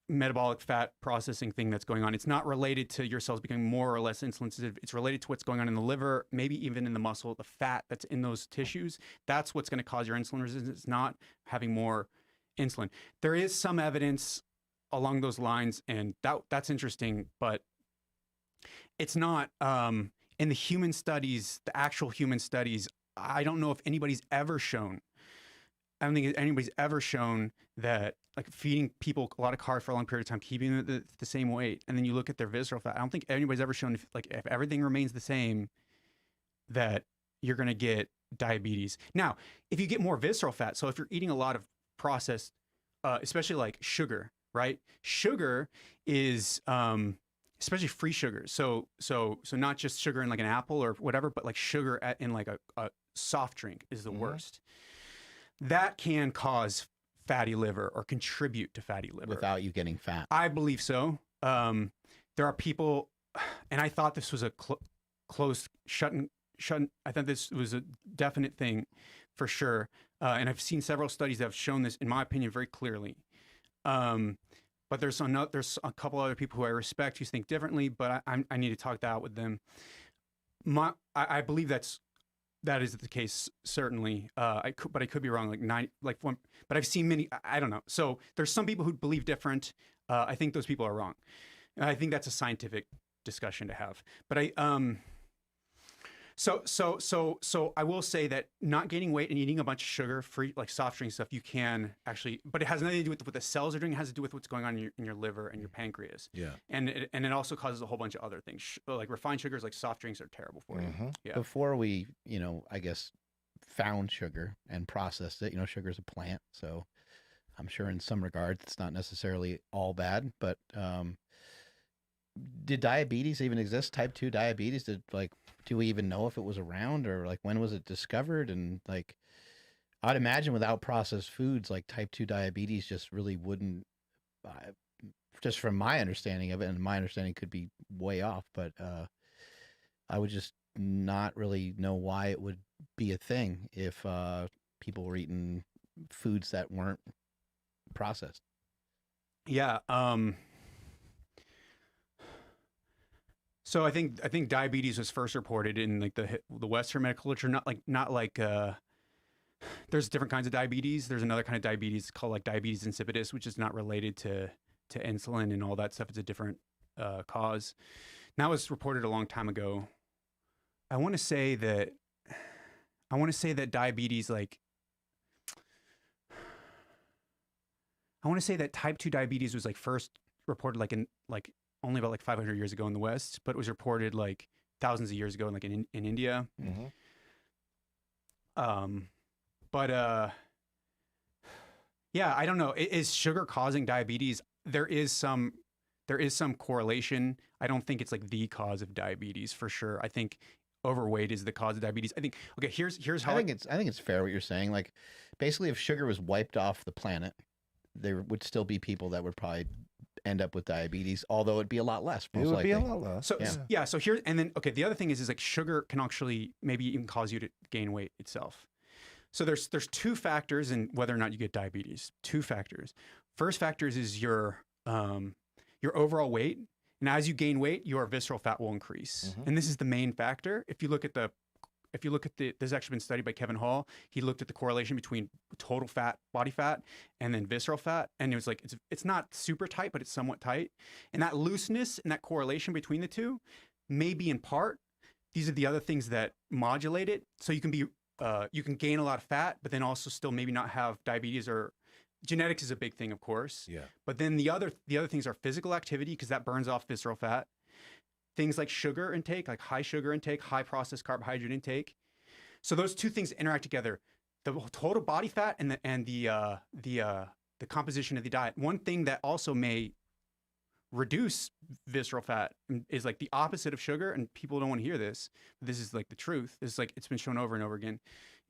metabolic fat processing thing that's going on. It's not related to your cells becoming more or less insulin sensitive. It's related to what's going on in the liver, maybe even in the muscle, the fat that's in those tissues. That's what's going to cause your insulin resistance. It's not having more insulin. There is some evidence along those lines, and that's interesting, but it's not in the human studies, the actual human studies. I don't know if anybody's ever shown. I don't think anybody's ever shown that like feeding people a lot of carbs for a long period of time, keeping them the same weight, and then you look at their visceral fat. I don't think anybody's ever shown if everything remains the same, that you're going to get diabetes. Now, if you get more visceral fat, so if you're eating a lot of processed, especially like sugar, right? Sugar is especially free sugars. So not just sugar in like an apple or whatever, but like sugar in like a soft drink is the worst. That can cause fatty liver or contribute to fatty liver. Without you getting fat. I believe so. There are people, and I thought this was a closed, shut. I thought this was a definite thing for sure. And I've seen several studies that have shown this, in my opinion, very clearly. But there's a couple other people who I respect who think differently, but I need to talk that out with them. I believe that is the case, certainly. But I could be wrong. But I've seen many. I don't know. So there's some people who believe different. I think those people are wrong. And I think that's a scientific discussion to have. But So I will say that not gaining weight and eating a bunch of sugar-free, like soft drink stuff, you can actually, but it has nothing to do with what the cells are doing. It has to do with what's going on in your liver and your pancreas. Yeah. And it also causes a whole bunch of other things. Like refined sugars, like soft drinks, are terrible for you. Yeah. Before we, I guess, found sugar and processed it, sugar is a plant. So I'm sure in some regards it's not necessarily all bad, but did diabetes even exist? Type 2 diabetes? Do we even know if it was around, or like when was it discovered? And like, I'd imagine without processed foods, like type 2 diabetes just really wouldn't, just from my understanding of it, and my understanding could be way off, but I would just not really know why it would be a thing if people were eating foods that weren't processed. Yeah. So I think diabetes was first reported in like the Western medical literature, not like there's different kinds of diabetes. There's another kind of diabetes called like diabetes insipidus, which is not related to insulin and all that stuff. It's a different cause. And that was reported a long time ago. I want to say that diabetes, like, I want to say that type 2 diabetes was like first reported like only about like 500 years ago in the West, but it was reported like thousands of years ago in India. Yeah, I don't know. Is sugar causing diabetes? There is some correlation. I don't think it's like the cause of diabetes for sure. I think overweight is the cause of diabetes. I think, okay, here's how I think it's fair what you're saying. Like, basically, if sugar was wiped off the planet, there would still be people that would probably end up with diabetes, although it'd be a lot less. It would be a lot less. So yeah. So here, and then, okay, the other thing is like sugar can actually maybe even cause you to gain weight itself. So there's two factors in whether or not you get diabetes. Two factors. First factors is your overall weight. And as you gain weight, your visceral fat will increase. And this is the main factor. If you look at this has actually been studied by Kevin Hall. He looked at the correlation between total fat, body fat, and then visceral fat. And it was like, it's not super tight, but it's somewhat tight. And that looseness and that correlation between the two may be in part, these are the other things that modulate it. So you can gain a lot of fat, but then also still maybe not have diabetes. Or genetics is a big thing, of course. Yeah. But then the other things are physical activity, because that burns off visceral fat. Things like sugar intake, like high sugar intake, high processed carbohydrate intake. So those two things interact together: the total body fat and the composition of the diet. One thing that also may reduce visceral fat is like the opposite of sugar, and people don't want to hear this, but this is like the truth. It's like it's been shown over and over again.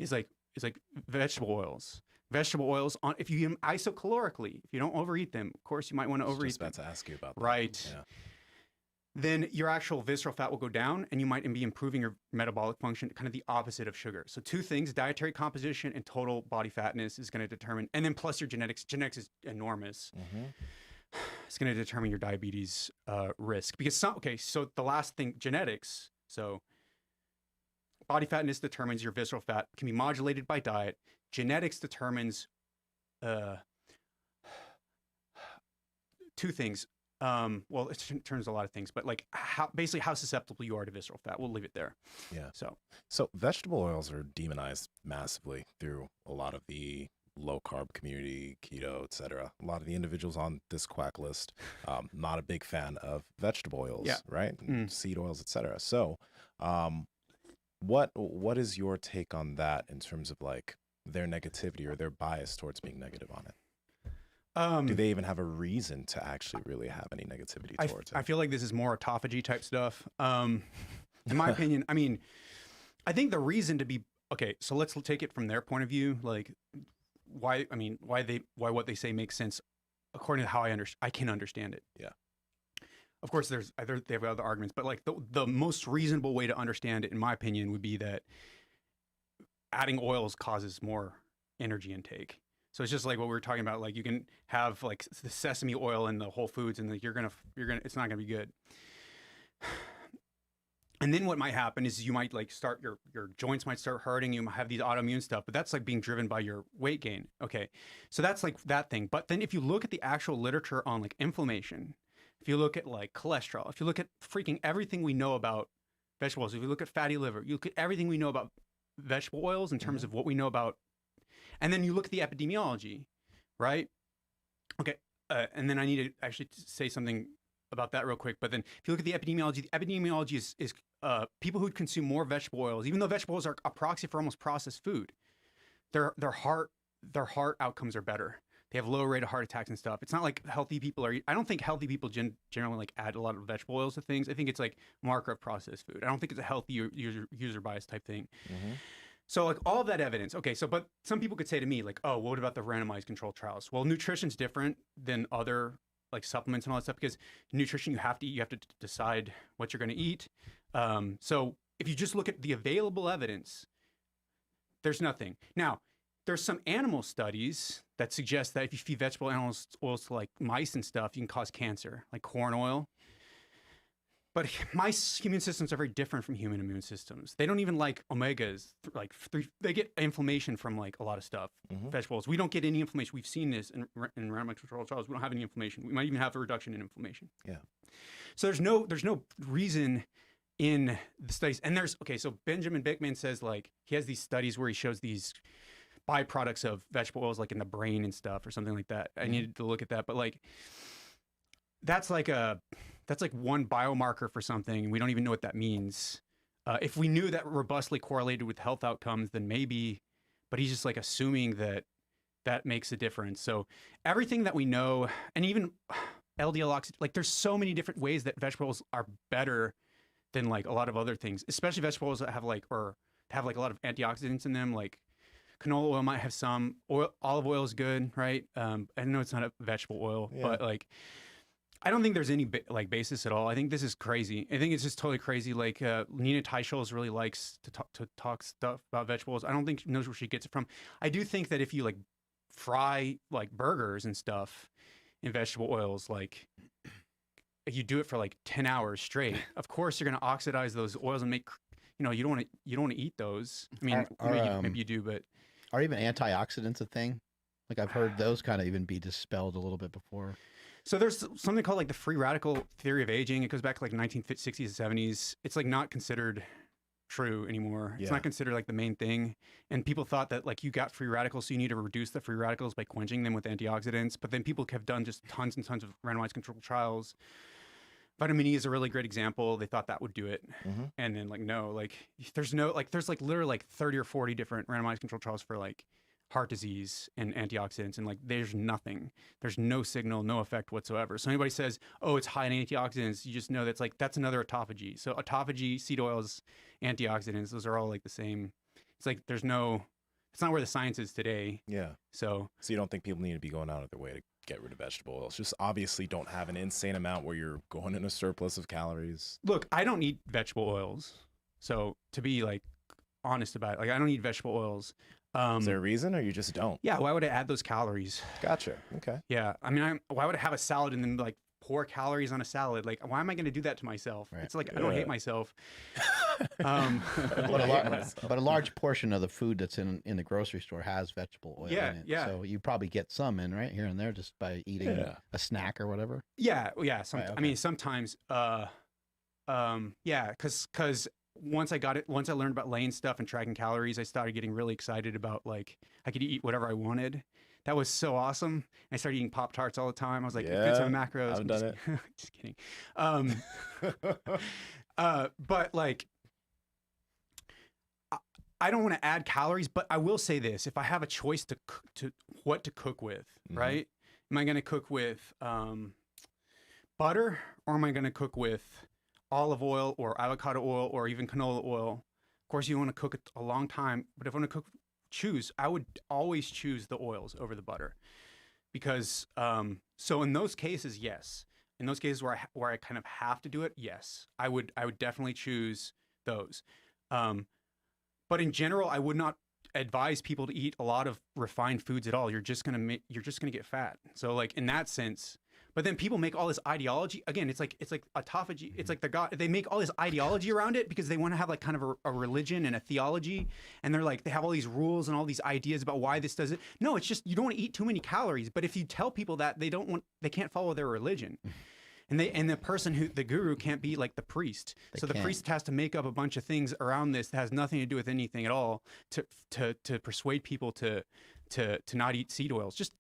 It's like vegetable oils. Vegetable oils, if you eat them isocalorically, if you don't overeat them, of course you might want to overeat them. Just about to ask you about that. Right. Yeah. then your actual visceral fat will go down and you might be improving your metabolic function, kind of the opposite of sugar. So two things, dietary composition and total body fatness is going to determine, and then plus your genetics. Genetics is enormous. It's going to determine your diabetes risk. Because so the last thing, genetics. So body fatness determines your visceral fat, can be modulated by diet. Genetics determines two things. Well, it determines a lot of things, but like basically how susceptible you are to visceral fat. We'll leave it there. Yeah. So vegetable oils are demonized massively through a lot of the low carb community, keto, etc. A lot of the individuals on this Quack list, not a big fan of vegetable oils, right? Seed oils, etc. So, what is your take on that in terms of like their negativity or their bias towards being negative on it? Do they even have a reason to actually really have any negativity towards it? I feel like this is more autophagy type stuff. In my opinion, I mean, I think the reason to be so let's take it from their point of view, like why what they say makes sense according to how I can understand it. Yeah. Of course, they have other arguments, but like the most reasonable way to understand it, in my opinion, would be that adding oils causes more energy intake. So it's just like what we were talking about. Like you can have like the sesame oil in the Whole Foods, and like it's not gonna be good. And then what might happen is you might like start your joints might start hurting. You might have these autoimmune stuff, but that's like being driven by your weight gain. Okay, so that's like that thing. But then if you look at the actual literature on like inflammation, if you look at like cholesterol, if you look at freaking everything we know about vegetables, if you look at fatty liver, you look at everything we know about vegetable oils in terms of what we know about. And then you look at the epidemiology, right? Okay, and then I need to actually say something about that real quick. But then if you look at the epidemiology is people who consume more vegetable oils, even though vegetable oils are a proxy for almost processed food, their heart outcomes are better. They have lower rate of heart attacks and stuff. It's not like healthy people I don't think healthy people generally like add a lot of vegetable oils to things. I think it's like marker of processed food. I don't think it's a healthy user bias type thing. So like all of that evidence, okay, so but some people could say to me like, oh, what about the randomized controlled trials? Well, nutrition's different than other like supplements and all that stuff because nutrition you have to decide what you're going to eat. So if you just look at the available evidence, there's nothing. Now, there's some animal studies that suggest that if you feed vegetable oils to like mice and stuff, you can cause cancer, like corn oil. But mice immune systems are very different from human immune systems. They don't even like omegas. They get inflammation from like a lot of stuff. Vegetables. We don't get any inflammation. We've seen this in randomized controlled trials. We don't have any inflammation. We might even have a reduction in inflammation. Yeah. So there's no reason in the studies. And so Benjamin Bickman says like he has these studies where he shows these byproducts of vegetable oils like in the brain and stuff or something like that. I needed to look at that, but like that's like one biomarker for something, and we don't even know what that means. If we knew that robustly correlated with health outcomes, then maybe, but he's just like assuming that makes a difference. So everything that we know, and even LDL oxidation, like there's so many different ways that vegetables are better than like a lot of other things, especially vegetables that have like a lot of antioxidants in them, like canola oil might have some. Olive oil is good, right? I know it's not a vegetable oil, but like, I don't think there's any basis at all. I think this is crazy. I think it's just totally crazy. Like Nina Teicholz really likes to talk stuff about vegetables. I don't think she knows where she gets it from. I do think that if you like fry like burgers and stuff in vegetable oils, like you do it for like 10 hours straight, of course you're going to oxidize those oils and make, you don't want to eat those. I mean, maybe you do, but are even antioxidants a thing? Like I've heard those kind of even be dispelled a little bit before. So there's something called like the free radical theory of aging. It goes back to like 1960s and 70s. It's like not considered true anymore. It's not considered like the main thing. And people thought that like you got free radicals, so you need to reduce the free radicals by quenching them with antioxidants. But then people have done just tons and tons of randomized controlled trials. Vitamin E is a really great example. They thought that would do it. And then like, no, like there's literally like 30 or 40 different randomized controlled trials for like heart disease and antioxidants, and like there's no signal, no effect whatsoever. So anybody says, oh, it's high in antioxidants, you just know that's another autophagy. So autophagy, seed oils, antioxidants, those are all like the same. It's like it's not where the science is today. Yeah. So you don't think people need to be going out of their way to get rid of vegetable oils? Just obviously don't have an insane amount where you're going in a surplus of calories. Look, I don't eat vegetable oils. So to be like honest about it, like I don't eat vegetable oils. Is there a reason, or you just don't? Yeah, why would I add those calories? Gotcha. Okay. Yeah, I mean, why would I have a salad and then like pour calories on a salad? Like, why am I going to do that to myself? Right. It's like I don't hate myself. But a large portion of the food that's in the grocery store has vegetable oil in it. Yeah. So you probably get some in right here and there just by eating a snack or whatever. Yeah. Right, okay. I mean, sometimes, because once I learned about laying stuff and tracking calories, I started getting really excited about like I could eat whatever I wanted. That was so awesome. I started eating Pop-Tarts all the time. I was like, good to macros. I've done it. Just kidding. But like, I don't want to add calories, but I will say this: if I have a choice to what to cook with, right? Am I going to cook with butter, or am I going to cook with olive oil or avocado oil or even canola oil? Of course, you want to cook it a long time, but if I want to choose, I would always choose the oils over the butter, because so in those cases, yes. In those cases where I kind of have to do it, yes, I would definitely choose those. But in general, I would not advise people to eat a lot of refined foods at all. You're just gonna get fat. So like in that sense. But then people make all this ideology. Again, it's like autophagy. It's like they make all this ideology around it because they want to have like kind of a religion and a theology. And they're like, they have all these rules and all these ideas about why this does it. No, it's just, you don't want to eat too many calories. But if you tell people that, they can't follow their religion. And the guru can't be like the priest. So the priest has to make up a bunch of things around this that has nothing to do with anything at all to persuade people to not eat seed oils. Just,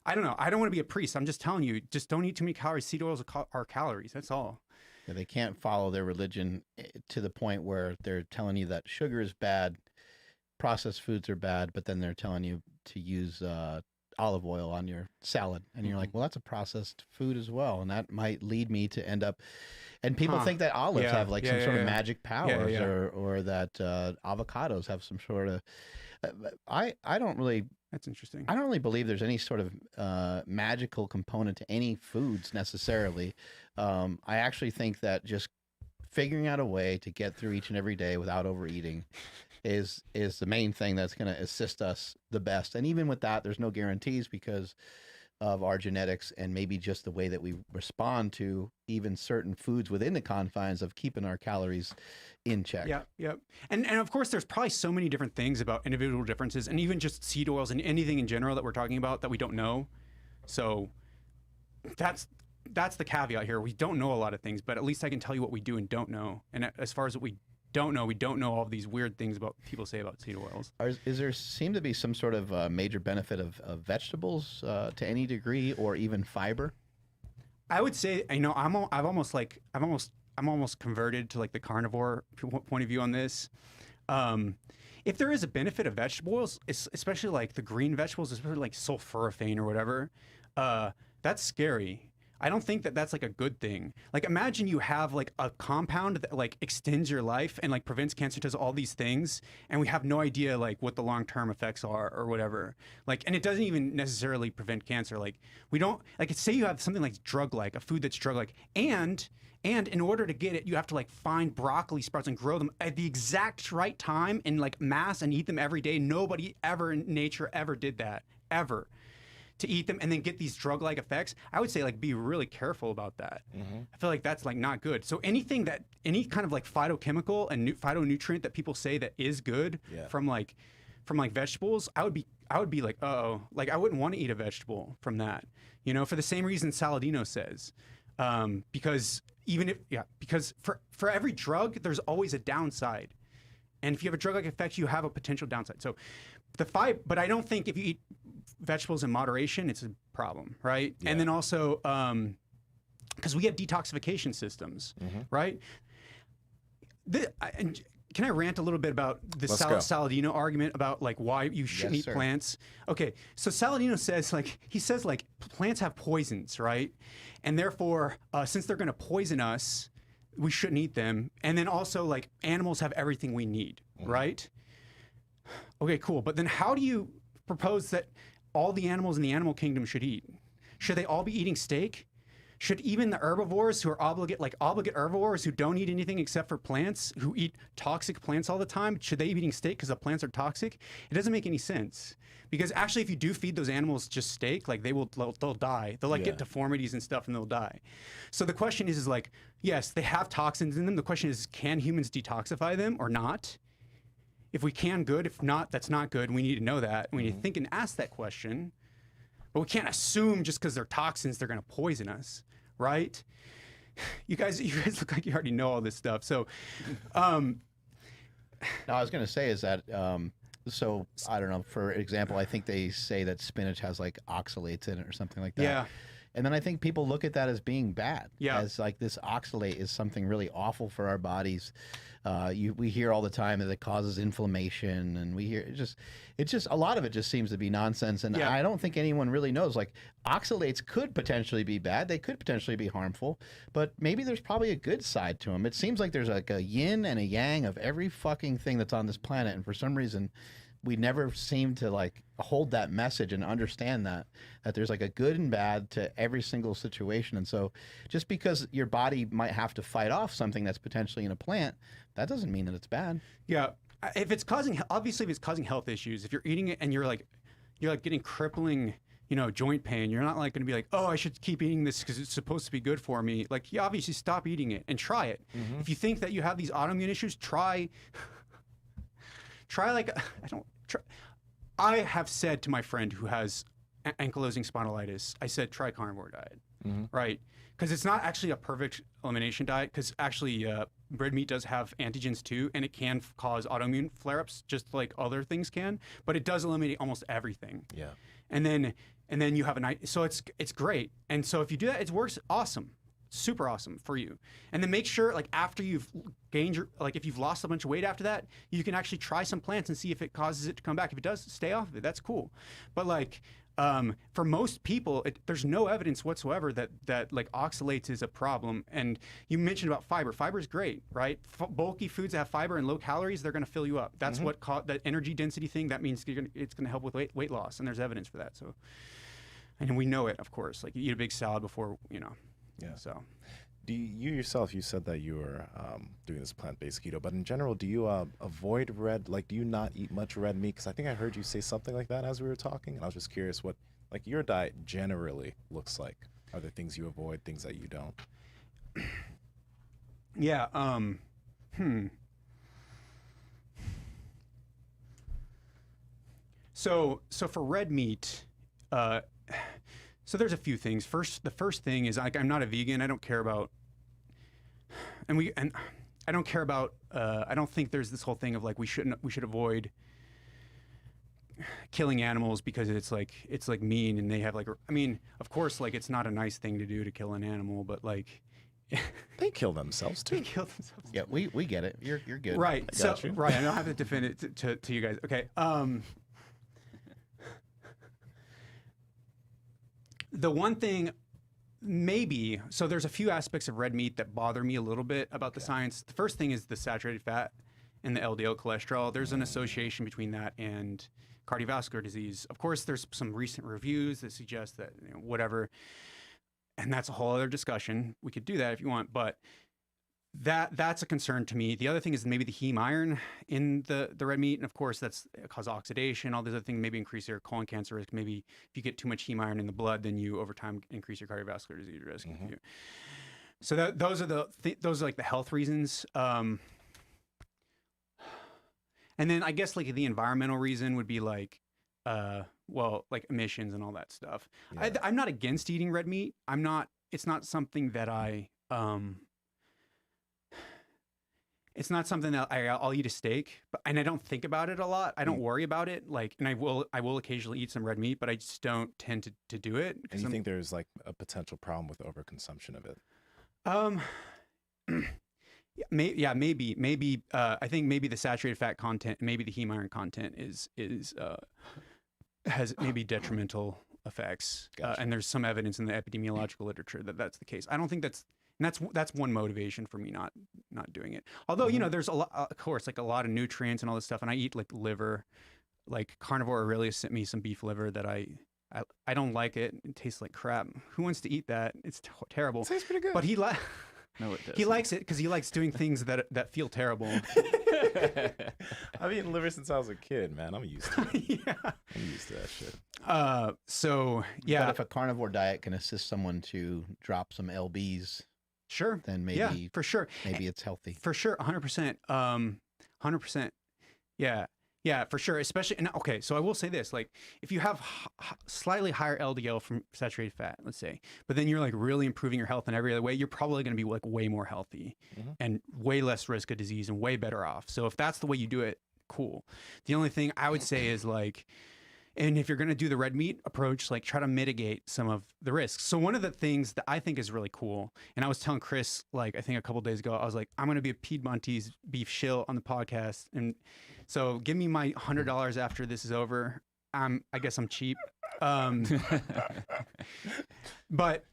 I don't know. I don't want to be a priest. I'm just telling you, just don't eat too many calories. Seed oils are calories. That's all. Yeah, they can't follow their religion to the point where they're telling you that sugar is bad, processed foods are bad, but then they're telling you to use olive oil on your salad. And you're like, well, that's a processed food as well. And that might lead me to end up, and people think that olives have like some sort of magic powers or that avocados have some sort of, I don't really, that's interesting. I don't really believe there's any sort of magical component to any foods necessarily. I actually think that just figuring out a way to get through each and every day without overeating is the main thing that's going to assist us the best. And even with that, there's no guarantees because of our genetics and maybe just the way that we respond to even certain foods within the confines of keeping our calories in check. Yeah. And of course, there's probably so many different things about individual differences and even just seed oils and anything in general that we're talking about that we don't know. So that's the caveat here. We don't know a lot of things, but at least I can tell you what we do and don't know. And as far as what we don't know all of these weird things about people say about seed oils. Is there seem to be some sort of major benefit of vegetables to any degree, or even fiber? I would say, I'm almost converted to like the carnivore point of view on this. If there is a benefit of vegetable oils, especially like the green vegetables, especially like sulforaphane or whatever, that's scary. I don't think that that's like a good thing. Like imagine you have like a compound that like extends your life and like prevents cancer, does all these things, and we have no idea like what the long-term effects are or whatever. Like, and it doesn't even necessarily prevent cancer. Like we don't, like say you have something like drug-like, a food that's drug-like, and in order to get it, you have to like find broccoli sprouts and grow them at the exact right time in like mass and eat them every day. Nobody ever in nature ever did that, ever. To eat them and then get these drug-like effects, I would say like be really careful about that. I feel like that's like not good. So any kind of like phytochemical and phytonutrient that people say that is good from like vegetables, I would be like, uh-oh, like I wouldn't want to eat a vegetable from that, for the same reason Saladino says, because for every drug there's always a downside, and if you have a drug-like effect, you have a potential downside. So but I don't think if you eat vegetables in moderation, it's a problem, right? Yeah. And then also, because we have detoxification systems, right? Can I rant a little bit about the Saladino argument about like why you shouldn't eat plants? Okay, so Saladino says plants have poisons, right? And therefore, since they're going to poison us, we shouldn't eat them. And then also like animals have everything we need, right? Okay, cool. But then how do you propose that all the animals in the animal kingdom should eat? Should they all be eating steak? Should even the herbivores who are obligate herbivores who don't eat anything except for plants, who eat toxic plants all the time, should they be eating steak because the plants are toxic? It doesn't make any sense. Because actually, if you do feed those animals just steak, like they'll die. They'll get deformities and stuff, and they'll die. So the question is like, yes, they have toxins in them. The question is, can humans detoxify them or not? If we can, good. If not, that's not good. We need to know that. We need to think and ask that question. But we can't assume just because they're toxins, they're going to poison us, right? You guys look like you already know all this stuff. So, no, I was going to say is that, so I don't know, for example, I think they say that spinach has like oxalates in it or something like that. Yeah. And then I think people look at that as being bad. Yeah. As like this oxalate is something really awful for our bodies. We hear all the time that it causes inflammation, and we hear it's just a lot of it just seems to be nonsense. And I don't think anyone really knows. Like oxalates could potentially be bad. They could potentially be harmful, but maybe there's probably a good side to them. It seems like there's like a yin and a yang of every fucking thing that's on this planet. And for some reason, we never seem to like hold that message and understand that there's like a good and bad to every single situation. And so just because your body might have to fight off something that's potentially in a plant, that doesn't mean that it's bad. Yeah. If it's causing health issues, if you're eating it and you're like getting crippling, joint pain, you're not like going to be like, oh, I should keep eating this because it's supposed to be good for me. Like, obviously stop eating it and try it. Mm-hmm. If you think that you have these autoimmune issues, try I have said to my friend who has ankylosing spondylitis, I said, try carnivore diet, right? Because it's not actually a perfect elimination diet, because actually red meat does have antigens too, and it can cause autoimmune flare-ups just like other things can, but it does eliminate almost everything. Yeah. And then you have so it's great. And so if you do that, it works awesome. Super awesome for you. And then make sure, like, after you've gained if you've lost a bunch of weight after that, you can actually try some plants and see if it causes it to come back. If it does, stay off of it. That's cool. But like, for most people, there's no evidence whatsoever that like oxalates is a problem. And you mentioned about fiber. Fiber is great, right? Bulky foods that have fiber and low calories, they're going to fill you up. That's what that energy density thing. That means it's going to help with weight loss, and there's evidence for that. So, and we know it, of course. Like, you eat a big salad before, Yeah. So, do you yourself? You said that you were doing this plant-based keto, but in general, do you avoid red? Like, do you not eat much red meat? Because I think I heard you say something like that as we were talking, and I was just curious what like your diet generally looks like. Are there things you avoid, things that you don't? Yeah. So for red meat, so there's a few things. The first thing is I'm not a vegan. I don't care about, and I don't care about. I don't think there's this whole thing of like we should avoid killing animals because it's like mean, and they have like, I mean, of course, like, it's not a nice thing to do to kill an animal, but like they kill themselves too. They kill themselves. Yeah, we get it. You're good. Right. So right, I don't have to defend it to you guys. Okay. The one thing, maybe, so there's a few aspects of red meat that bother me a little bit about the science. The first thing is the saturated fat and the LDL cholesterol. There's an association between that and cardiovascular disease. Of course, there's some recent reviews that suggest that, whatever, and that's a whole other discussion. We could do that if you want, but that's a concern to me. The other thing is maybe the heme iron in the red meat, and of course that's cause oxidation, all those other things, maybe increase your colon cancer risk. Maybe if you get too much heme iron in the blood, then you over time increase your cardiovascular disease risk. So those are like the health reasons. And then I guess like the environmental reason would be like, like emissions and all that stuff. Yeah. I'm not against eating red meat. It's not something that it's not something that I'll eat a steak, and I don't think about it a lot. I don't worry about it. Like, and I will occasionally eat some red meat, but I just don't tend to do it. And you think there's like a potential problem with overconsumption of it? Maybe. I think maybe the saturated fat content, maybe the heme iron content has maybe detrimental effects. Gotcha. And there's some evidence in the epidemiological literature that that's the case. I don't think that's one motivation for me not doing it. Although, there's a lot, of course, like a lot of nutrients and all this stuff, and I eat like liver. like Carnivore Aurelius sent me some beef liver that I don't like it. It tastes like crap. Who wants to eat that? It's terrible. It tastes pretty good. But he No, it doesn't. he likes it because he likes doing things that feel terrible. I've eaten liver since I was a kid, man. I'm used to it. Yeah. I'm used to that shit. So yeah. But if a carnivore diet can assist someone to drop some lbs, Sure. then maybe Yeah, for sure. maybe it's healthy. For sure, 100%. 100%. Yeah. Yeah, for sure. Especially, and okay, so I will say this, like if you have slightly higher LDL from saturated fat, let's say, but then you're like really improving your health in every other way, you're probably going to be like way more healthy and way less risk of disease and way better off. So if that's the way you do it, cool. The only thing I would say is like, and if you're going to do the red meat approach, like try to mitigate some of the risks. So one of the things that I think is really cool, and I was telling Chris, like, I think a couple days ago, I was like, I'm going to be a Piedmontese beef shill on the podcast. And so give me my $100 after this is over. I guess I'm cheap. But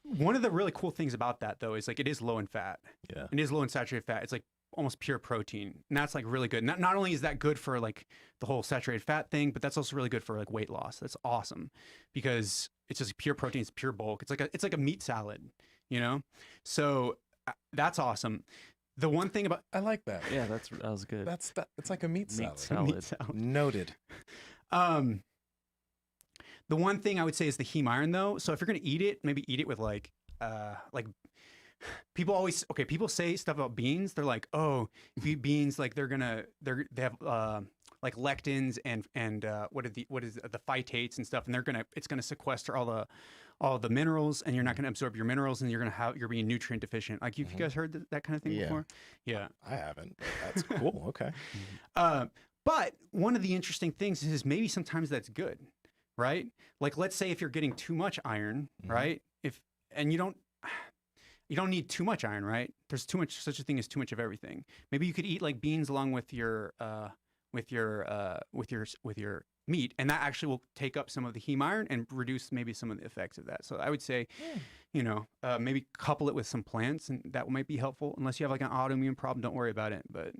one of the really cool things about that though, is like, it is low in fat. Yeah. It is low in saturated fat. It's like almost pure protein. And that's like really good. Not only is that good for like the whole saturated fat thing, but that's also really good for like weight loss. That's awesome because it's just pure protein. It's pure bulk. It's like a meat salad, you know? So that's awesome. The one thing about, I like that. Yeah, that was good. It's like a meat salad. salad. Noted. The one thing I would say is the heme iron though. So if you're going to eat it, maybe eat it with like people say stuff about beans. They're like, oh, if you eat beans, like they have like lectins and what is the phytates and stuff, and it's gonna sequester all the minerals, and you're not gonna absorb your minerals, and you're being nutrient deficient. Like, you guys heard that kind of thing before? Yeah, I haven't. But that's cool. Okay. But one of the interesting things is maybe sometimes that's good, right? Like, let's say if you're getting too much iron, right? And you don't need too much iron, right? There's such a thing as too much of everything. Maybe you could eat like beans along with your meat, and that actually will take up some of the heme iron and reduce maybe some of the effects of that. So I would say, maybe couple it with some plants, and that might be helpful. Unless you have like an autoimmune problem, don't worry about it. But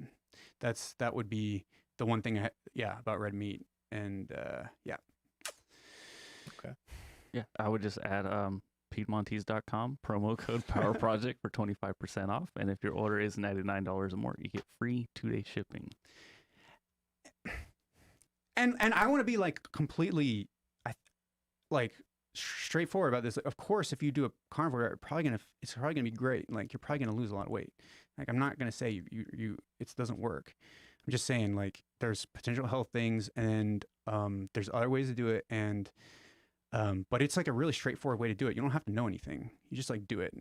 that would be the one thing about red meat. And Okay. Yeah, I would just add Piedmontese.com, promo code Power Project for 25% off. And if your order is $99 or more, you get free 2-day shipping. And I want to be like completely straightforward about this. Of course, if you do a carnivore, it's probably gonna be great. Like, you're probably gonna lose a lot of weight. Like, I'm not gonna say it doesn't work. I'm just saying, like, there's potential health things, and there's other ways to do it, and but it's like a really straightforward way to do it. You don't have to know anything. You just like do it.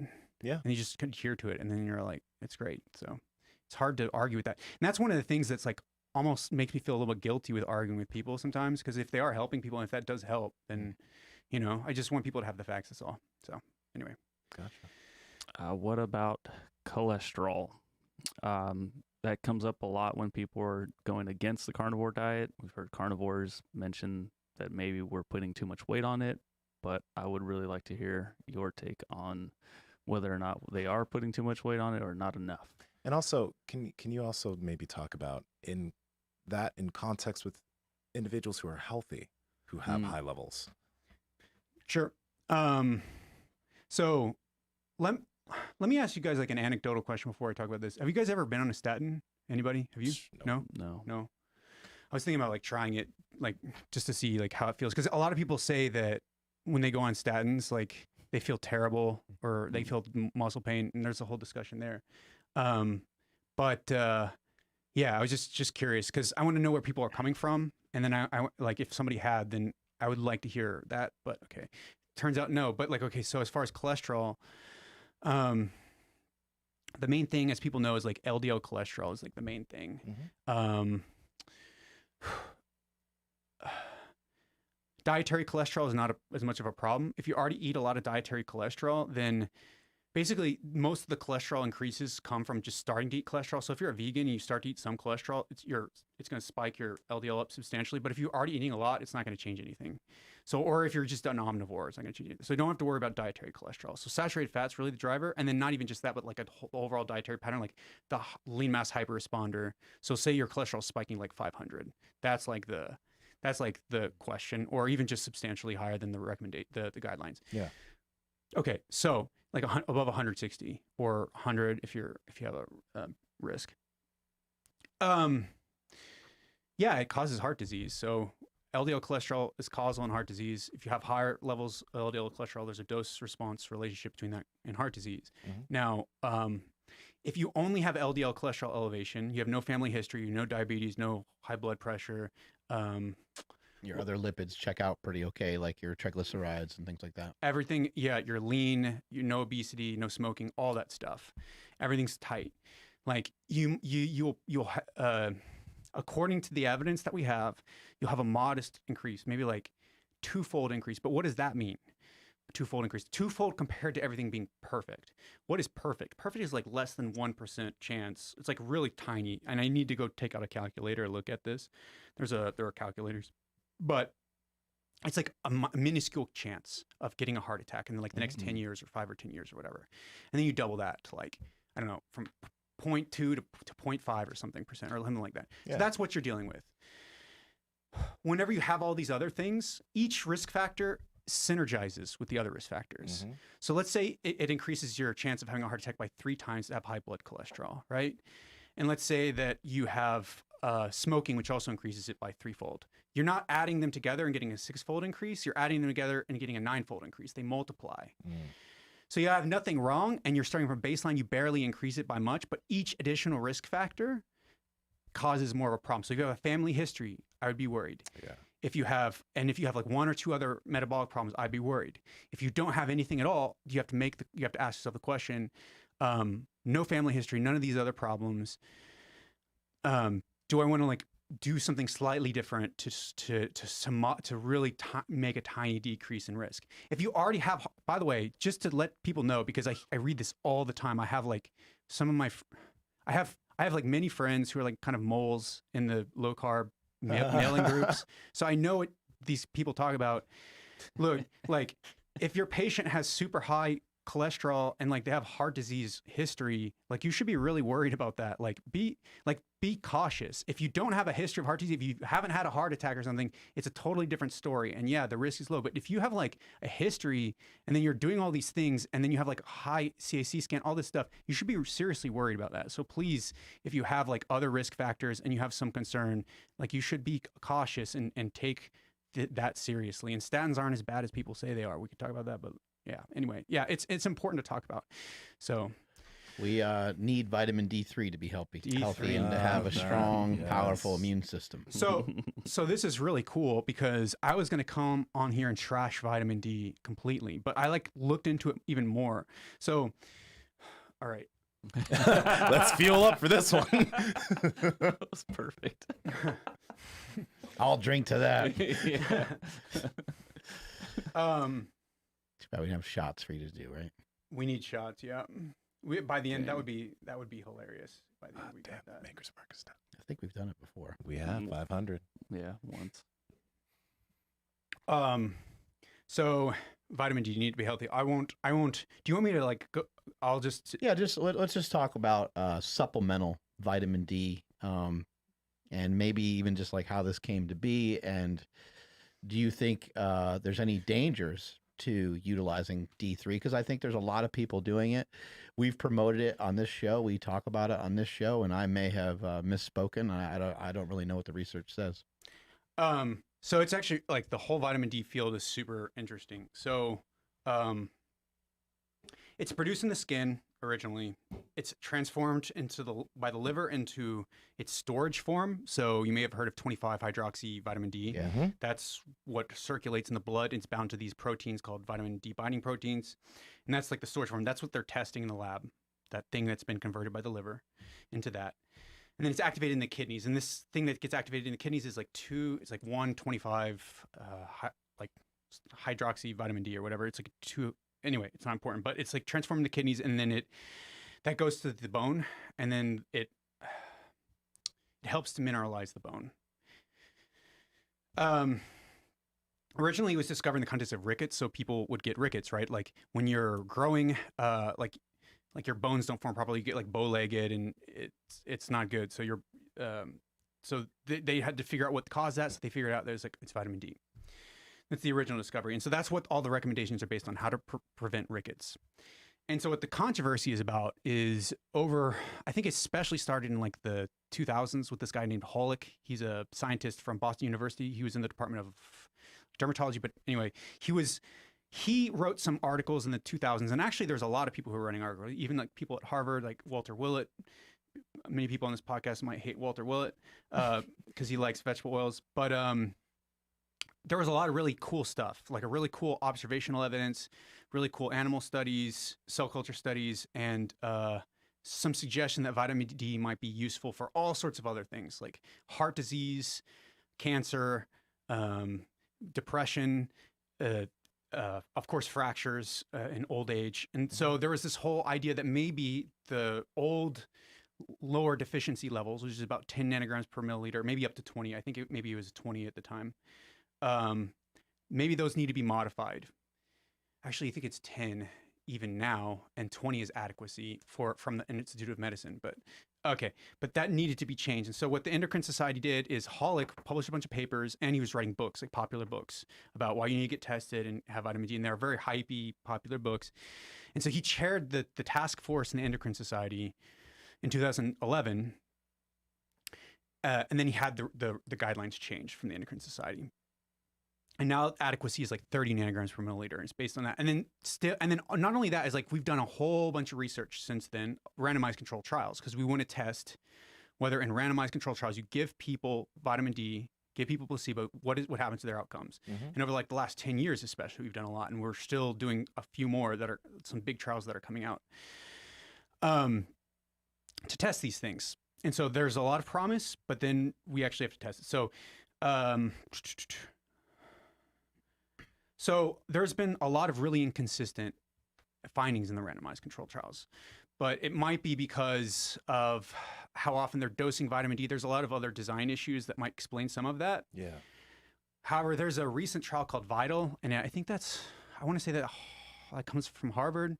Yeah. And you just adhere to it, and then you're like, it's great. So it's hard to argue with that. And that's one of the things that's like almost makes me feel a little bit guilty with arguing with people sometimes, because if they are helping people, and if that does help, then I just want people to have the facts. That's all. So anyway. Gotcha. What about cholesterol? That comes up a lot when people are going against the carnivore diet. We've heard carnivores mention that maybe we're putting too much weight on it, but I would really like to hear your take on whether or not they are putting too much weight on it or not enough. And also, can you also maybe talk about in context with individuals who are healthy, who have high levels? Sure. So let me ask you guys like an anecdotal question before I talk about this. Have you guys ever been on a statin? Anybody? Have you? No. I was thinking about like trying it, like just to see like how it feels, because a lot of people say that when they go on statins, like they feel terrible or they feel muscle pain, and there's a whole discussion there. I was just curious because I want to know where people are coming from, and then I like, if somebody had, then I would like to hear that. But okay, turns out no. But like, okay, so as far as cholesterol, the main thing, as people know, is like LDL cholesterol is like the main thing. Dietary cholesterol is not as much of a problem. If you already eat a lot of dietary cholesterol, then basically most of the cholesterol increases come from just starting to eat cholesterol. So if you're a vegan and you start to eat some cholesterol, it's going to spike your LDL up substantially. But if you're already eating a lot, it's not going to change anything. So, or if you're just an omnivore, it's not going to change anything. So you don't have to worry about dietary cholesterol. So saturated fat's really the driver. And then not even just that, but like a whole overall dietary pattern, like the lean mass hyperresponder. So say your cholesterol is spiking like 500. That's like That's like the question, or even just substantially higher than the the guidelines. Yeah. Okay, so like above 160 or 100 if you have a risk. Yeah, it causes heart disease. So LDL cholesterol is causal in heart disease. If you have higher levels of LDL cholesterol, there's a dose-response relationship between that and heart disease. Now, if you only have LDL cholesterol elevation, you have no family history, no diabetes, no high blood pressure. Your other lipids check out pretty okay, like your triglycerides and things like that. Everything, yeah, you're lean, no obesity, no smoking, all that stuff. Everything's tight. Like you'll according to the evidence that we have, you'll have a modest increase, maybe like twofold increase. But what does that mean? Twofold increase, twofold compared to everything being perfect. What is perfect? Perfect is like less than 1% chance. It's like really tiny. And I need to go take out a calculator and look at this. There are calculators, but it's like a minuscule chance of getting a heart attack in like the next 10 years or 5 or 10 years or whatever. And then you double that to like, I don't know, from 0.2 to 0.5 or something percent or something like that. Yeah. So that's what you're dealing with. Whenever you have all these other things, each risk factor synergizes with the other risk factors. So let's say it increases your chance of having a heart attack by 3 times to have high blood cholesterol, right? And let's say that you have smoking, which also increases it by 3-fold. You're not adding them together and getting a 6-fold increase. You're adding them together and getting a 9-fold increase. They multiply. So you have nothing wrong, and you're starting from baseline. You barely increase it by much, but each additional risk factor causes more of a problem. So if you have a family history, I would be worried. Yeah. If you have like 1 or 2 other metabolic problems, I'd be worried. If you don't have anything at all, you have to ask yourself the question: no family history, none of these other problems. Do I want to like do something slightly different to really make a tiny decrease in risk? If you already have, by the way, just to let people know, because I read this all the time. I have like I have like many friends who are like kind of moles in the low carb mailing groups. So I know what these people talk about. Look, like if your patient has super high cholesterol and like they have heart disease history, like you should be really worried about that. Like be cautious. If you don't have a history of heart disease, if you haven't had a heart attack or something, it's a totally different story. And yeah, the risk is low. But if you have like a history and then you're doing all these things and then you have like a high CAC scan, all this stuff, you should be seriously worried about that. So please, if you have like other risk factors and you have some concern, like you should be cautious and take that seriously. And statins aren't as bad as people say they are. We could talk about that, but yeah. Anyway, yeah, it's important to talk about. So we need vitamin D3 to be healthy and to have a strong, powerful immune system. So this is really cool because I was going to come on here and trash vitamin D completely, but I like looked into it even more. So, all right. Let's fuel up for this one. That was perfect. I'll drink to that. Yeah. Too bad we don't have shots for you to do, right? We need shots, yeah. By the end, that would be hilarious. By the end, we got that. Maker's Mark is done. I think we've done it before. We have 500. Yeah, once. So vitamin D, you need to be healthy. I won't. Do you want me to like go? I'll just. Yeah, let's just talk about supplemental vitamin D, and maybe even just like how this came to be. And do you think there's any dangers to utilizing D3? Because I think there's a lot of people doing it. We've promoted it on this show. We talk about it on this show, and I may have misspoken. I don't really know what the research says. So it's actually like the whole vitamin D field is super interesting. So it's produced in the skin originally. It's transformed by the liver into its storage form. So you may have heard of 25-hydroxy vitamin D. Yeah. That's what circulates in the blood. It's bound to these proteins called vitamin D binding proteins. And that's like the storage form. That's what they're testing in the lab, that thing that's been converted by the liver into that. And then it's activated in the kidneys. And this thing that gets activated in the kidneys is like 125 like hydroxy vitamin D or whatever. It's like 2. Anyway, it's not important, but it's like transforming the kidneys, and then that goes to the bone, and then it helps to mineralize the bone. Originally, it was discovered in the context of rickets, so people would get rickets, right? Like when you're growing, like your bones don't form properly, you get like bow-legged, and it's not good. So so they had to figure out what caused that. So they figured out there's like, it's vitamin D. That's the original discovery. And so that's what all the recommendations are based on, how to prevent rickets. And so what the controversy is about is over, I think it especially started in like the 2000s with this guy named Hollick. He's a scientist from Boston University. He was in the Department of Dermatology, but anyway, he wrote some articles in the 2000s. And actually there's a lot of people who are writing articles, even like people at Harvard, like Walter Willett. Many people on this podcast might hate Walter Willett because he likes vegetable oils. But there was a lot of really cool stuff, like a really cool observational evidence, really cool animal studies, cell culture studies, and some suggestion that vitamin D might be useful for all sorts of other things like heart disease, cancer, depression, of course, fractures in old age. And so there was this whole idea that maybe the old lower deficiency levels, which is about 10 nanograms per milliliter, maybe up to 20. I think maybe it was 20 at the time. Maybe those need to be modified. Actually, I think it's 10 even now, and 20 is adequacy from the Institute of Medicine. But okay, but that needed to be changed. And so what the Endocrine Society did is Hollick published a bunch of papers, and he was writing books, like popular books, about why you need to get tested and have vitamin D. And they're very hypey, popular books. And so he chaired the task force in the Endocrine Society in 2011. And then he had the guidelines changed from the Endocrine Society. And now adequacy is like 30 nanograms per milliliter. And it's based on that. And then not only that is like, we've done a whole bunch of research since then, randomized controlled trials, because we want to test whether in randomized controlled trials, you give people vitamin D, give people placebo, what happens to their outcomes. And over like the last 10 years, especially, we've done a lot, and we're still doing a few more that are some big trials that are coming out to test these things. And so there's a lot of promise, but then we actually have to test it. So there's been a lot of really inconsistent findings in the randomized controlled trials, but it might be because of how often they're dosing vitamin D. There's a lot of other design issues that might explain some of that. Yeah. However, there's a recent trial called VITAL, and I think I want to say that comes from Harvard.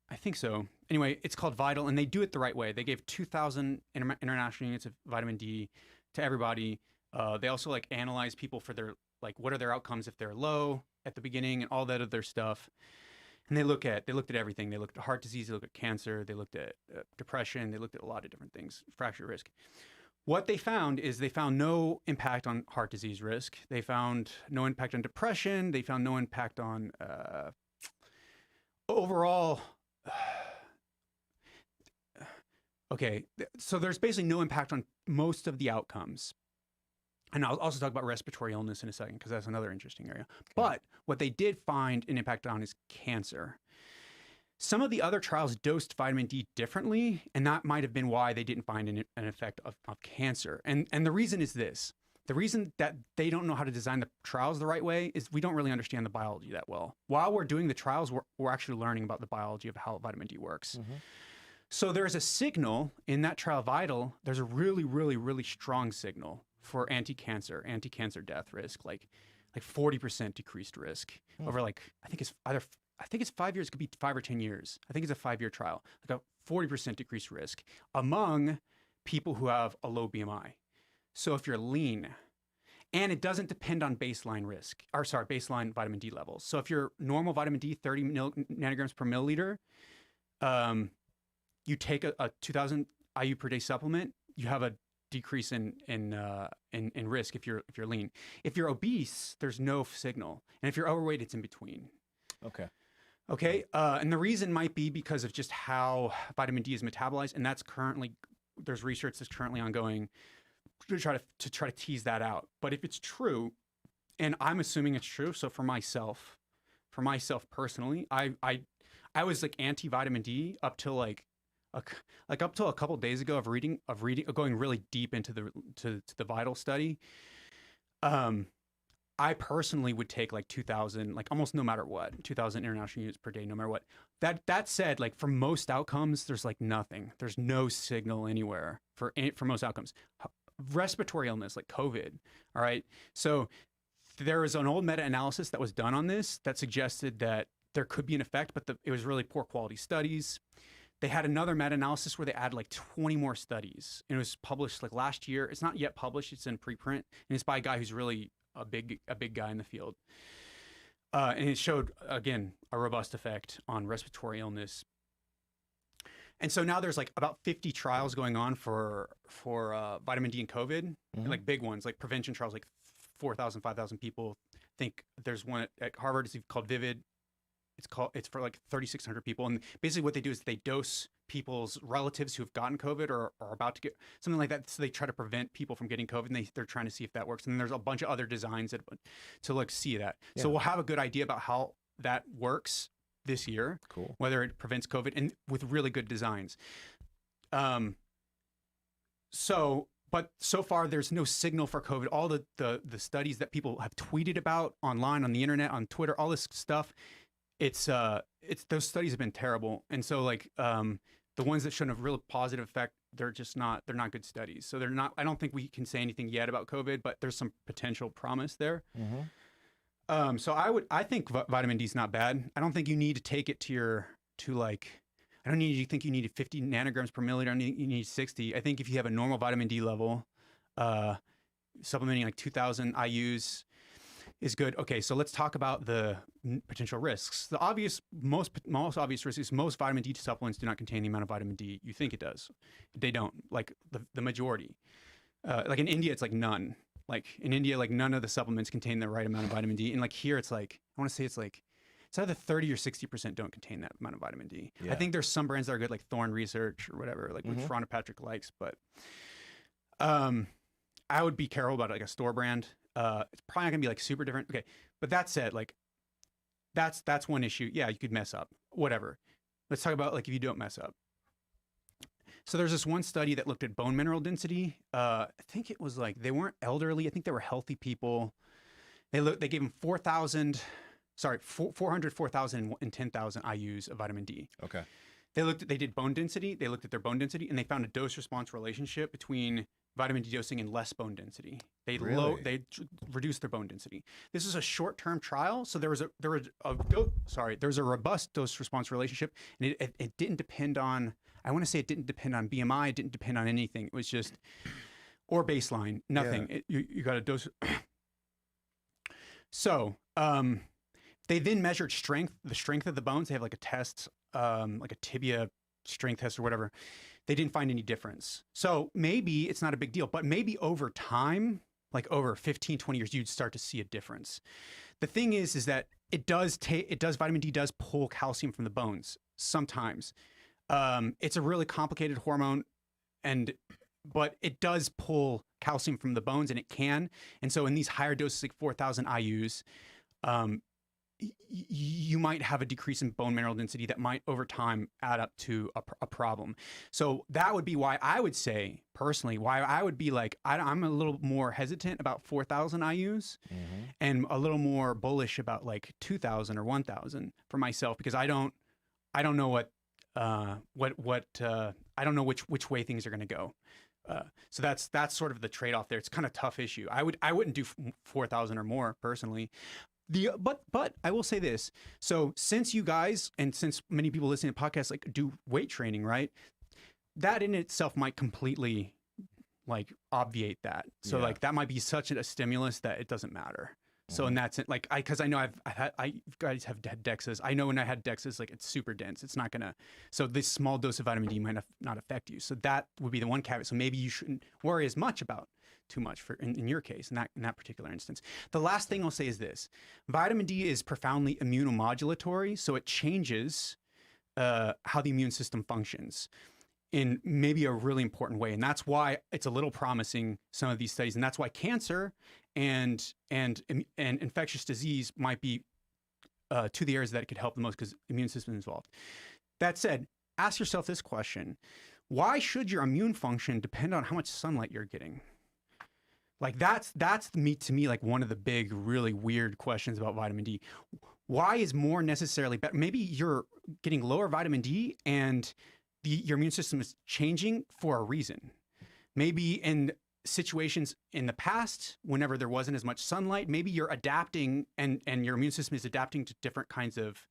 I think so. Anyway, it's called VITAL, and they do it the right way. They gave 2,000 international units of vitamin D to everybody. They also like analyze people for their, like, what are their outcomes if they're low at the beginning and all that other stuff. And they looked at everything. They looked at heart disease, they looked at cancer, they looked at depression, they looked at a lot of different things, fracture risk. What they found is they found no impact on heart disease risk. They found no impact on depression. They found no impact on overall. Okay, so there's basically no impact on most of the outcomes. And I'll also talk about respiratory illness in a second, because that's another interesting area. Okay. But what they did find an impact on is cancer. Some of the other trials dosed vitamin D differently, and that might have been why they didn't find an effect of cancer. And the reason is this. The reason that they don't know how to design the trials the right way is we don't really understand the biology that well. While we're doing the trials, we're actually learning about the biology of how vitamin D works. Mm-hmm. So there's a signal in that trial VITAL. There's a really, really, really strong signal for anti-cancer death risk, like 40% decreased risk over like, I think it's 5 years, it could be 5 or 10 years. I think it's a 5-year trial, like a 40% decreased risk among people who have a low BMI. So if you're lean, and it doesn't depend on baseline vitamin D levels. So if you're normal vitamin D, 30 nanograms per milliliter, you take a 2,000 IU per day supplement, you have a decrease in risk if you're lean. If you're obese, there's no signal, and if you're overweight, it's in between. Okay. And the reason might be because of just how vitamin D is metabolized, and there's research that's currently ongoing to try to tease that out. But if it's true, and I'm assuming it's true, so for myself personally, I was like anti vitamin D up till up till a couple of days ago of going really deep into the VITAL study. I personally would take like 2,000, like almost no matter what, 2,000 international units per day, no matter what. That said, like for most outcomes, there's like nothing. There's no signal anywhere for most outcomes. Respiratory illness like COVID. All right. So there is an old meta-analysis that was done on this that suggested that there could be an effect, but it was really poor quality studies. they had another meta-analysis where they added like 20 more studies, and it was published like last year. It's not yet published; it's in preprint, and it's by a guy who's really a big guy in the field. And it showed again a robust effect on respiratory illness. And so now there's like about 50 trials going on for vitamin D and COVID, and like big ones, like prevention trials, like 4,000, 5,000 people. I think there's one at Harvard. It's called Vivid. It's for like 3,600 people, and basically what they do is they dose people's relatives who have gotten COVID or are about to get something like that. So they try to prevent people from getting COVID, and they're trying to see if that works. And then there's a bunch of other designs to like see that. Yeah. So we'll have a good idea about how that works this year. Cool. Whether it prevents COVID, and with really good designs. But so far there's no signal for COVID. All the studies that people have tweeted about online, on the internet, on Twitter, all this stuff. It's those studies have been terrible, and so like the ones that showed a real positive effect, they're not good studies. So they're not. I don't think we can say anything yet about COVID, but there's some potential promise there. So I think vitamin D is not bad. I don't think you need to take it to I don't need you think you need 50 nanograms per milliliter. You need 60. I think if you have a normal vitamin D level, supplementing like 2,000 IUs is good. Okay, so let's talk about the potential risks. The most obvious risk is most vitamin D supplements do not contain the amount of vitamin D you think it does. They don't, like the majority. Like in India, it's like none. Like in India, like none of the supplements contain the right amount of vitamin D. And like here, it's like, I want to say it's either 30 or 60% don't contain that amount of vitamin D. Yeah. I think there's some brands that are good, like Thorne Research or whatever, like which Rhonda Patrick likes, but I would be careful about like a store brand. It's probably not gonna be like super different. Okay, but that said, like that's one issue. Yeah, you could mess up. Whatever. Let's talk about like if you don't mess up. So there's this one study that looked at bone mineral density. I think it was like they weren't elderly. I think they were healthy people. They gave them 400, 4,000, and 10,000 IUs of vitamin D. Okay. They did bone density. They looked at their bone density, and they found a dose response relationship between vitamin D dosing and less bone density. They reduced their bone density. This is a short-term trial, so there was a robust dose response relationship, and it didn't depend on. I want to say it didn't depend on BMI. It didn't depend on anything. It was just or baseline, nothing. Yeah. You got a dose. So they then measured the strength of the bones. They have like a test, like a tibia strength test or whatever. They didn't find any difference. So maybe it's not a big deal, but maybe over time, like over 15, 20 years, you'd start to see a difference. The thing is that vitamin D does pull calcium from the bones sometimes. It's a really complicated hormone, but it does pull calcium from the bones, and it can. And so in these higher doses, like 4,000 IUs, you might have a decrease in bone mineral density that might over time add up to a problem. So that would be why I would say personally, why I would be like, I'm a little more hesitant about 4,000 IUs and a little more bullish about like 2,000 or 1,000 for myself, because I don't know I don't know which way things are going to go. So that's sort of the trade-off there. It's kind of a tough issue. I wouldn't do 4,000 or more personally. But I will say this. So since you guys, and since many people listening to podcasts like do weight training, right? That in itself might completely like obviate that. So like that might be such a stimulus that it doesn't matter. So in that sense, like because I know I guys have had DEXAs. I know when I had DEXAs, like it's super dense. It's not gonna. So this small dose of vitamin D might not affect you. So that would be the one caveat. So maybe you shouldn't worry as much about too much in your case in that particular instance. The last thing I'll say is this: vitamin D is profoundly immunomodulatory, so it changes how the immune system functions in maybe a really important way, and that's why it's a little promising, some of these studies, and that's why cancer and infectious disease might be two of the areas that it could help the most because immune system is involved. That said, ask yourself this question: why should your immune function depend on how much sunlight you're getting? Like that's to me like one of the big, really weird questions about vitamin D. Why is more necessarily better? Maybe you're getting lower vitamin D and your immune system is changing for a reason. Maybe in situations in the past, whenever there wasn't as much sunlight, maybe you're adapting and your immune system is adapting to different kinds of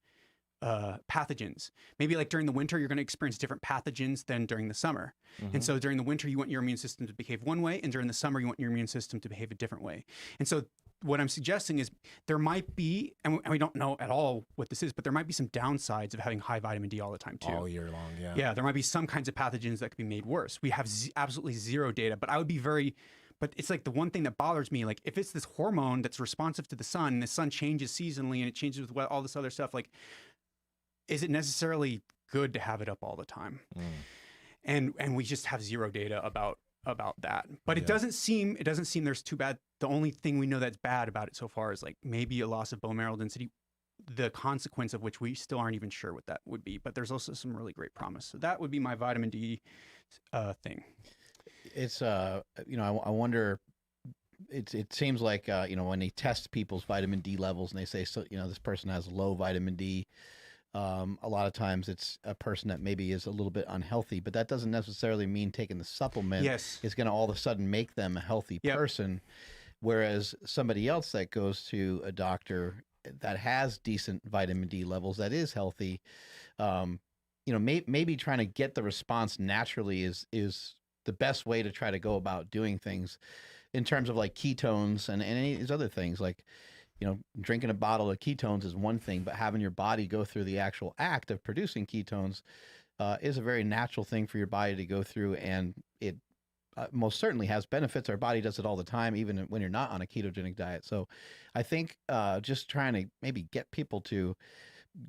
pathogens. Maybe like during the winter, you're going to experience different pathogens than during the summer. And so during the winter, you want your immune system to behave one way, and during the summer, you want your immune system to behave a different way. And so what I'm suggesting is there might be, and we don't know at all what this is, but there might be some downsides of having high vitamin D all the time too. All year long, yeah. Yeah, there might be some kinds of pathogens that could be made worse. We have absolutely zero data, but I would be very, but it's like the one thing that bothers me, like if it's this hormone that's responsive to the sun, and the sun changes seasonally and it changes with all this other stuff, like, is it necessarily good to have it up all the time? And we just have zero data about that. But it doesn't seem there's too bad. The only thing we know that's bad about it so far is like maybe a loss of bone marrow density, the consequence of which we still aren't even sure what that would be. But there's also some really great promise. So that would be my vitamin D thing. It's you know, I wonder. It seems like you know, when they test people's vitamin D levels and they say, so you know, this person has low vitamin D. A lot of times it's a person that maybe is a little bit unhealthy, but that doesn't necessarily mean taking the supplement is going to all of a sudden make them a healthy person. Whereas somebody else that goes to a doctor that has decent vitamin D levels, that is healthy, you know, maybe trying to get the response naturally is the best way to try to go about doing things in terms of like ketones and any of these other things. Like, you know, drinking a bottle of ketones is one thing, but having your body go through the actual act of producing ketones is a very natural thing for your body to go through. And it most certainly has benefits. Our body does it all the time, even when you're not on a ketogenic diet. So I think just trying to maybe get people to,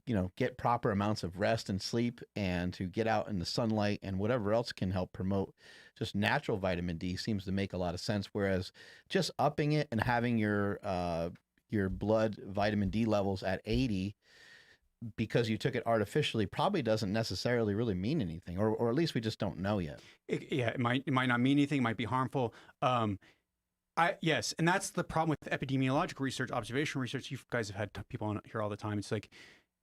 you know, get proper amounts of rest and sleep and to get out in the sunlight and whatever else can help promote just natural vitamin D seems to make a lot of sense. Whereas just upping it and having your blood vitamin D levels at 80 because you took it artificially probably doesn't necessarily really mean anything, or at least we just don't know yet. It might not mean anything. It might be harmful. Yes, and that's the problem with epidemiological research, observational research. You guys have had people on here all the time. It's like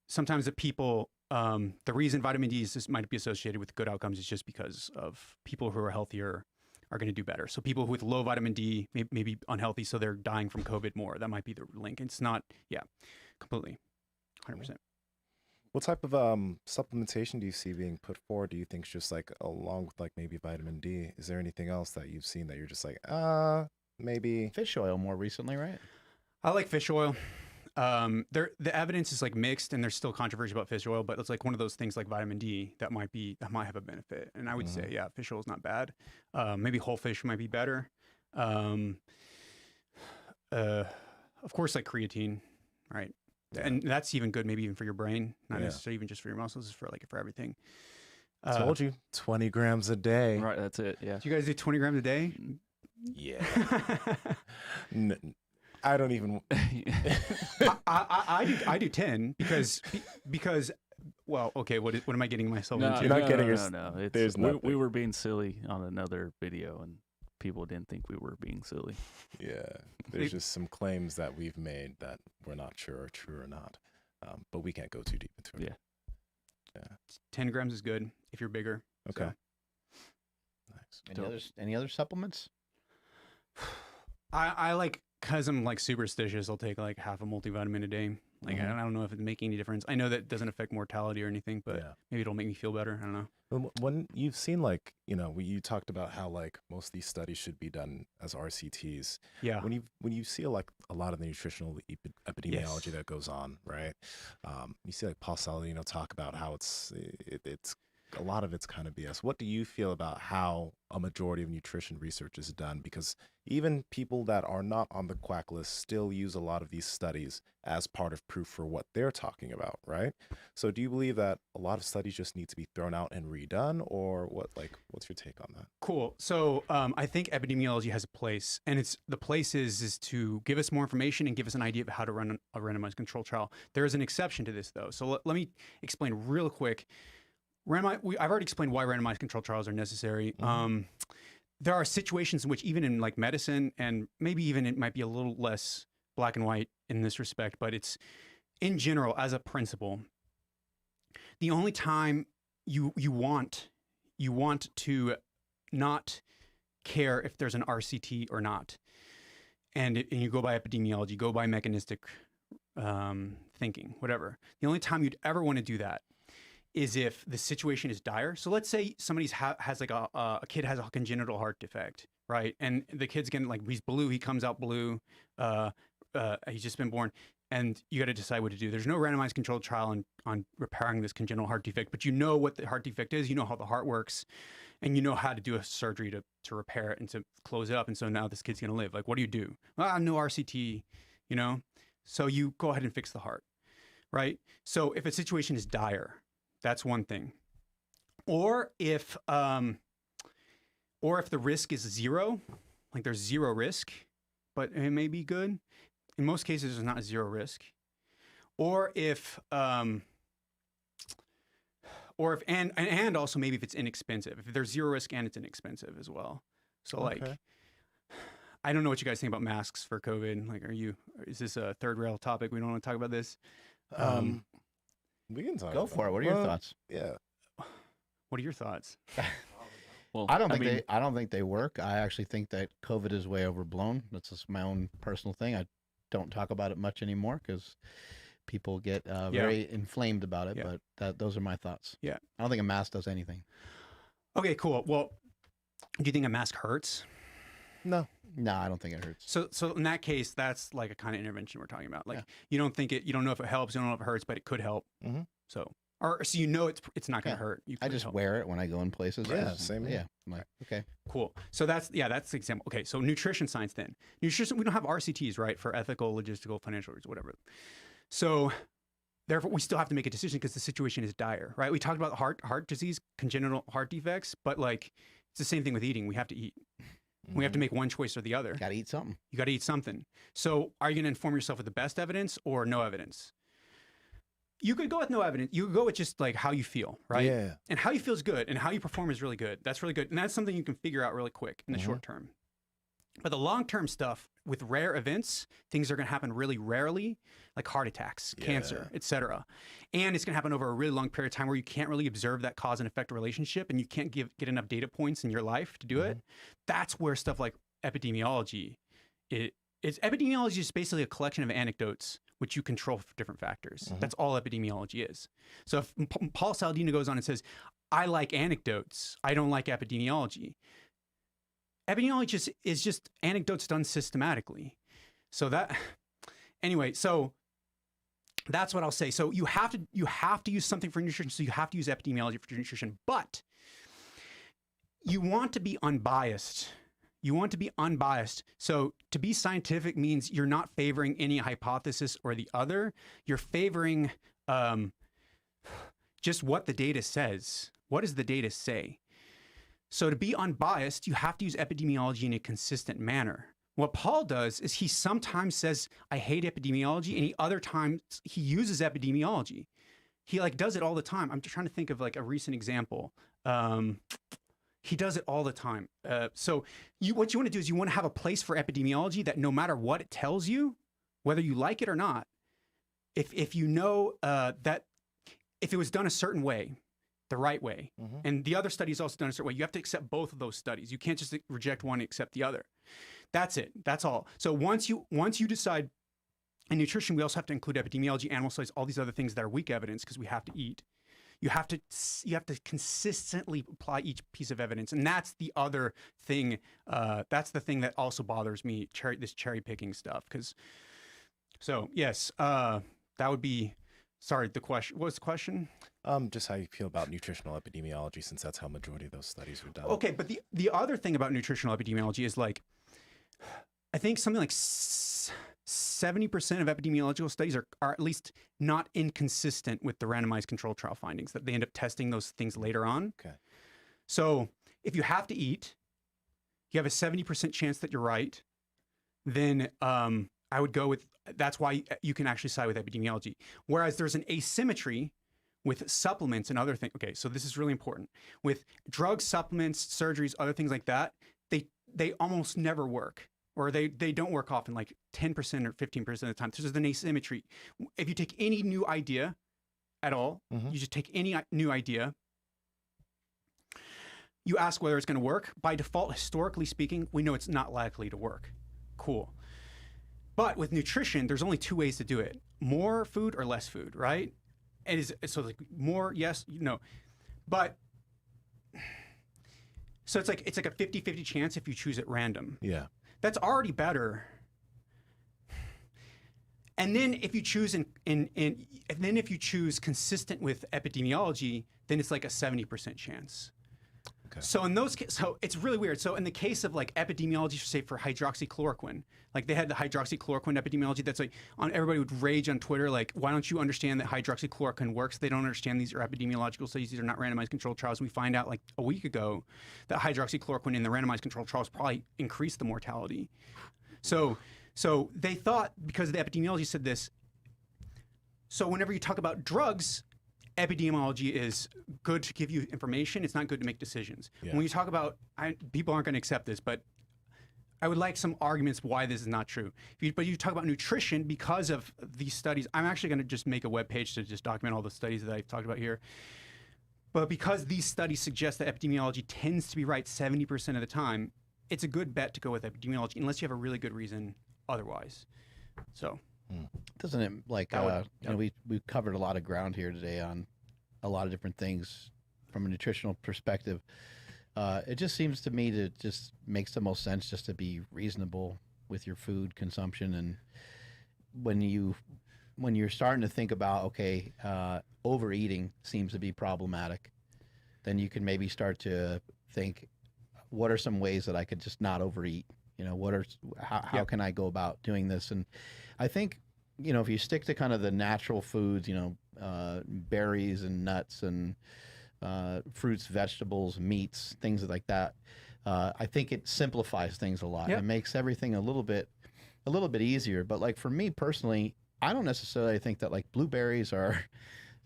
sometimes the people, the reason vitamin D might be associated with good outcomes is just because of people who are healthier are going to do better. So people with low vitamin D may be unhealthy, so they're dying from COVID more. That might be the link. It's not, completely, 100%. What type of supplementation do you see being put forward? Do you think it's just like along with like maybe vitamin D? Is there anything else that you've seen that you're just like, maybe fish oil more recently, right? I like fish oil. The evidence is like mixed, and there's still controversy about fish oil, but it's like one of those things like vitamin D that might have a benefit. And I would say, fish oil is not bad. Maybe whole fish might be better. Of course, like creatine, right? Yeah. And that's even good, maybe even for your brain, not necessarily even just for your muscles, it's for everything. I told you, 20 grams a day. Right, that's it. Yeah. Do you guys do 20 grams a day? Yeah. I don't even. I do 10 because well, okay. What am I getting myself into? You're not getting No. We were being silly on another video, and people didn't think we were being silly. Yeah, there's just some claims that we've made that we're not sure are true or not, but we can't go too deep into it. Yeah. 10 grams is good if you're bigger. Okay. So. Nice. Any other supplements? I like, because I'm like superstitious, I'll take like half a multivitamin a day. Like, I don't know if it's making any difference. I know that doesn't affect mortality or anything, but maybe it'll make me feel better. I don't know. When you've seen, like, you know, you talked about how like most of these studies should be done as RCTs. Yeah. When you see like a lot of the nutritional epidemiology that goes on, right? You see like Paul Saladino talk about how it's a lot of it's kind of BS. What do you feel about how a majority of nutrition research is done? Because even people that are not on the Quack List still use a lot of these studies as part of proof for what they're talking about, right? So do you believe that a lot of studies just need to be thrown out and redone, or what? Like, what's your take on that? Cool. So I think epidemiology has a place, and the place is to give us more information and give us an idea of how to run a randomized control trial. There is an exception to this, though. So let me explain real quick. I've already explained why randomized control trials are necessary. There are situations in which, even in like medicine, and maybe even it might be a little less black and white in this respect, but it's in general, as a principle, the only time you want to not care if there's an RCT or not, and you go by epidemiology, go by mechanistic thinking, whatever. The only time you'd ever want to do that is if the situation is dire. So let's say somebody's has like a kid has a congenital heart defect, right? And the kid's getting like, he's blue, he comes out blue, he's just been born, and you got to decide what to do. There's no randomized controlled trial on repairing this congenital heart defect, but you know what the heart defect is, you know how the heart works, and you know how to do a surgery to repair it and to close it up. And so now this kid's going to live. Like, what do you do? Well, no RCT, you know? So you go ahead and fix the heart, right? So if a situation is dire, that's one thing. Or if the risk is zero, like there's zero risk, but it may be good. In most cases, there's not zero risk. Or if and also maybe if it's inexpensive. If there's zero risk and it's inexpensive as well. So like, I don't know what you guys think about masks for COVID. Like, is this a third rail topic? We don't want to talk about this. We can talk. Go for it. What are your thoughts? Yeah. What are your thoughts? Well, I don't think they work. I actually think that COVID is way overblown. That's just my own personal thing. I don't talk about it much anymore because people get very inflamed about it. Yeah. But those are my thoughts. Yeah. I don't think a mask does anything. Okay, cool. Well, do you think a mask hurts? No, I don't think it hurts. So in that case, that's like a kind of intervention we're talking about. Like you don't know if it helps, you don't know if it hurts, but it could help. Mm-hmm. So you know it's not going to hurt. I just wear it when I go in places. Yeah, same. Yeah, I'm like, okay, cool. So that's the example. Okay, so nutrition science then. Nutrition, we don't have RCTs, right, for ethical, logistical, financial reasons, whatever. So therefore, we still have to make a decision because the situation is dire, right? We talked about heart disease, congenital heart defects, but like it's the same thing with eating. We have to eat. We have to make one choice or the other. Got to eat something. You got to eat something. So are you going to inform yourself with the best evidence or no evidence? You could go with no evidence. You could go with just like how you feel, right? Yeah. And how you feel is good, and how you perform is really good. That's really good. And that's something you can figure out really quick in the short term. But the long-term stuff with rare events, things are going to happen really rarely, like heart attacks, cancer, etc. And it's going to happen over a really long period of time where you can't really observe that cause and effect relationship, and you can't get enough data points in your life to do it. That's where stuff like epidemiology, epidemiology is basically a collection of anecdotes which you control for different factors. That's all epidemiology is. So if Paul Saladino goes on and says, I like anecdotes, I don't like epidemiology. Epidemiology is just anecdotes done systematically. So anyway, so that's what I'll say. So you have to use something for nutrition. So you have to use epidemiology for nutrition, but you want to be unbiased. So to be scientific means you're not favoring any hypothesis or the other. You're favoring just what the data says. What does the data say? So to be unbiased, you have to use epidemiology in a consistent manner. What Paul does is he sometimes says, I hate epidemiology, and other times he uses epidemiology. He like does it all the time. I'm just trying to think of like a recent example. He does it all the time. So what you want to do is you want to have a place for epidemiology that no matter what it tells you, whether you like it or not, if you know that if it was done a certain way, the right way, and the other study is also done a certain way, you have to accept both of those studies. You can't just reject one and accept the other. That's it. That's all. So once you decide in nutrition, we also have to include epidemiology, animal studies, all these other things that are weak evidence because we have to eat. You have to consistently apply each piece of evidence, and that's the other thing. That's the thing that also bothers me. This cherry picking stuff. Yes, that would be. Sorry, the question. What was the question? Just how you feel about nutritional epidemiology, since that's how majority of those studies were done. Okay, but the other thing about nutritional epidemiology is like, I think something like 70% of epidemiological studies are at least not inconsistent with the randomized controlled trial findings, that they end up testing those things later on. Okay. So if you have to eat, you have a 70% chance that you're right, then I would go with, that's why you can actually side with epidemiology. Whereas there's an asymmetry with supplements and other things. Okay, so this is really important. With drugs, supplements, surgeries, other things like that, they almost never work. Or they don't work often, like 10% or 15% of the time. So there's an asymmetry. If you take any new idea at all, you just take any new idea, you ask whether it's going to work. By default, historically speaking, we know it's not likely to work. Cool. But with nutrition, there's only two ways to do it: more food or less food, right? It is so like more, yes, no, but so it's like a 50-50 chance if you choose at random. Yeah. That's already better. And then if you choose if you choose consistent with epidemiology, then it's like a 70% chance. Okay. So in those cases, so it's really weird. So in the case of like epidemiology, say for hydroxychloroquine, like they had the hydroxychloroquine epidemiology. That's like everybody would rage on Twitter, like, why don't you understand that hydroxychloroquine works? They don't understand these are epidemiological studies. These are not randomized controlled trials. And we find out like a week ago that hydroxychloroquine in the randomized controlled trials probably increased the mortality. So they thought, because the epidemiology said this, so whenever you talk about drugs, epidemiology is good to give you information. It's not good to make decisions. Yeah. When you talk about, people aren't going to accept this, but I would like some arguments why this is not true. But you talk about nutrition because of these studies. I'm actually going to just make a web page to just document all the studies that I've talked about here. But because these studies suggest that epidemiology tends to be right 70% of the time, it's a good bet to go with epidemiology unless you have a really good reason otherwise. So. Doesn't it like you know, we've covered a lot of ground here today on a lot of different things from a nutritional perspective. It just seems to me to just makes the most sense just to be reasonable with your food consumption. And when you're starting to think about, okay, overeating seems to be problematic, then you can maybe start to think, what are some ways that I could just not overeat? You know, how can I go about doing this? And I think, you know, if you stick to kind of the natural foods, you know, berries and nuts and fruits, vegetables, meats, things like that, I think it simplifies things a lot. Yep. It makes everything a little bit easier. But like for me personally, I don't necessarily think that like blueberries are,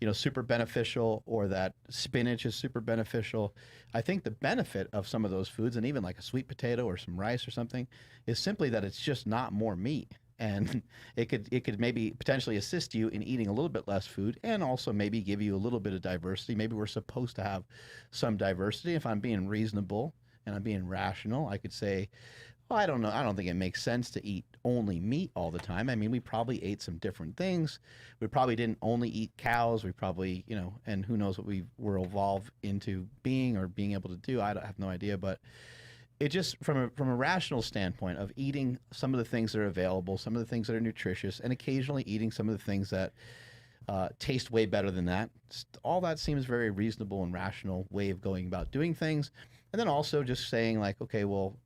you know, super beneficial, or that spinach is super beneficial. I think the benefit of some of those foods, and even like a sweet potato or some rice or something, is simply that it's just not more meat. And it could maybe potentially assist you in eating a little bit less food, and also maybe give you a little bit of diversity. Maybe we're supposed to have some diversity. If I'm being reasonable and I'm being rational, I could say, well, I don't know. I don't think it makes sense to eat only meat all the time. I mean, we probably ate some different things. We probably didn't only eat cows. We probably, you know, and who knows what we were evolved into being or being able to do. I have no idea. But it just, from a rational standpoint of eating some of the things that are available, some of the things that are nutritious, and occasionally eating some of the things that taste way better than that, all that seems very reasonable and rational way of going about doing things. And then also just saying like, okay, well,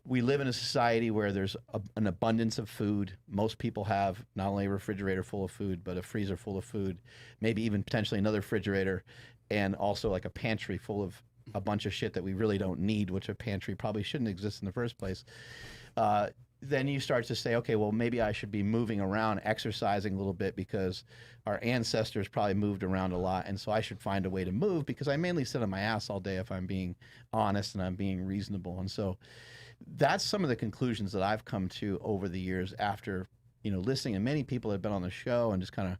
we live in a society where there's an abundance of food. Most people have not only a refrigerator full of food, but a freezer full of food, maybe even potentially another refrigerator, and also like a pantry full of a bunch of shit that we really don't need, which a pantry probably shouldn't exist in the first place. Then you start to say, okay, well, maybe I should be moving around, exercising a little bit, because our ancestors probably moved around a lot. And so I should find a way to move, because I mainly sit on my ass all day if I'm being honest and I'm being reasonable. And so that's some of the conclusions that I've come to over the years after, you know, listening to many people that have been on the show and just kind of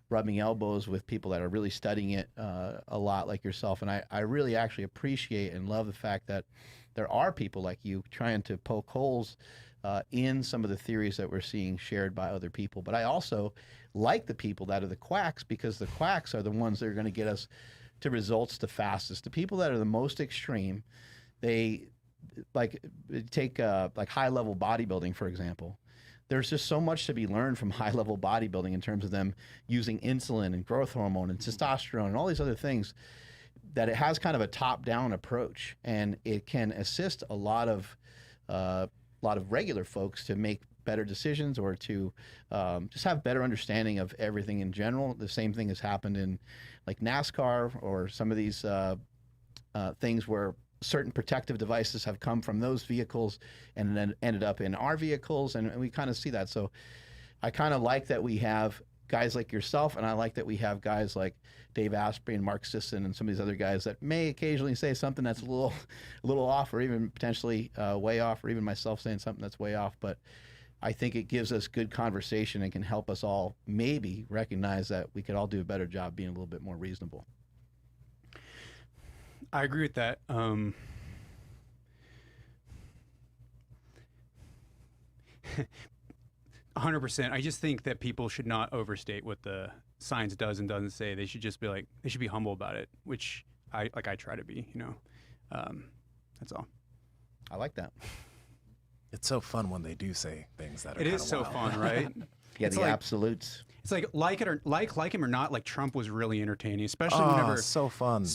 rubbing elbows with people that are really studying it a lot, like yourself. And I really actually appreciate and love the fact that there are people like you trying to poke holes in some of the theories that we're seeing shared by other people. But I also like the people that are the quacks, because the quacks are the ones that are going to get us to results the fastest. The people that are the most extreme, they like take like high level bodybuilding, for example. There's just so much to be learned from high level bodybuilding in terms of them using insulin and growth hormone and testosterone and all these other things, that it has kind of a top down approach, and it can assist a lot of regular folks to make better decisions, or to just have better understanding of everything in general. The same thing has happened in like NASCAR or some of these things where certain protective devices have come from those vehicles and then ended up in our vehicles, and we kind of see that. So I kind of like that we have guys like yourself, and I like that we have guys like Dave Asprey and Mark Sisson and some of these other guys that may occasionally say something that's a little off, or even potentially way off, or even myself saying something that's way off. But I think it gives us good conversation and can help us all maybe recognize that we could all do a better job being a little bit more reasonable. I agree with that. 100%. I just think that people should not overstate what the science does and doesn't say. They should just be like, they should be humble about it, which I try to be, that's all. I like that. It's so fun when they do say things that are It is so wild. fun, right? Yeah, It's the like- absolutes. It's like it or like him or not, like Trump was really entertaining, especially Oh, whenever so fun.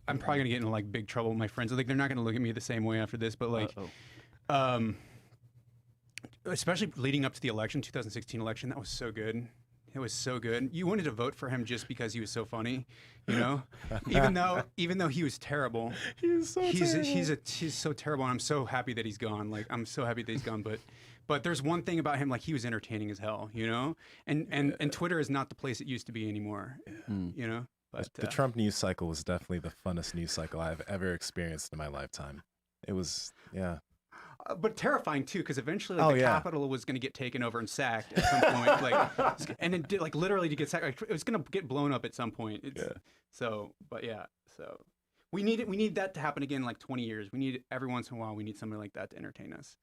I'm probably gonna get into like big trouble with my friends. Like they're not gonna look at me the same way after this, but like especially leading up to the election, 2016 election, that was so good. It was so good. You wanted to vote for him just because he was so funny, even though he was terrible. He's so terrible. He's so terrible, and I'm so happy that he's gone. Like I'm so happy that he's gone, but there's one thing about him, like he was entertaining as hell, and Twitter is not the place it used to be anymore, But The Trump news cycle was definitely the funnest news cycle I've ever experienced in my lifetime. It was, yeah. But terrifying too, because eventually the Capitol was going to get taken over and sacked at some point, and it did, literally to get sacked. It was going to get blown up at some point. So we need that to happen again in like 20 years. We need every once in a while. We need somebody like that to entertain us.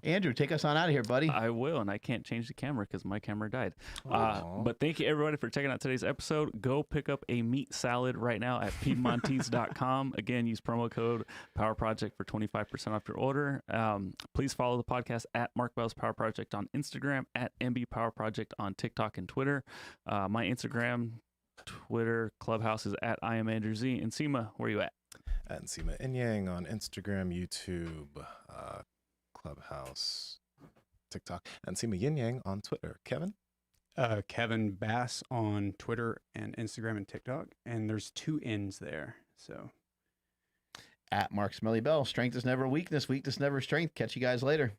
Andrew, take us on out of here, buddy. I will, and I can't change the camera because my camera died. But thank you, everybody, for checking out today's episode. Go pick up a meat salad right now at Piedmontese.com. Again, use promo code Power Project for 25% off your order. Please follow the podcast at Mark Bell's Power Project on Instagram, at MB Power Project on TikTok and Twitter. My Instagram, Twitter, Clubhouse is at I am Andrew Z. Nsima, where are you at? At Nsima Inyang on Instagram, YouTube, Clubhouse, TikTok, and Nsima Inyang on Twitter. Kevin? Kevin Bass on Twitter and Instagram and TikTok, and there's 2 N's there. So At Mark Smelly Bell. Strength is never weakness. Weakness never strength. Catch you guys later.